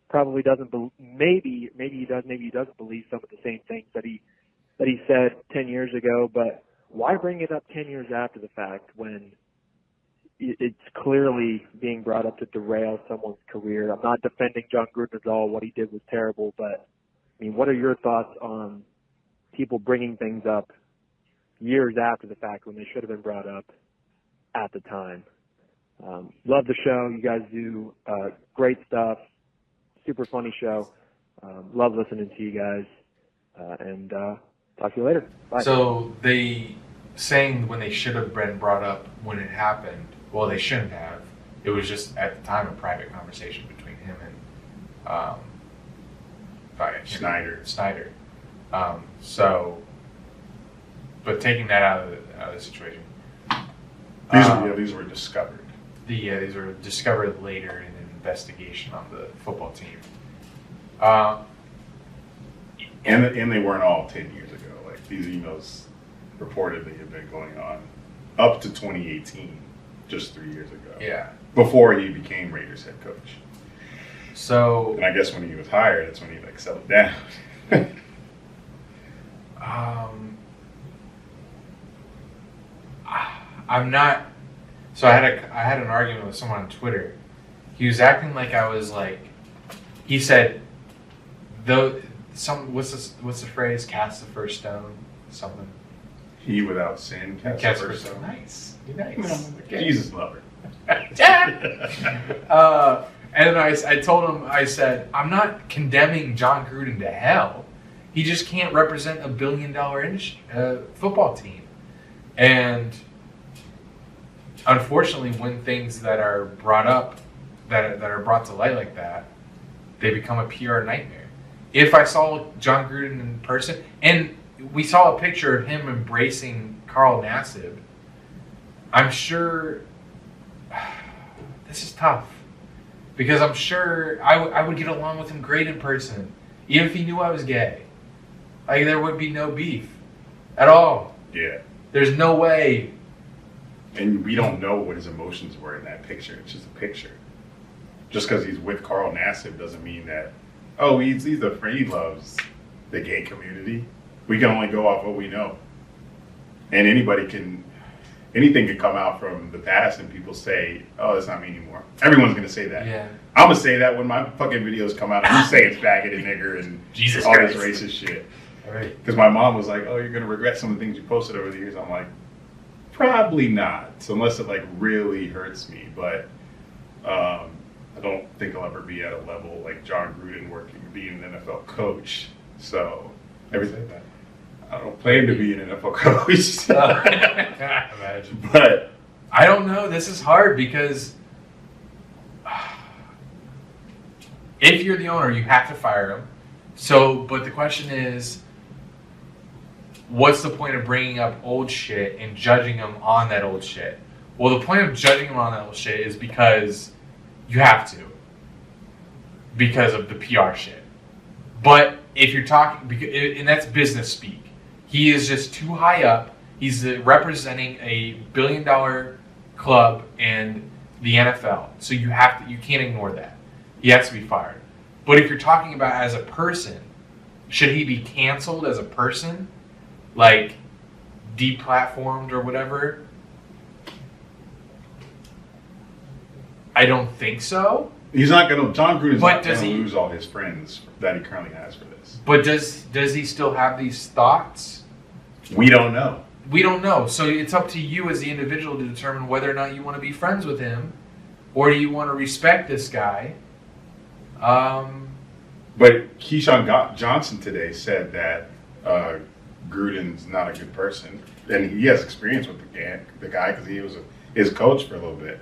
probably doesn't maybe he does, maybe he doesn't believe some of the same things that he said 10 years ago, but why bring it up 10 years after the fact when it's clearly being brought up to derail someone's career? I'm not defending Jon Gruden at all. What he did was terrible, but I mean, what are your thoughts on people bringing things up years after the fact when they should have been brought up at the time? Love the show. You guys do great stuff. Super funny show. Love listening to you guys. And talk to you later. Bye. So they saying when they should have been brought up when it happened, well, they shouldn't have. It was just at the time a private conversation between him and Snyder. So, but taking that out of the situation. These were discovered. These were discovered later in an investigation on the football team. And they weren't all 10 years ago. Like, these emails reportedly have been going on up to 2018, just 3 years ago. Yeah. Before he became Raiders head coach. So, and I guess when he was hired, that's when he like settled down. I'm not. So I had an argument with someone on Twitter. He was acting like I was like. He said, "Though what's the phrase? Cast the first stone, something." He without sin cast the first stone. Nice, you're nice. Jesus lover. And then I told him, I said, I'm not condemning Jon Gruden to hell. He just can't represent $1 billion industry, football team. And unfortunately, when things that are brought up that are brought to light like that, they become a PR nightmare. If I saw Jon Gruden in person, and we saw a picture of him embracing Carl Nassib, I'm sure this is tough. Because I'm sure I would get along with him great in person, even if he knew I was gay. Like, there would be no beef at all. Yeah. There's no way. And we don't know what his emotions were in that picture. It's just a picture. Just because he's with Carl Nassib doesn't mean that, oh, he's a friend. He loves the gay community. We can only go off what we know. And anything can come out from the past and people say, oh, that's not me anymore. Everyone's going to say that. Yeah. I'm going to say that when my fucking videos come out and you say it's faggot and nigger and Jesus all Christ. this racist shit. Right. Because my mom was like, oh, you're going to regret some of the things you posted over the years. I'm like, probably not. So unless it like really hurts me. But I don't think I'll ever be at a level like Jon Gruden being an NFL coach. So everything that. I don't plan to be an NFL coach. Imagine. But I don't know. This is hard because if you're the owner, you have to fire him. So, but the question is, what's the point of bringing up old shit and judging him on that old shit? Well, the point of judging him on that old shit is because you have to. Because of the PR shit. But if you're talking, and that's business speak. He is just too high up. He's representing a $1 billion club and the NFL. So you can't ignore that. He has to be fired. But if you're talking about as a person, should he be canceled as a person? Like deplatformed or whatever? I don't think so. He's not going to, Jon Gruden's not going to lose all his friends that he currently has for this. But does he still have these thoughts? We don't know. We don't know. So it's up to you as the individual to determine whether or not you want to be friends with him or do you want to respect this guy. But Keyshawn Johnson today said that Gruden's not a good person. And he has experience with the guy because he was his coach for a little bit.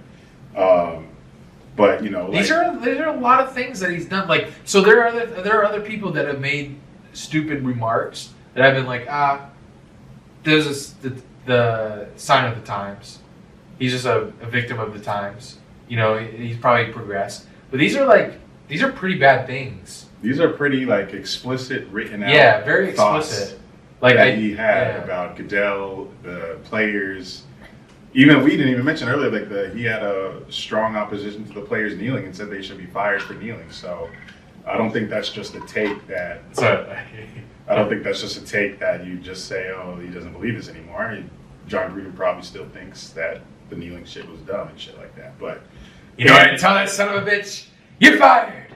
But, you know, these are a lot of things that he's done. Like, so there are other people that have made stupid remarks that I've been like, there's the sign of the times. He's just a victim of the times. You know, he's probably progressed. But these are pretty bad things. These are pretty like explicit written out. Yeah, very explicit. Like that he had about Goodell, the players. Even we didn't even mention earlier, like he had a strong opposition to the players kneeling and said they should be fired for kneeling. So I don't think that's just a take that. I don't think that's just a take that you just say, oh, he doesn't believe this anymore. Jon Gruden probably still thinks that the kneeling shit was dumb and shit like that. But you know, I tell that son of a bitch, you're fired.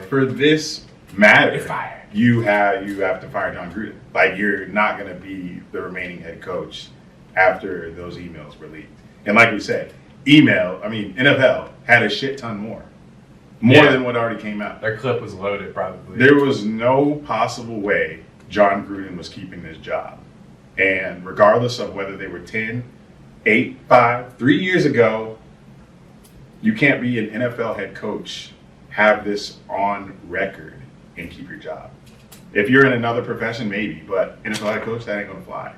For this matter, you have to fire Jon Gruden. Like, you're not going to be the remaining head coach after those emails were leaked. And like we said, NFL had a shit ton more than what already came out. Their clip was loaded, probably. There was no possible way Jon Gruden was keeping this job. And regardless of whether they were 10, 8, 5, 3 years ago, you can't be an NFL head coach, have this on record, and keep your job. If you're in another profession, maybe, but NFL head coach, that ain't gonna fly.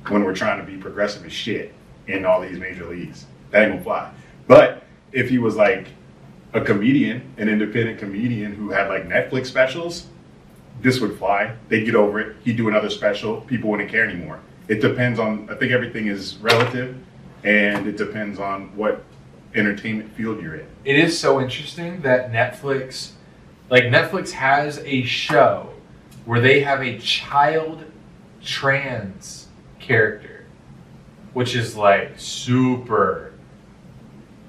When we're trying to be progressive as shit in all these major leagues, that ain't gonna fly. But if he was like a comedian, an independent comedian who had like Netflix specials, this would fly. They'd get over it. He'd do another special. People wouldn't care anymore. It depends on, I think everything is relative, and it depends on what entertainment field you're in. It is so interesting that Netflix has a show where they have a child trans character, which is like super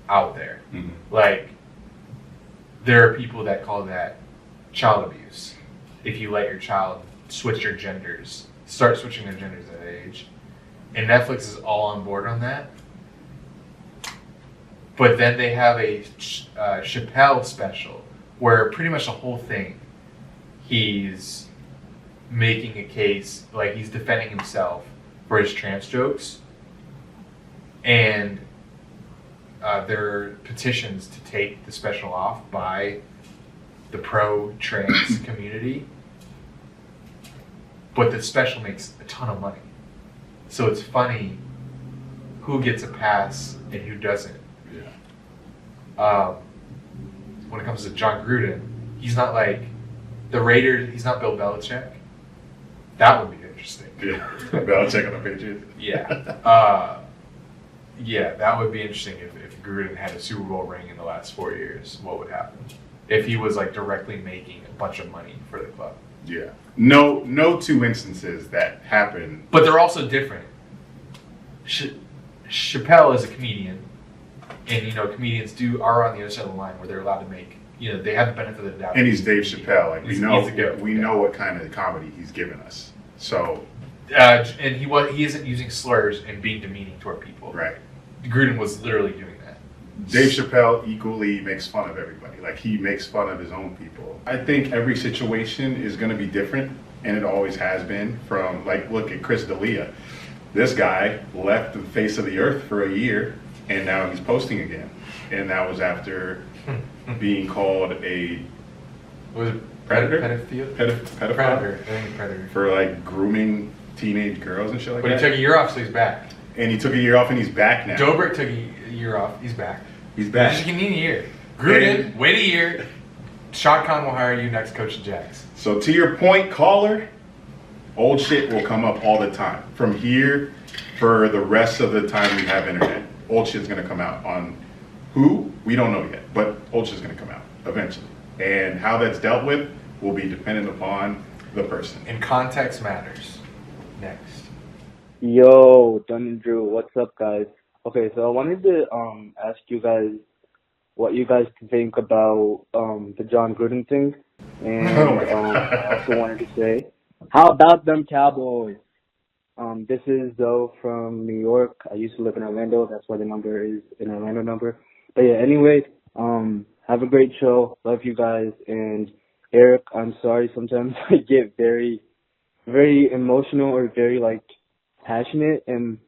out there. Mm-hmm. Like, there are people that call that child abuse. If you let your child start switching their genders at that age. And Netflix is all on board on that. But then they have a Chappelle special where pretty much the whole thing, he's making a case, like he's defending himself for his trans jokes. And there are petitions to take the special off by the pro-trans community, but the special makes a ton of money. So it's funny who gets a pass and who doesn't. When it comes to Jon Gruden, he's not like the Raiders. He's not Bill Belichick. That would be interesting. Yeah, Belichick on the Patriots. Yeah. Yeah, that would be interesting if Gruden had a Super Bowl ring in the last 4 years. What would happen if he was like directly making a bunch of money for the club? Yeah. No two instances that happen. But they're also different. Chappelle is a comedian, and comedians are on the other side of the line where they're allowed to make. They have the benefit of the doubt. And he's Dave Chappelle. Like we he's know what kind of comedy he's given us. So. And he isn't using slurs and being demeaning toward people. Right. Gruden was literally doing that. Dave Chappelle equally makes fun of everybody. Like he makes fun of his own people. I think every situation is going to be different, and it always has been. From look at Chris D'Elia. This guy left the face of the earth for a year, and now he's posting again. And that was after being called a predator? Pedophile? Predator. I think predator. For grooming teenage girls and shit like that. But he took a year off, so he's back. And he took a year off, and he's back now. Dobrik took a year off. He's back. He's back. He just need a year. Gruden, wait a year. Shad Khan will hire you next coach of Jags. So to your point, caller, old shit will come up all the time. From here, for the rest of the time we have internet, old shit's going to come out. On who? We don't know yet. But old shit's going to come out eventually. And how that's dealt with will be dependent upon the person. And context matters. Next. Yo, Dunn and Drew, what's up, guys? Okay, so I wanted to ask you guys what you guys think about the Jon Gruden thing, and I also wanted to say, how about them Cowboys? This is Zoe from New York. I used to live in Orlando. That's why the number is an Orlando number. But yeah, anyway, have a great show. Love you guys. And Eric, I'm sorry. Sometimes I get very, very emotional or very passionate, and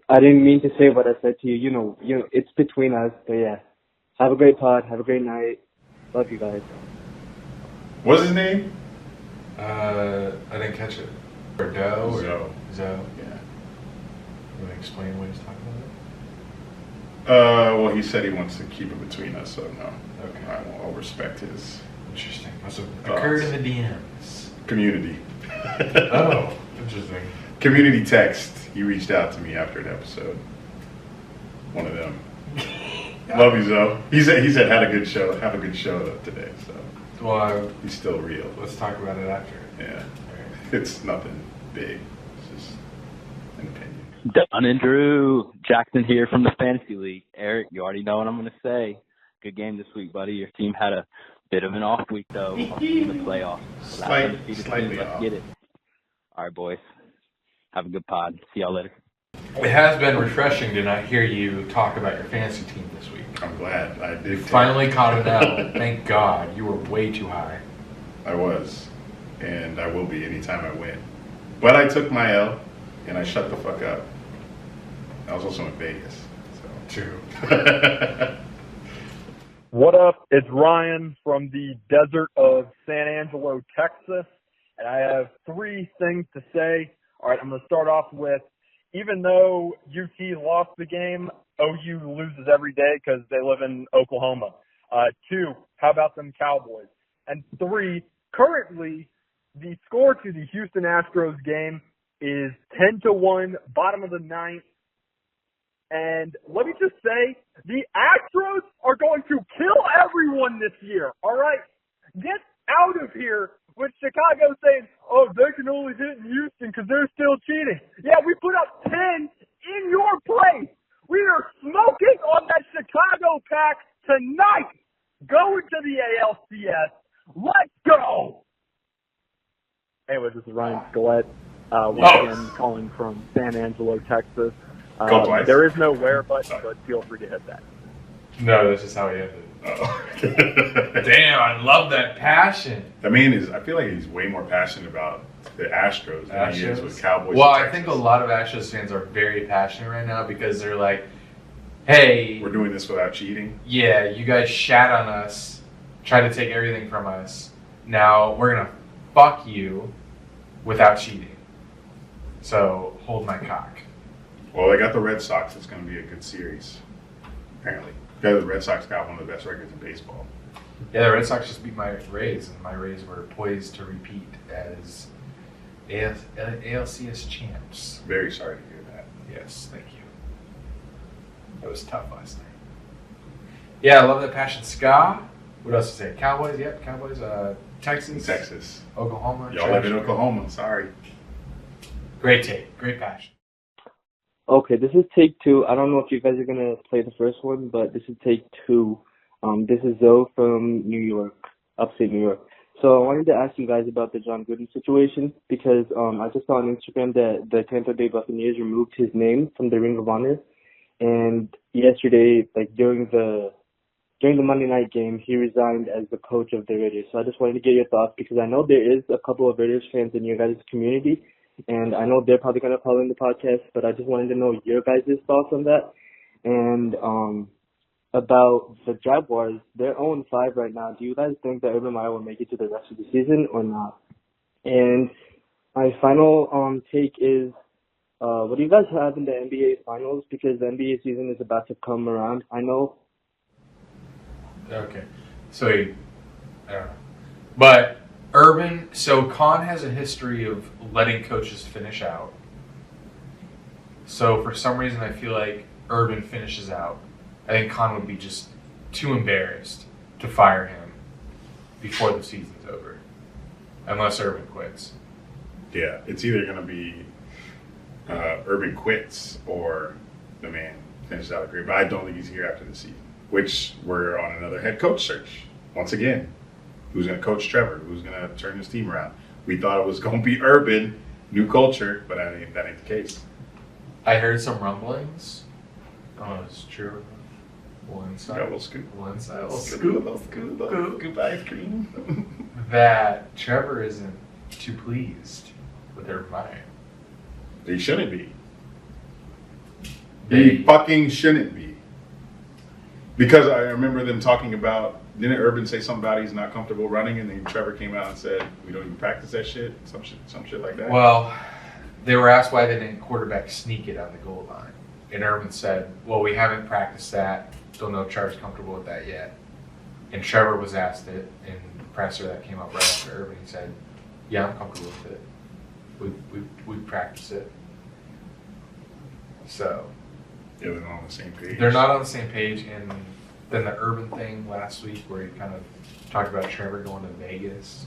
I didn't mean to say what I said to you. You know, it's between us. But yeah, have a great pod. Have a great night. Love you guys. What's his name? I didn't catch it. Or Doe? Zoe. Zoe. Yeah. You want to explain what he's talking Well, he said he wants to keep it between us, so no. Okay. I'll respect his. Interesting. Must have occurred in the DMs. Community. Oh, interesting. Community text. He reached out to me after an episode. One of them. Love you, Zoe. He said had a good show. Have a good show today. So. Well, he's still real. Let's talk about it after. Yeah. It's nothing big. It's just an opinion. Dunn and Drew, Jackson here from the Fantasy League. Eric, you already know what I'm going to say. Good game this week, buddy. Your team had a bit of an off week, though, in the playoffs. Slightly Let's off. get it. All right, boys. Have a good pod. See y'all later. It has been refreshing to not hear you talk about your fantasy team this week. I'm glad. I did. You finally caught it out. Thank God. You were way too high. I was. And I will be anytime I win. But I took my L, and I shut the fuck up. I was also in Vegas. So. True. What up? It's Ryan from the desert of San Angelo, Texas. And I have 3 things to say. All right, I'm going to start off with, even though UT lost the game, OU loses every day because they live in Oklahoma. 2, how about them Cowboys? And 3, currently, the score to the Houston Astros game is 10-1, bottom of the 9th. And let me just say, the Astros are going to kill everyone this year, all right? Get out of here with Chicago saying, oh, they can only hit in Houston because they're still cheating. Yeah, we put up 10 in your place. We are smoking on that Chicago pack tonight. Go into the ALCS. Let's go. Anyway, this is Ryan Scalette, once again calling from San Angelo, Texas. There is no where button, but feel free to hit that. No, that's just how he ended. Damn, I love that passion. I mean, I feel like he's way more passionate about the Astros than he is with Cowboys. Well, I think a lot of Astros fans are very passionate right now because they're like, hey, we're doing this without cheating. Yeah, you guys shat on us, tried to take everything from us. Now we're gonna fuck you without cheating. So hold my cock. Well, they got the Red Sox. It's going to be a good series, apparently. Because the Red Sox got one of the best records in baseball. Yeah, the Red Sox just beat my Rays, and my Rays were poised to repeat as ALCS champs. Very sorry to hear that. Yes, thank you. That was tough last night. Yeah, I love that passion ska. What else to say? Cowboys, yep, Cowboys. Texas. Oklahoma. Y'all live in Oklahoma, sorry. Great take, great passion. Okay, this is take 2. I don't know if you guys are going to play the first one, but this is take 2. This is Zoe from New York, upstate New York. So I wanted to ask you guys about the Jon Gruden situation because I just saw on Instagram that the Tampa Bay Buccaneers removed his name from the Ring of Honor. And yesterday, like during the Monday night game, he resigned as the coach of the Raiders. So I just wanted to get your thoughts because I know there is a couple of Raiders fans in your guys' community. And I know they're probably going to call in the podcast, but I just wanted to know your guys' thoughts on that. And about the Jaguars, they're 0-5 right now. Do you guys think that Urban Meyer will make it to the rest of the season or not? And my final take is, what do you guys have in the NBA Finals? Because the NBA season is about to come around. I know. Okay. So, I don't know. But Urban, so Khan has a history of letting coaches finish out. So for some reason, I feel like Urban finishes out. I think Khan would be just too embarrassed to fire him before the season's over, unless Urban quits. Yeah, it's either going to be Urban quits or the man finishes out a career. But I don't think he's here after the season, which we're on another head coach search. Once again, who's going to coach Trevor? Who's going to turn his team around? We thought it was going to be Urban, new culture, but that ain't the case. I heard some rumblings. Oh, it's true. One side. Double scoop. One side. Scoop. Goodbye, cream. That Trevor isn't too pleased with Urban Meyer. He shouldn't be. He fucking shouldn't be. Because I remember them talking about, didn't Urban say something about he's not comfortable running, and then Trevor came out and said, we don't even practice that shit? Some shit like that? Well, they were asked why they didn't quarterback sneak it on the goal line. And Urban said, well, we haven't practiced that. Don't know if Trevor's comfortable with that yet. And Trevor was asked it in the presser that came up right after Urban. He said, yeah, I'm comfortable with it. We practice it. So. Yeah, they're not on the same page. They're not on the same page. And then the Urban thing last week where he kind of talked about Trevor going to Vegas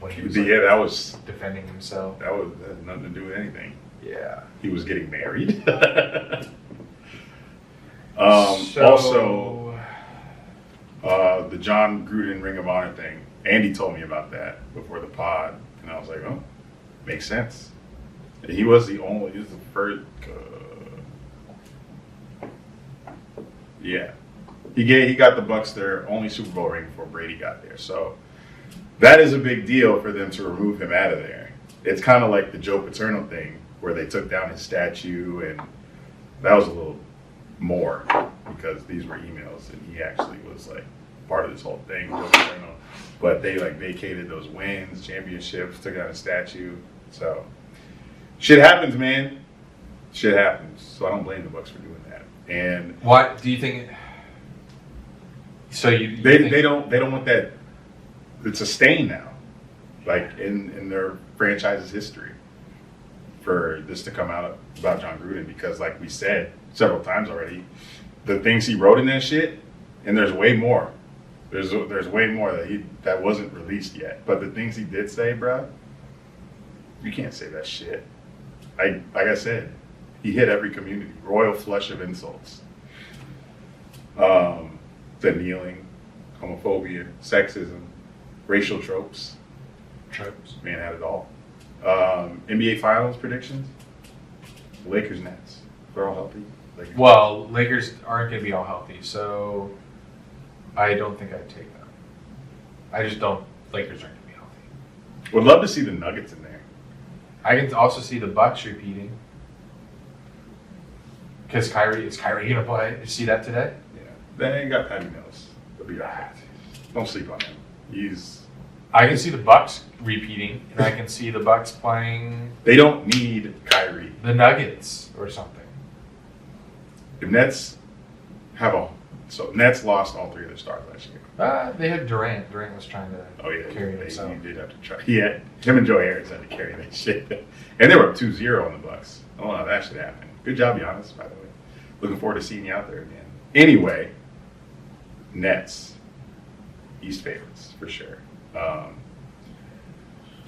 when he was that was defending himself. That had nothing to do with anything. Yeah. He was getting married. Also, the Jon Gruden Ring of Honor thing. Andy told me about that before the pod, and I was like, "Oh, makes sense." He was the first. Yeah, he got the Bucs their only Super Bowl ring before Brady got there. So that is a big deal for them to remove him out of there. It's kind of like the Joe Paterno thing, where they took down his statue, and that was a little more because these were emails, and he actually was like part of this whole thing. But they like vacated those wins, championships, took down his statue. So shit happens, man. Shit happens. So I don't blame the Bucs for doing that. And why do you think? So they don't want that. It's a stain now, like in their franchise's history, for this to come out about Jon Gruden, because like we said several times already, the things he wrote in that shit, and there's way more. There's way more that wasn't released yet. But the things he did say, bro, you can't say that shit. Like I said, he hit every community. Royal flush of insults. The kneeling, homophobia, sexism, racial tropes. Man had it all. NBA Finals predictions. Lakers Nets. They're all healthy. Lakers aren't going to be all healthy, so I don't think I'd take them. I just don't. Lakers aren't going to be healthy. Would love to see the Nuggets in there. I can also see the Bucks repeating. Because is Kyrie gonna play? Did you see that today? Yeah, they ain't got Patty Mills. They'll be all right. Don't sleep on him. I can see the Bucks repeating, and I can see the Bucks playing. They don't need Kyrie. The Nuggets or something. The Nets Nets lost all 3 of their stars last year. They had Durant. Durant was trying to carry himself. He did have to try. Him and Joe Harris had to carry that shit. And they were up 2-0 on the Bucks. I don't know how that should happen. Good job, Giannis, by the way. Looking forward to seeing you out there again. Anyway, Nets. East favorites, for sure.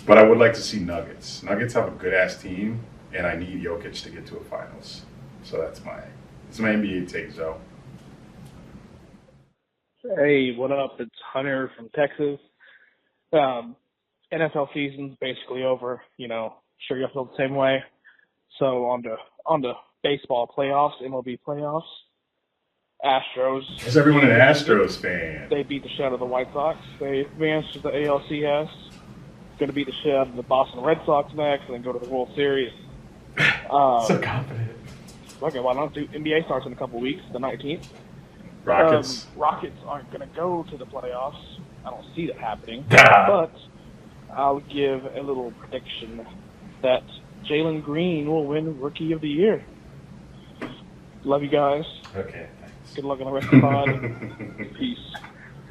But I would like to see Nuggets. Nuggets have a good-ass team, and I need Jokic to get to a finals. So that's my NBA take, Zoe. Hey, what up? It's Hunter from Texas. NFL season's basically over. Sure you feel the same way. So on to baseball playoffs, MLB playoffs. Astros. Is everyone an Astros fan? They beat the shit out of the White Sox. They advanced to the ALCS. Going to beat the shit out of the Boston Red Sox next, and then go to the World Series. So confident. Okay, why not? NBA starts in a couple weeks, the 19th. Rockets. Rockets aren't going to go to the playoffs. I don't see that happening. But I'll give a little prediction that Jalen Green will win Rookie of the Year. Love you guys. Okay, thanks. Good luck on the rest of the pod. Peace.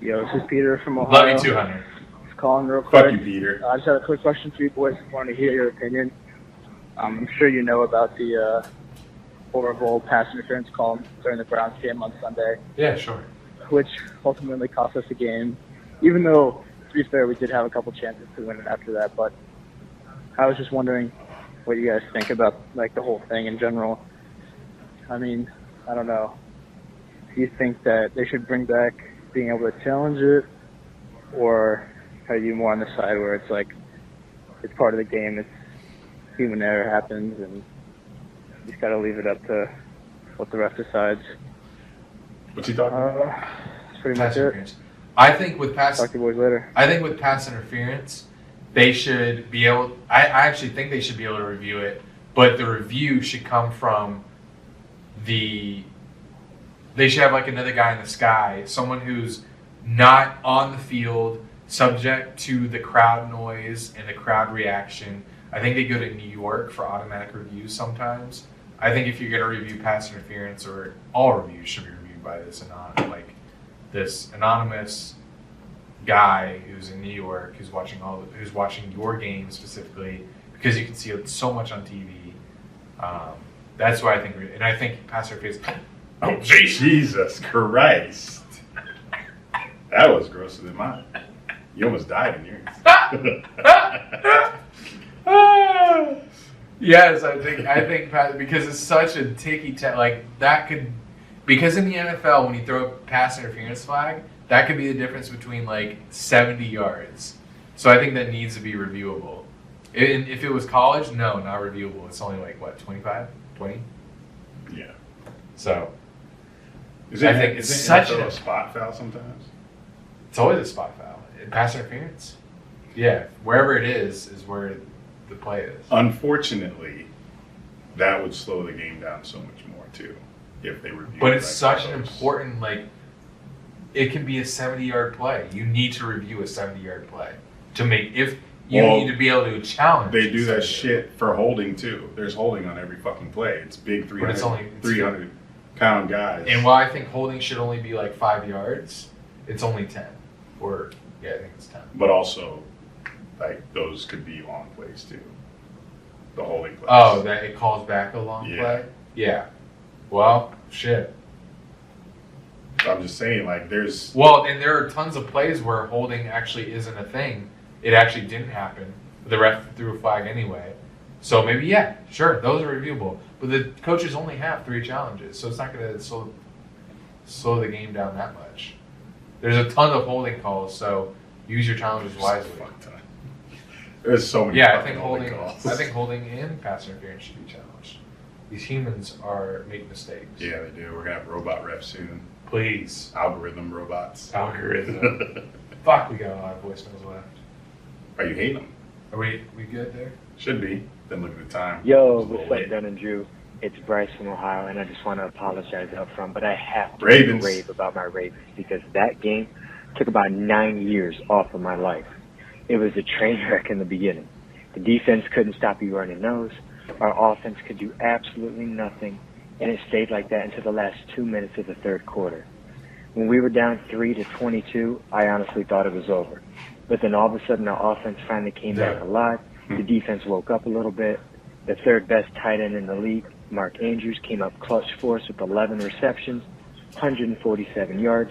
Yo, this is Peter from Ohio. Love you too, Hunter. Just calling real quick. Fuck you, Peter. I just had a quick question for you boys. Wanted to hear your opinion. I'm sure you know about the horrible pass interference call during the Browns game on Sunday. Yeah, sure. Which ultimately cost us a game. Even though, to be fair, we did have a couple chances to win it after that. But I was just wondering what you guys think about the whole thing in general. I mean, I don't know. Do you think that they should bring back being able to challenge it, or are you more on the side where it's it's part of the game, it's human error happens, and you just got to leave it up to what the ref decides? What's he talking about? That's pretty Pass much interference. I think with pass. Talk to you boys later. I think with pass interference, they should be able. I actually think they should be able to review it, but the review should come from the. They should have another guy in the sky, someone who's not on the field, subject to the crowd noise and the crowd reaction. I think they go to New York for automatic reviews sometimes. I think if you're going to review pass interference, or all reviews should be reviewed by this anonymous guy who's in New York, who's watching your game specifically, because you can see it so much on TV. That's why I think, and I think pass interference. Oh, Jesus Christ. That was grosser than mine. You almost died in yours. Yes, I think because it's such a because in the NFL when you throw a pass interference flag, that could be the difference between 70 yards. So I think that needs to be reviewable. If it was college, no, not reviewable. It's only 25, 20. Yeah. So I think it's such a spot foul sometimes. It's always a spot foul. Pass interference. Yeah, wherever it is where the play is. Unfortunately, that would slow the game down so much more too if they review. But it's such an important it can be a 70-yard play. You need to review a 70-yard play to make need to be able to challenge. They do that shit for holding too. There's holding on every fucking play. It's big 300-pound guys. And while I think holding should only be 5 yards, it's only 10. I think it's 10. But also, those could be long plays too. The holding plays. Oh, that it calls back a long play? Yeah. Well, shit. I'm just saying, there's... Well, and there are tons of plays where holding actually isn't a thing. It actually didn't happen. The ref threw a flag anyway. So maybe, sure, those are reviewable. But the coaches only have 3 challenges, so it's not going to slow the game down that much. There's a ton of holding calls, so use your challenges wisely. There's so many I think calls. I think holding and pass interference should be challenged. These humans make mistakes. Yeah, they do. We're going to have robot refs soon. Please. Algorithm robots. Algorithm. Fuck, we got a lot of voicemails left. Are you hating them? Are we good there? Should be. Then look at the time. Yo, what's up, Dunn and Drew? It's Bryce from Ohio, and I just want to apologize up front, but I have to Ravens. rave about my Ravens because that game took about 9 years off of my life. It was a train wreck in the beginning. The defense couldn't stop you running nose. Our offense could do absolutely nothing, and it stayed like that until the last 2 minutes of the third quarter. When we were down 3-22, I honestly thought it was over. But then all of a sudden, our offense finally came back alive. The defense woke up a little bit. The third best tight end in the league, Mark Andrews, came up clutch for us with 11 receptions, 147 yards,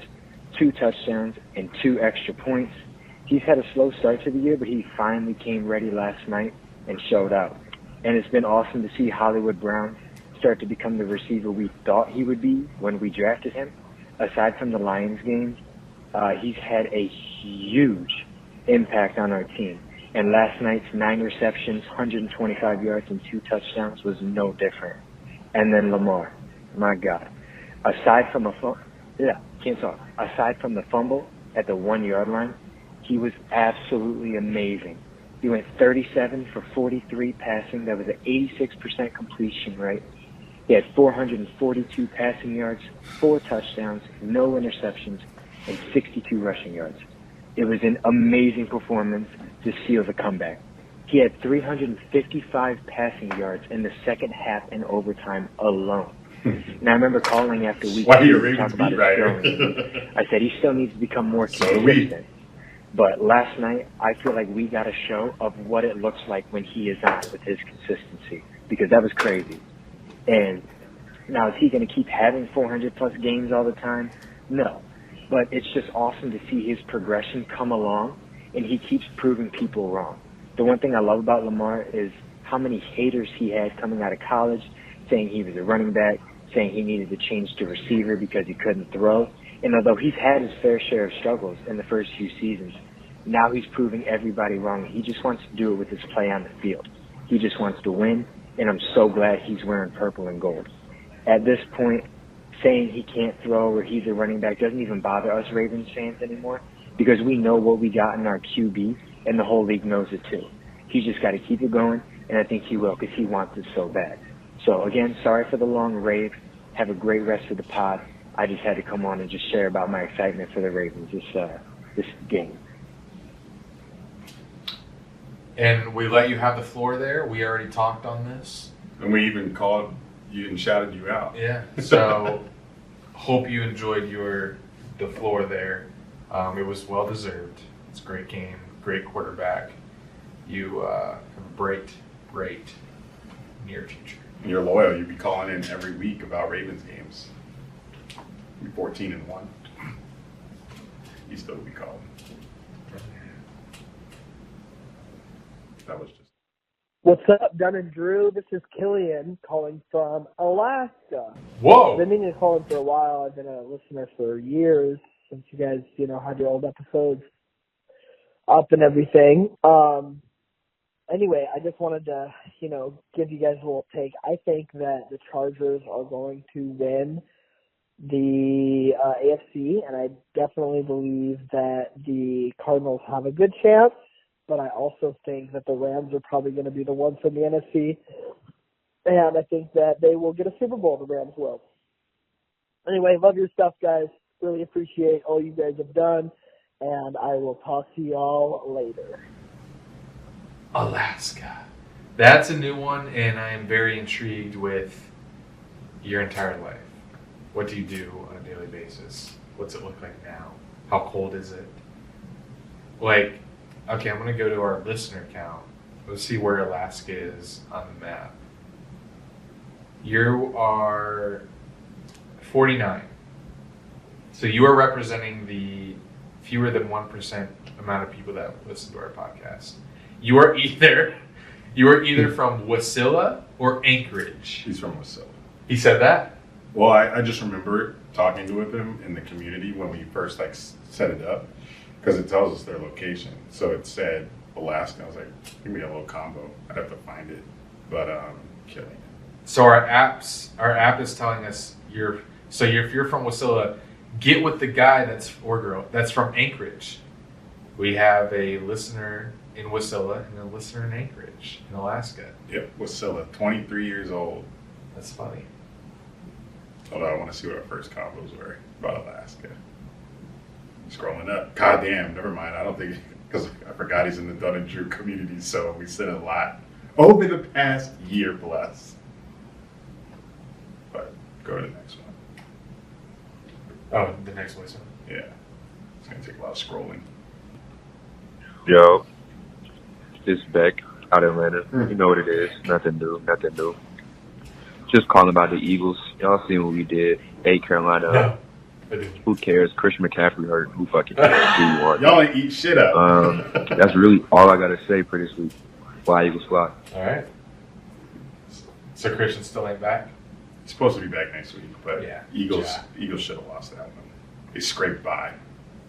2 touchdowns, and 2 extra points. He's had a slow start to the year, but he finally came ready last night and showed out. And it's been awesome to see Hollywood Brown start to become the receiver we thought he would be when we drafted him. Aside from the Lions games, he's had a huge impact on our team. And last night's 9 receptions, 125 yards, and 2 touchdowns was no different. And then Lamar, my God. Aside from the fumble at the 1 yard line, he was absolutely amazing. He went 37 for 43 passing. That was an 86% completion rate. He had 442 passing yards, 4 touchdowns, no interceptions, and 62 rushing yards. It was an amazing performance to seal the comeback. He had 355 passing yards in the second half and overtime alone. And I remember calling after week 2 to talk about his throwing. I said he still needs to become more consistent. But last night, I feel like we got a show of what it looks like when he is on with his consistency, because that was crazy. And now, is he going to keep having 400-plus games all the time? No. But it's just awesome to see his progression come along, and he keeps proving people wrong. The one thing I love about Lamar is how many haters he had coming out of college, saying he was a running back, saying he needed to change to receiver because he couldn't throw. And although he's had his fair share of struggles in the first few seasons, now he's proving everybody wrong. He just wants to do it with his play on the field. He just wants to win, and I'm so glad he's wearing purple and gold. At this point, saying he can't throw or he's a running back doesn't even bother us Ravens fans anymore, because we know what we got in our QB, and the whole league knows it too. He's just got to keep it going, and I think he will, because he wants it so bad. So again, sorry for the long rave. Have a great rest of the pod. I just had to come on and just share about my excitement for the Ravens this game. And we let you have the floor there. We already talked on this. And we even called you and shouted you out. Yeah. So hope you enjoyed the floor there. It was well deserved. It's a great game, great quarterback. You have a great near future. And you're loyal. You'd be calling in every week about Ravens games. You'd be 14-1. You still be calling. That was just. What's up, Dunn and Drew? This is Killian calling from Alaska. Whoa! I've been meaning to call in for a while. I've been a listener for years since you guys, had your old episodes up and everything. Anyway, I just wanted to, give you guys a little take. I think that the Chargers are going to win the AFC, and I definitely believe that the Cardinals have a good chance. But I also think that the Rams are probably going to be the ones from the NFC. And I think that they will get a Super Bowl, the Rams will. Anyway, love your stuff, guys. Really appreciate all you guys have done. And I will talk to y'all later. Alaska. That's a new one, and I am very intrigued with your entire life. What do you do on a daily basis? What's it look like now? How cold is it? Okay, I'm going to go to our listener count. Let's see where Alaska is on the map. You are 49. So you are representing the fewer than 1% amount of people that listen to our podcast. You are either from Wasilla or Anchorage. He's from Wasilla. He said that? Well, I just remember talking with him in the community when we first set it up, because it tells us their location. So it said Alaska. I was like, give me a little combo. I'd have to find it, but killing it. So our app is telling us if you're from Wasilla, get with the guy or girl that's from Anchorage. We have a listener in Wasilla and a listener in Anchorage in Alaska. Yep, Wasilla, 23 years old. That's funny. Although I want to see what our first combos were about Alaska. Scrolling up. God damn, never mind. I don't think, because I forgot he's in the Dunn and Drew community, so we said a lot over the past year plus. But go to the next one. Oh, the next voice one? Yeah. It's going to take a lot of scrolling. Yo, it's Beck out of Atlanta. You know what it is. Nothing new. Just calling about the Eagles. Y'all seen what we did. 8 Carolina. No. Who cares? Christian McCaffrey hurt. Who fucking cares? Y'all ain't eat shit up. That's really all I got to say for this week. Fly, Eagles, fly. All right. So Christian still ain't back? He's supposed to be back next week, but yeah. Eagles should have lost that one. They scraped by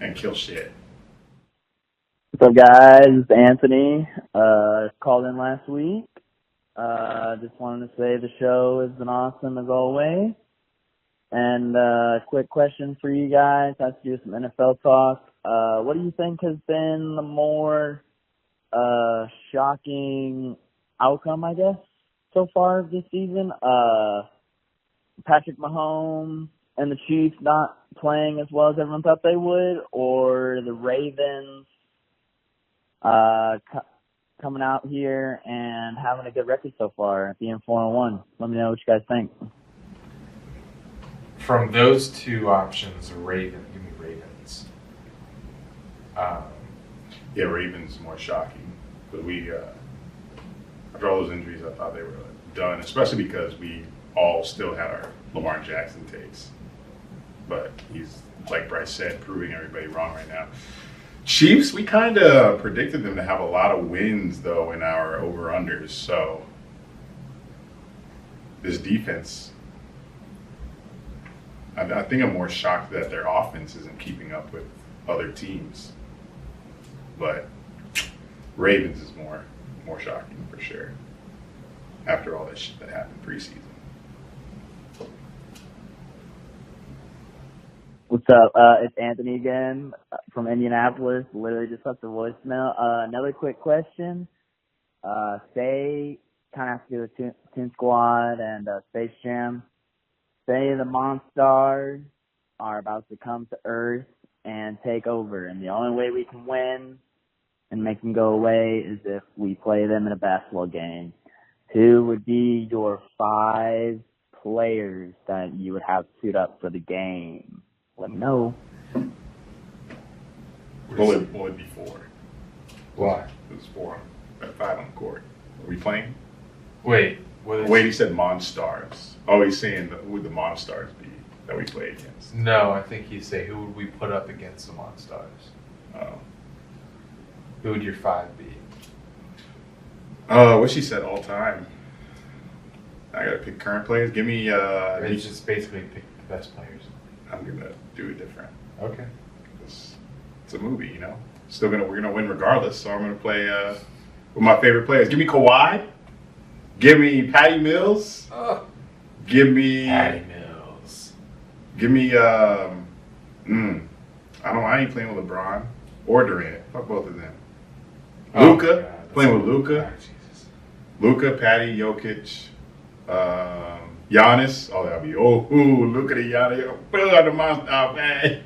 and killed shit. What's up, guys? It's Anthony. Called in last week. Just wanted to say the show has been awesome as always. And quick question for you guys. Has to do with some NFL talk. What do you think has been the more shocking outcome, I guess, so far this season? Patrick Mahomes and the Chiefs not playing as well as everyone thought they would, or the Ravens coming out here and having a good record so far, being 4-1. Let me know what you guys think. From those two options, give me Ravens. Yeah, Ravens more shocking. But we, after all those injuries, I thought they were done, especially because we all still had our Lamar Jackson takes. But he's, like Bryce said, proving everybody wrong right now. Chiefs, we kind of predicted them to have a lot of wins, though, in our over-unders. So this defense, I think I'm more shocked that their offense isn't keeping up with other teams. But Ravens is more shocking for sure after all that shit that happened preseason. What's up? It's Anthony again from Indianapolis. Literally just left a voicemail. Another quick question. Say, kind of have to do with Toon Squad and Space Jam. Say the Monstars are about to come to Earth and take over, and the only way we can win and make them go away is if we play them in a basketball game. Who would be your 5 players that you would have suit up for the game? Let me know. What would be 4? Why? It was 4. 5 on the court. Are we playing? Wait, he said Monstars. Oh, he's saying who would the Monstars be that we play against? No, I think he'd say who would we put up against the Monstars? Oh. Who would your 5 be? What she said all time. I gotta pick current players. Give me. It's just basically pick the best players. I'm gonna do it different. Okay. It's a movie, you know. We're gonna win regardless. So I'm gonna play with my favorite players. Give me Kawhi. Give me Patty Mills. Oh. Give me Patty Mills. Give me I don't know. I ain't playing with LeBron or Durant. Fuck both of them. Oh, Luka. Playing with Luka. Oh, Luka, Patty, Jokic, Giannis. Oh, that'll be look at the Giannis. Put on the monster, man.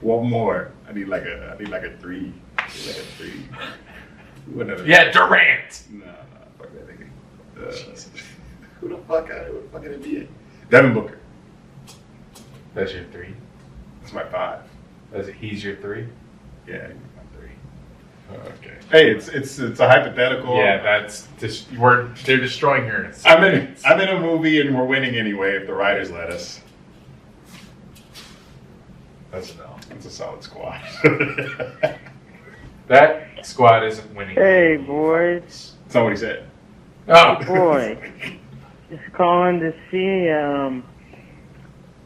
One more. I need like a 3. Yeah, Durant. No, fuck that nigga. Who the fuck in NBA? Devin Booker. That's your 3. That's my 5. He's your 3. Yeah, he's my 3. Okay. Hey, it's a hypothetical. Yeah, they're destroying your. I'm in a movie and we're winning anyway if the writers let us. That's a no. It's a solid squad. That squad isn't winning. Hey, boys. That's not what he said. Oh, boy. Just calling to see,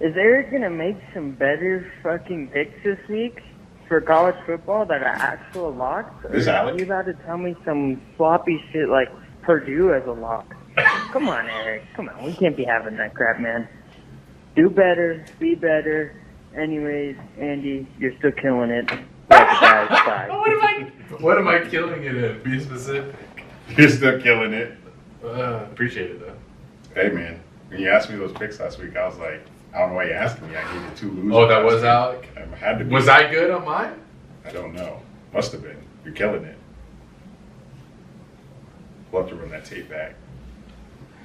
is Eric going to make some better fucking picks this week for college football that are actual locks? Or are you about to tell me some sloppy shit like Purdue as a lock? Come on, Eric. Come on. We can't be having that crap, man. Do better. Be better. Anyways, Andy, you're still killing it. Bye. What am I killing it in? Be specific. You're still killing it. Appreciate it though. Hey, man, when you asked me those picks last week, I was like, I don't know why you're asking me. I gave you 2 losers. Oh, that was Alec? Had to be. Was I good on mine? I don't know. Must have been. You're killing it. We'll have to run that tape back.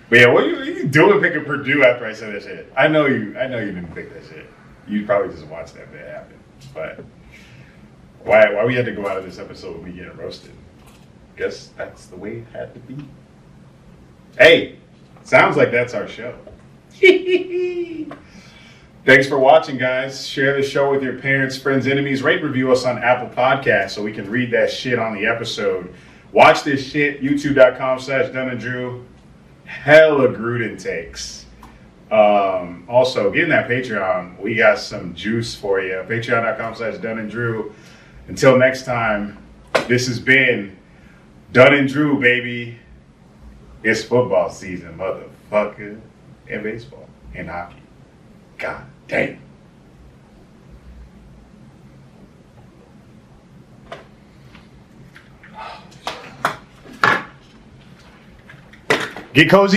But yeah, what are you doing picking Purdue after I said that shit? I know you didn't pick that shit. You probably just watched that bit happen. But why we had to go out of this episode with me getting roasted? Guess that's the way it had to be. Hey, sounds like that's our show. Thanks for watching, guys. Share the show with your parents, friends, enemies. Rate and review us on Apple Podcasts so we can read that shit on the episode. Watch this shit, youtube.com/Dunn and Drew. Hella Gruden takes. Also, get in that Patreon. We got some juice for you. Patreon.com/Dunn and Drew. Until next time, this has been Dunn and Drew, baby. It's football season, motherfucker. And baseball. And hockey. God damn. Get cozy.